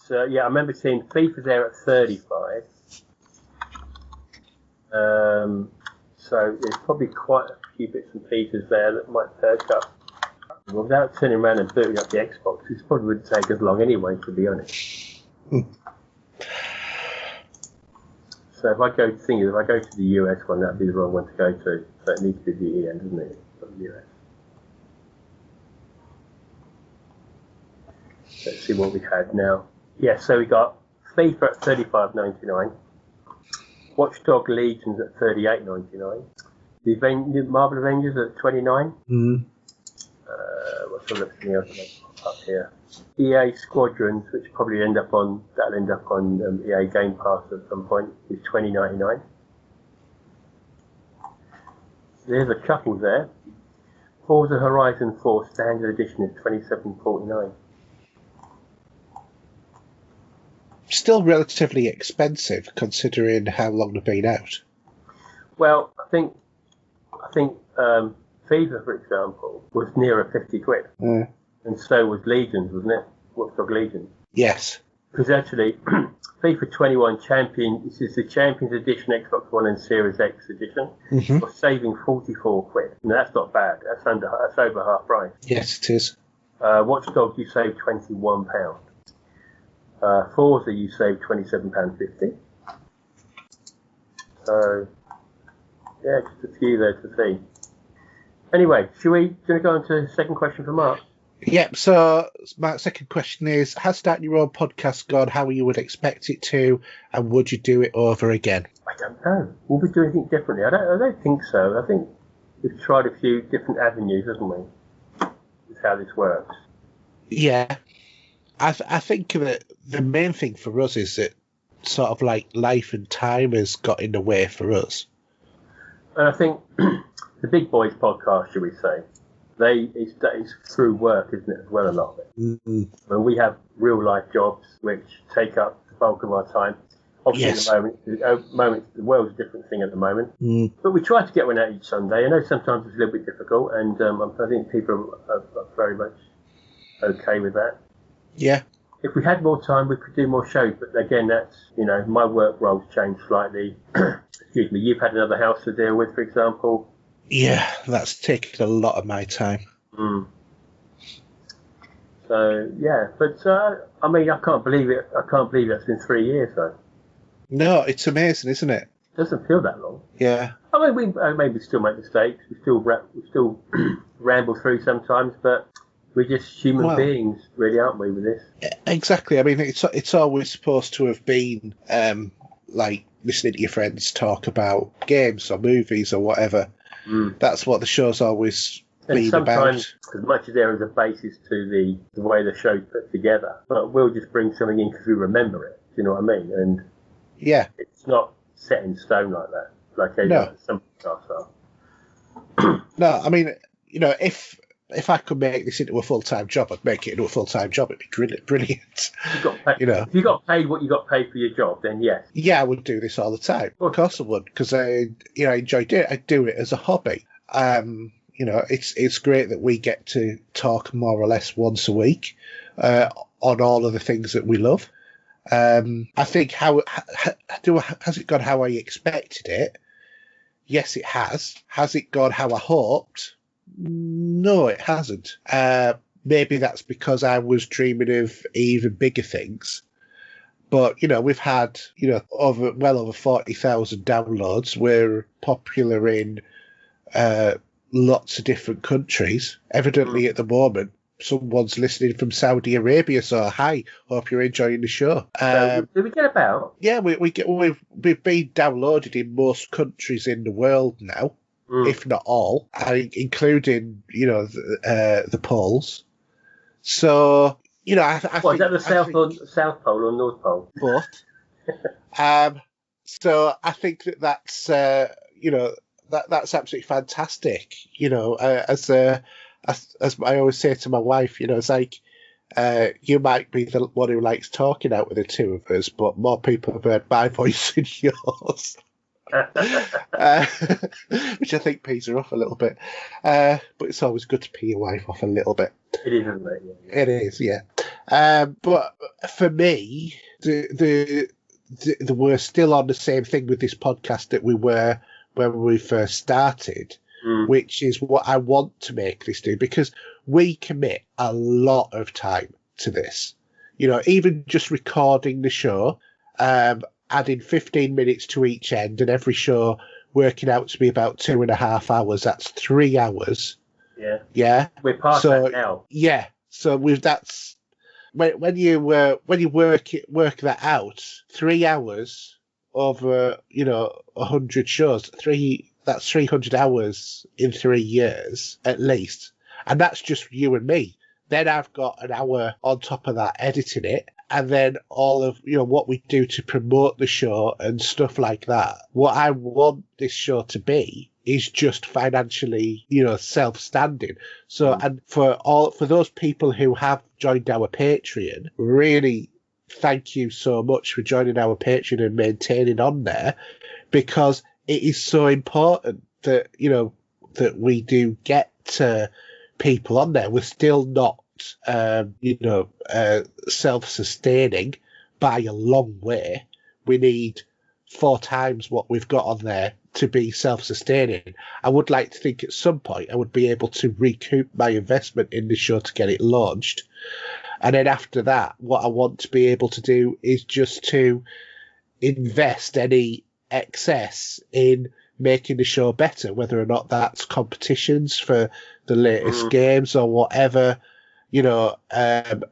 I remember seeing FIFA there at 35. So there's probably quite a few bits and pieces there that might perk up. Well, without turning around and booting up the Xbox, it probably wouldn't take as long anyway, to be honest. So if I go to the US one, that'd be the wrong one to go to. So it needs to be the EN, doesn't it? From the US. Let's see what we had now. Yeah, so we got FIFA at $35.99, Watchdog Legions at $38.99, the Marvel Avengers at $29. What's something else up here? EA Squadrons, which that'll end up on EA Game Pass at some point, is $20.99. There's a couple there. Forza Horizon 4 Standard Edition is $27.49. Still relatively expensive considering how long they've been out. Well, I think FIFA, for example, was nearer 50 quid. And so was Legions, wasn't it? Watchdog Legions. Yes. Because actually, FIFA 21 Champion, this is the Champions Edition Xbox One and Series X Edition, for saving 44 quid. And that's not bad. That's over half price. Yes, it is. Watchdog, you save £21. Forza, you save £27.50. So, yeah, just a few there to see. Anyway, do you want to go on to the second question for Mark? Yep, so my second question is, has starting your own podcast gone how you would expect it to, and would you do it over again? I don't know. Will we do anything differently? I don't think so. I think we've tried a few different avenues, haven't we? With how this works. Yeah. I think that the main thing for us is that sort of like life and time has got in the way for us. And I think the Big Boys podcast, should we say, it's through work, isn't it, as well, a lot of it. Mm-hmm. When we have real life jobs which take up the bulk of our time. Obviously, at the moment, the world's a different thing at the moment. But we try to get one out each Sunday. I know sometimes it's a little bit difficult, and I think people are very much okay with that. Yeah. If we had more time, we could do more shows. But again, that's, my work role's changed slightly. Excuse me. You've had another house to deal with, for example. Yeah, that's taken a lot of my time. So yeah, but I can't believe it. I can't believe it's been 3 years though. No, it's amazing, isn't it? It doesn't feel that long. Yeah. I mean, we maybe still make mistakes. We still ramble through sometimes, but we're just human beings, really, aren't we? With this. Exactly. I mean, it's always supposed to have been like listening to your friends talk about games or movies or whatever. That's what the show's always been sometimes, about. As much as there is a basis to the way the show's put together, but we'll just bring something in because we remember it. Do you know what I mean? And yeah, it's not set in stone like that. Like some podcasts are. No, I mean, if I could make this into a full-time job, I'd make it into a full-time job. It'd be brilliant. If you got paid what you got paid for your job, then yes. Yeah, I would do this all the time. Of course I would, because I enjoy doing it. I do it as a hobby. It's great that we get to talk more or less once a week on all of the things that we love. I think has it gone how I expected it? Yes, it has. Has it gone how I hoped? No, it hasn't. Maybe that's because I was dreaming of even bigger things. But, we've had, well over 40,000 downloads. We're popular in lots of different countries. Evidently, at the moment, someone's listening from Saudi Arabia. So, hi, hope you're enjoying the show. Do we get about? Yeah, we've been downloaded in most countries in the world now. If not all, including, the poles. So, I think... Is that the South Pole or North Pole? Both. So I think that's, that's absolutely fantastic. As I always say to my wife, it's like, you might be the one who likes talking out with the two of us, but more people have heard my voice than yours. Which I think pees her off a little bit, but it's always good to pee your wife off a little bit. It is, isn't it? Yeah. It is, yeah. But for me, we're still on the same thing with this podcast that we were when we first started, which is what I want to make this do, because we commit a lot of time to this. You know, even just recording the show, adding 15 minutes to each end, and every show working out to be about 2.5 hours. That's 3 hours. Yeah. Yeah. We're past that now. Yeah. So that's when you work that out, 3 hours over 100 shows. That's 300 hours in 3 years at least, and that's just you and me. Then I've got an hour on top of that editing it, and then all of what we do to promote the show and stuff like that. What I want this show to be is just financially, self-standing. So, and for those people who have joined our Patreon, really thank you so much for joining our Patreon and maintaining on there, because it is so important that, that we do get people on there. We're still not, self-sustaining by a long way. We need 4 times what we've got on there to be self-sustaining. I would like to think at some point I would be able to recoup my investment in the show to get it launched. And then after that, what I want to be able to do is just to invest any excess in making the show better, whether or not that's competitions for the latest games or whatever,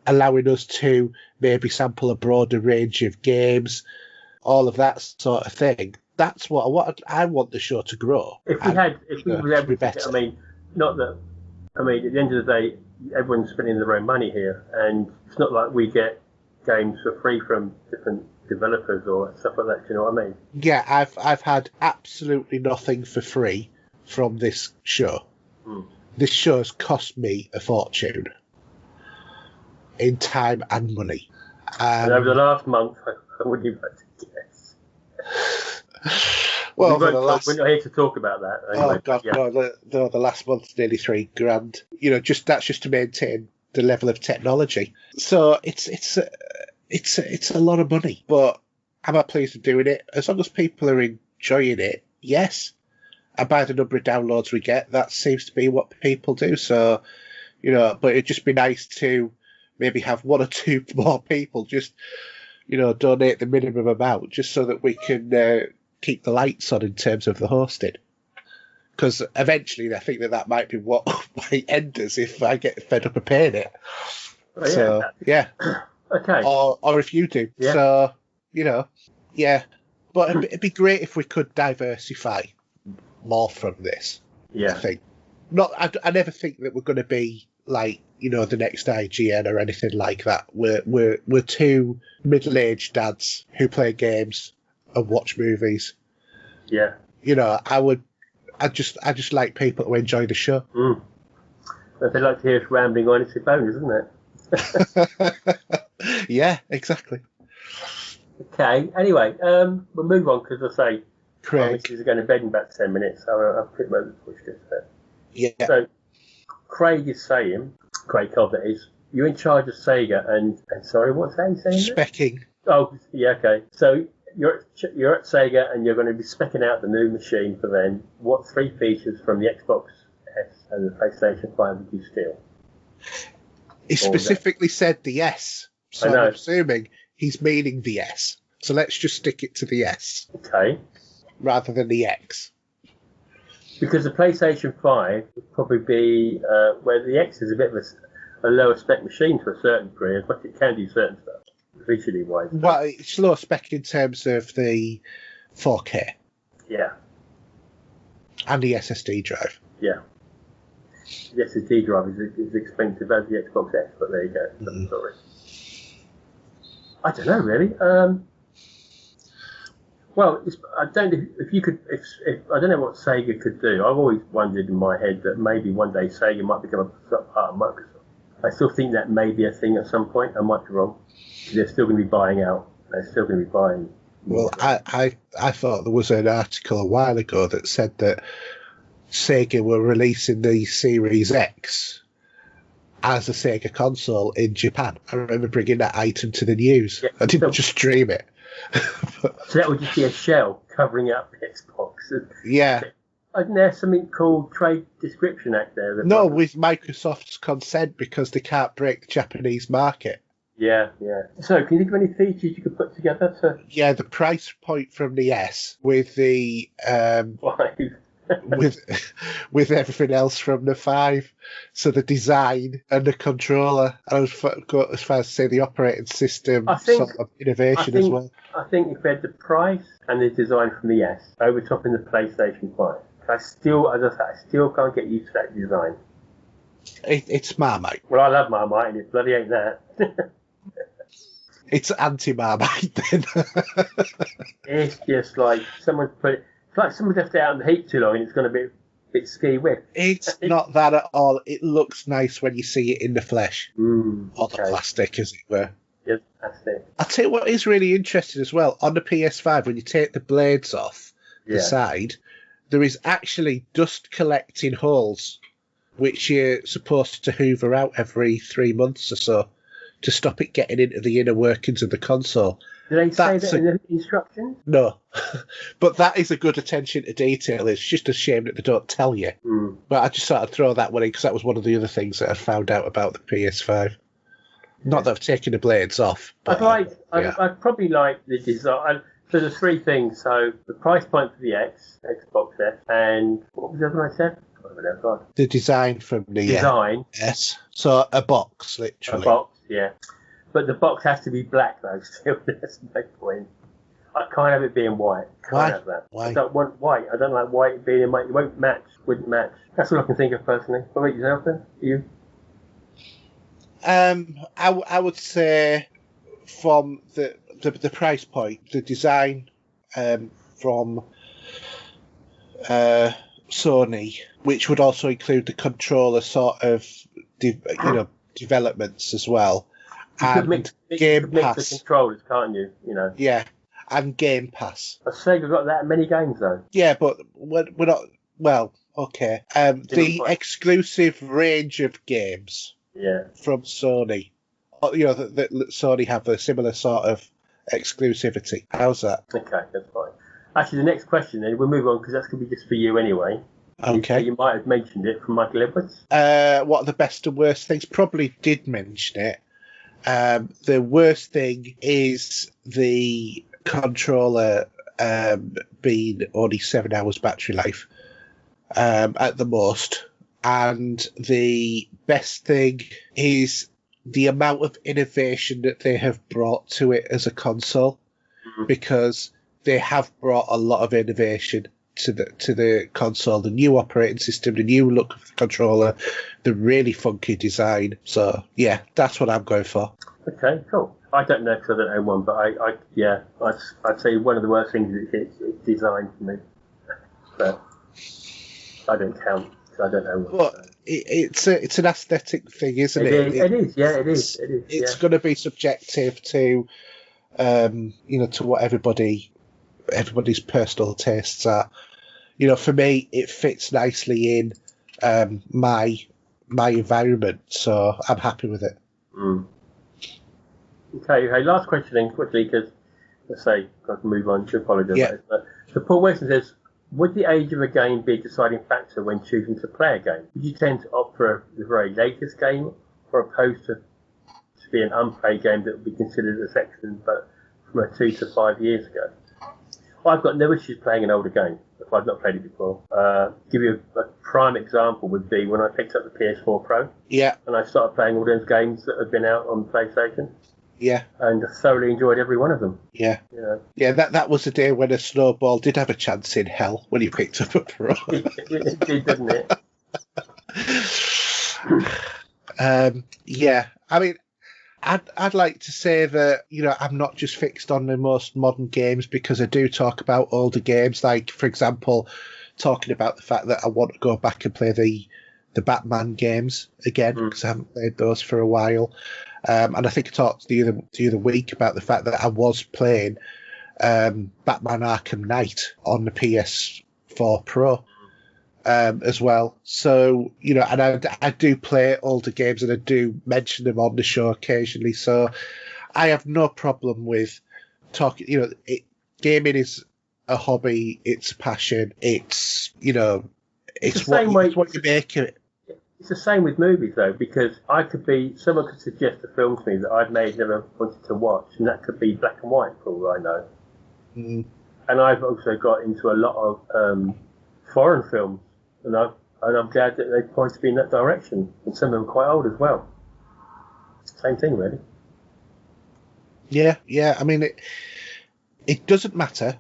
allowing us to maybe sample a broader range of games, all of that sort of thing. That's what I want. I want the show to grow. If we were able to be better. At the end of the day, everyone's spending their own money here, and it's not like we get games for free from different developers or stuff like that. Do you know what I mean? Yeah, I've had absolutely nothing for free from this show. This show has cost me a fortune in time and money. And over the last month, I wouldn't even like to guess. Well, we're not here to talk about that. Anyway, oh God, no! The last month's nearly $3,000. That's just to maintain the level of technology. So it's a lot of money, but am I pleased with doing it? As long as people are enjoying it, yes. And by the number of downloads we get, that seems to be what people do. So, but it'd just be nice to maybe have 1 or 2 more people just, donate the minimum amount, just so that we can keep the lights on in terms of the hosting. Because eventually I think that might be what might end us if I get fed up of paying it. Oh, yeah. So, yeah. Okay. Or if you do. Yeah. So, yeah. But it'd be great if we could diversify more from this. Yeah. I think. I never think that we're going to be like, the next IGN or anything like that. We're 2 middle-aged dads who play games and watch movies. Yeah. I just like people to enjoy the show. If they like to hear us rambling on, it's a bonus, isn't it? Yeah, exactly. Okay. Anyway, we'll move on because I say Craig is going to bed in about 10 minutes, so I'll pretty much pushed it. Yeah. So Craig is saying, Craig Cobb, that is, you're in charge of Sega and sorry, what's that he's saying? Specking. Oh, yeah, okay. So you're at Sega and you're going to be specking out the new machine for them. What 3 features from the Xbox S and the PlayStation 5 would you steal? He specifically said the S, so I'm assuming he's meaning the S. So let's just stick it to the S. Okay. Rather than the X. Because the PlayStation 5 would probably be where the X is a bit of a lower spec machine to a certain degree, but it can do certain stuff, visually wise. Well, it's low spec in terms of the 4K. Yeah. And the SSD drive. Yeah. The SSD drive is expensive as the Xbox S, but there you go. Sorry. I don't know, really. Well, I don't know if you could. If I don't know what Sega could do. I've always wondered in my head that maybe one day Sega might become a part of Microsoft. I still think that may be a thing at some point. I might be wrong. They're still going to be buying out. They're still going to be buying. Well, I thought there was an article a while ago that said that Sega were releasing the Series X as a Sega console in Japan. I remember bringing that item to the news. Yeah, I didn't just stream it. So that would just be a shell covering up the Xbox. box. Yeah. Isn't there something called Trade Description Act there? No, with Microsoft's consent because they can't break the Japanese market. Yeah. So, can you think of any features you could put together to... Yeah, the price point from the S with the with everything else from the 5. So the design and the controller, and I was go as far as to say the operating system sort of innovation as well. I think if we had the price and the design from the S overtopping the PlayStation 5, I still can't get used to that design. It's Marmite. Well, I love Marmite, and it bloody ain't that. It's anti-Marmite then. It's just like someone's put it. It's like someone's left it out in the heat too long, and it's going to be a bit ski whip. It's not that at all. It looks nice when you see it in the flesh, or the plastic, as it were. Yeah, that's it. I'll tell you what is really interesting as well. On the PS5, when you take the blades off the side, there is actually dust collecting holes, which you're supposed to hoover out every 3 months or so to stop it getting into the inner workings of the console. Do they say that in the instructions? No. But that is a good attention to detail. It's just a shame that they don't tell you. But I just thought I'd throw that one in because that was one of the other things that I found out about the PS5. Not that I've taken the blades off. But I'd probably like the design. So there's 3 things. So the price point for the Xbox S, and what was the other one I said? God. The design from the S. So a box, literally. A box, yeah. But the box has to be black, though, still. That's no point. I can't have it being white. Can't have that. Why? I don't want white. I don't like white being in white. It won't match. Wouldn't match. That's all I can think of, personally. What about yourself, then? You? I would say from the price point, the design from Sony, which would also include the controller sort of developments as well, and Game Pass. The controllers, can't you? Yeah, and Game Pass. Sega got that many games though. Yeah, but we're not. Well, okay. The exclusive range of games. Yeah. From Sony, that Sony have a similar sort of exclusivity. How's that? Okay, that's fine. Actually, the next question then, we'll move on because that's going to be just for you anyway. Okay. You might have mentioned it from Michael Edwards. What are the best and worst things? Probably did mention it. The worst thing is the controller being only 7 hours battery life at the most. And the best thing is the amount of innovation that they have brought to it as a console, because they have brought a lot of innovation to the console. The new operating system, the new look of the controller, the really funky design. So yeah, that's what I'm going for. Okay, cool. I don't know because I don't own one, but I'd say one of the worst things is it's design for me. But I don't count. I don't know. Well, it's an aesthetic thing, isn't it? It is. Yeah, it is. It's going to be subjective to, to what everybody's personal tastes are. For me, it fits nicely in my environment, so I'm happy with it. Okay. Last question then, quickly, because let's say I can move on. To apologise. Yeah. So Paul Wilson says, would the age of a game be a deciding factor when choosing to play a game? Would you tend to opt for the very latest game, or opposed to be an unplayed game that would be considered as excellent, but from 2 to 5 years ago? Well, I've got no issues playing an older game if I've not played it before. Give you a prime example would be when I picked up the PS4 Pro. Yeah. And I started playing all those games that had been out on PlayStation. Yeah. And I thoroughly enjoyed every one of them. Yeah. Yeah, that was the day when a snowball did have a chance in hell when he picked up a Pro. It did, didn't it? Yeah. I mean, I'd like to say that, I'm not just fixed on the most modern games, because I do talk about older games, like, for example, talking about the fact that I want to go back and play the Batman games again, because I haven't played those for a while. And I think I talked the other week about the fact that I was playing Batman Arkham Knight on the PS4 Pro as well. So, and I do play older games, and I do mention them on the show occasionally. So I have no problem with talking. Gaming is a hobby, it's a passion, it's, you know, it's the same way. it's what you make it. It's the same with movies, though, because someone could suggest a film to me that I may have never wanted to watch, and that could be black and white, for all I know. Mm. And I've also got into a lot of foreign films, and I'm glad that they pointed me in that direction, and some of them are quite old as well. Same thing, really. Yeah. I mean, it doesn't matter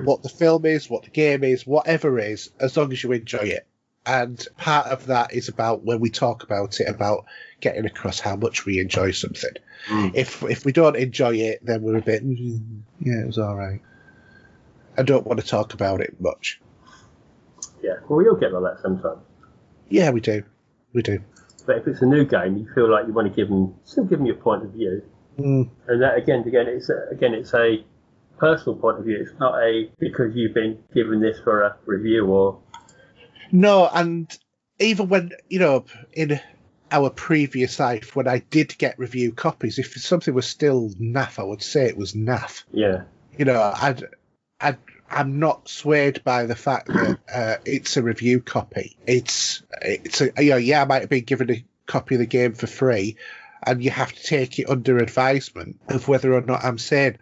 what the film is, what the game is, whatever is, as long as you enjoy it. And part of that is about when we talk about it, about getting across how much we enjoy something. Mm. If we don't enjoy it, then we're a bit, yeah, it was all right. I don't want to talk about it much. Yeah, well, we all get like that sometimes. Yeah, we do. But if it's a new game, you feel like you want to still give them your point of view. Mm. And that again, it's a personal point of view. It's not because you've been given this for a review or. No, and even when, you know, in our previous life, when I did get review copies, if something was still naff, I would say it was naff. Yeah. You know, I'm not swayed by the fact that it's a review copy. It's I might have been given a copy of the game for free, and you have to take it under advisement of whether or not I'm saying.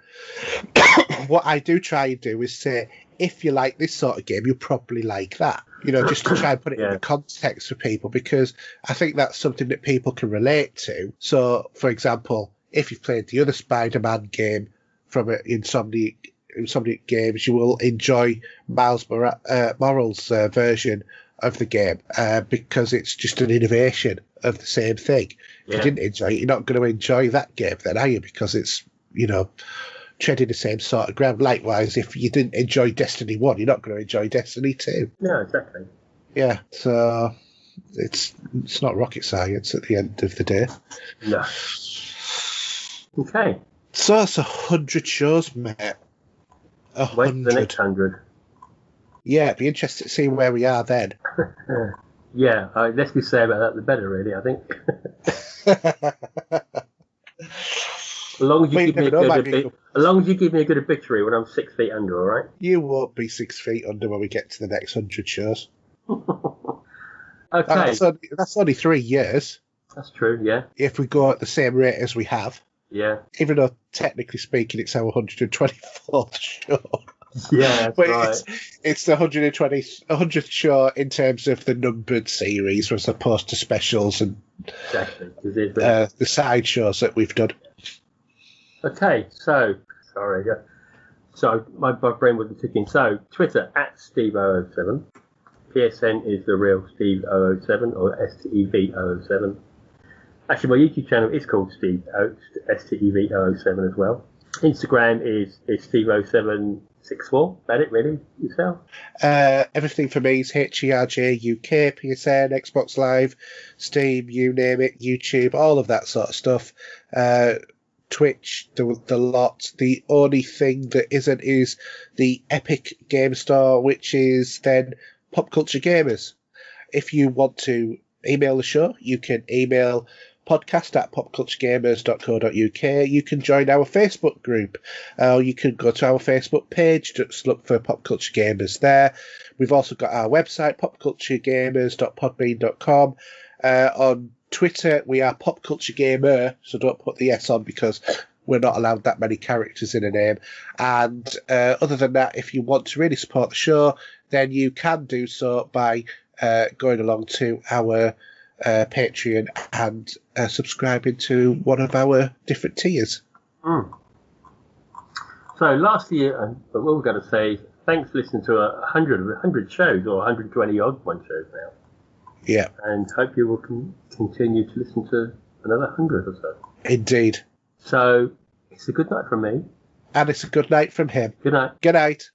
What I do try and do is say, if you like this sort of game, you'll probably like that. You know, just to try and put it in the context for people, because I think that's something that people can relate to. So, for example, if you've played the other Spider-Man game from Insomniac Games, you will enjoy Miles Morales' version of the game because it's just an innovation of the same thing. If you didn't enjoy it, you're not going to enjoy that game then, are you? Because it's, you know, treading the same sort of ground. Likewise, if you didn't enjoy Destiny 1, you're not going to enjoy Destiny 2. No, exactly. Yeah, so it's not rocket science at the end of the day. No. Okay. So it's 100 shows, mate. 100. Wait for the next 100. Yeah, it'd be interesting to see where we are then. Yeah, less we say about that, the better, really, I think. As long as you give me a good obituary when I'm 6 feet under, all right? You won't be 6 feet under when we get to the next 100 shows. Okay. That's only 3 years. That's true, yeah. If we go at the same rate as we have. Yeah. Even though, technically speaking, it's our 124th show. Yeah, that's but right. It's the 100th show in terms of the numbered series as opposed to specials and the side shows that we've done. Okay, so my brain wasn't ticking. So Twitter @Steve007, PSN is the real Steve007 or STEV007. Actually, my YouTube channel is called STEV007 as well. Instagram is Steve0764. That it really yourself? Everything for me is HERJ UK, PSN, Xbox Live, Steam, you name it, YouTube, all of that sort of stuff. Twitch, the lot. The only thing that isn't is the Epic Game Store, which is then Pop Culture Gamers. If you want to email the show, you can email podcast@popculturegamers.co.uk. You can join our Facebook group. You can go to our Facebook page, just look for Pop Culture Gamers there. We've also got our website, popculturegamers.podbean.com. On Twitter, we are Pop Culture Gamer, so don't put the S on because we're not allowed that many characters in a name. And other than that, if you want to really support the show, then you can do so by going along to our Patreon and subscribing to one of our different tiers. So last year, but what we're going to say, thanks for listening to 100 shows, or 120 odd one shows now. Yeah. And hope you will continue to listen to another 100 or so. Indeed. So it's a good night from me. And it's a good night from him. Good night. Good night.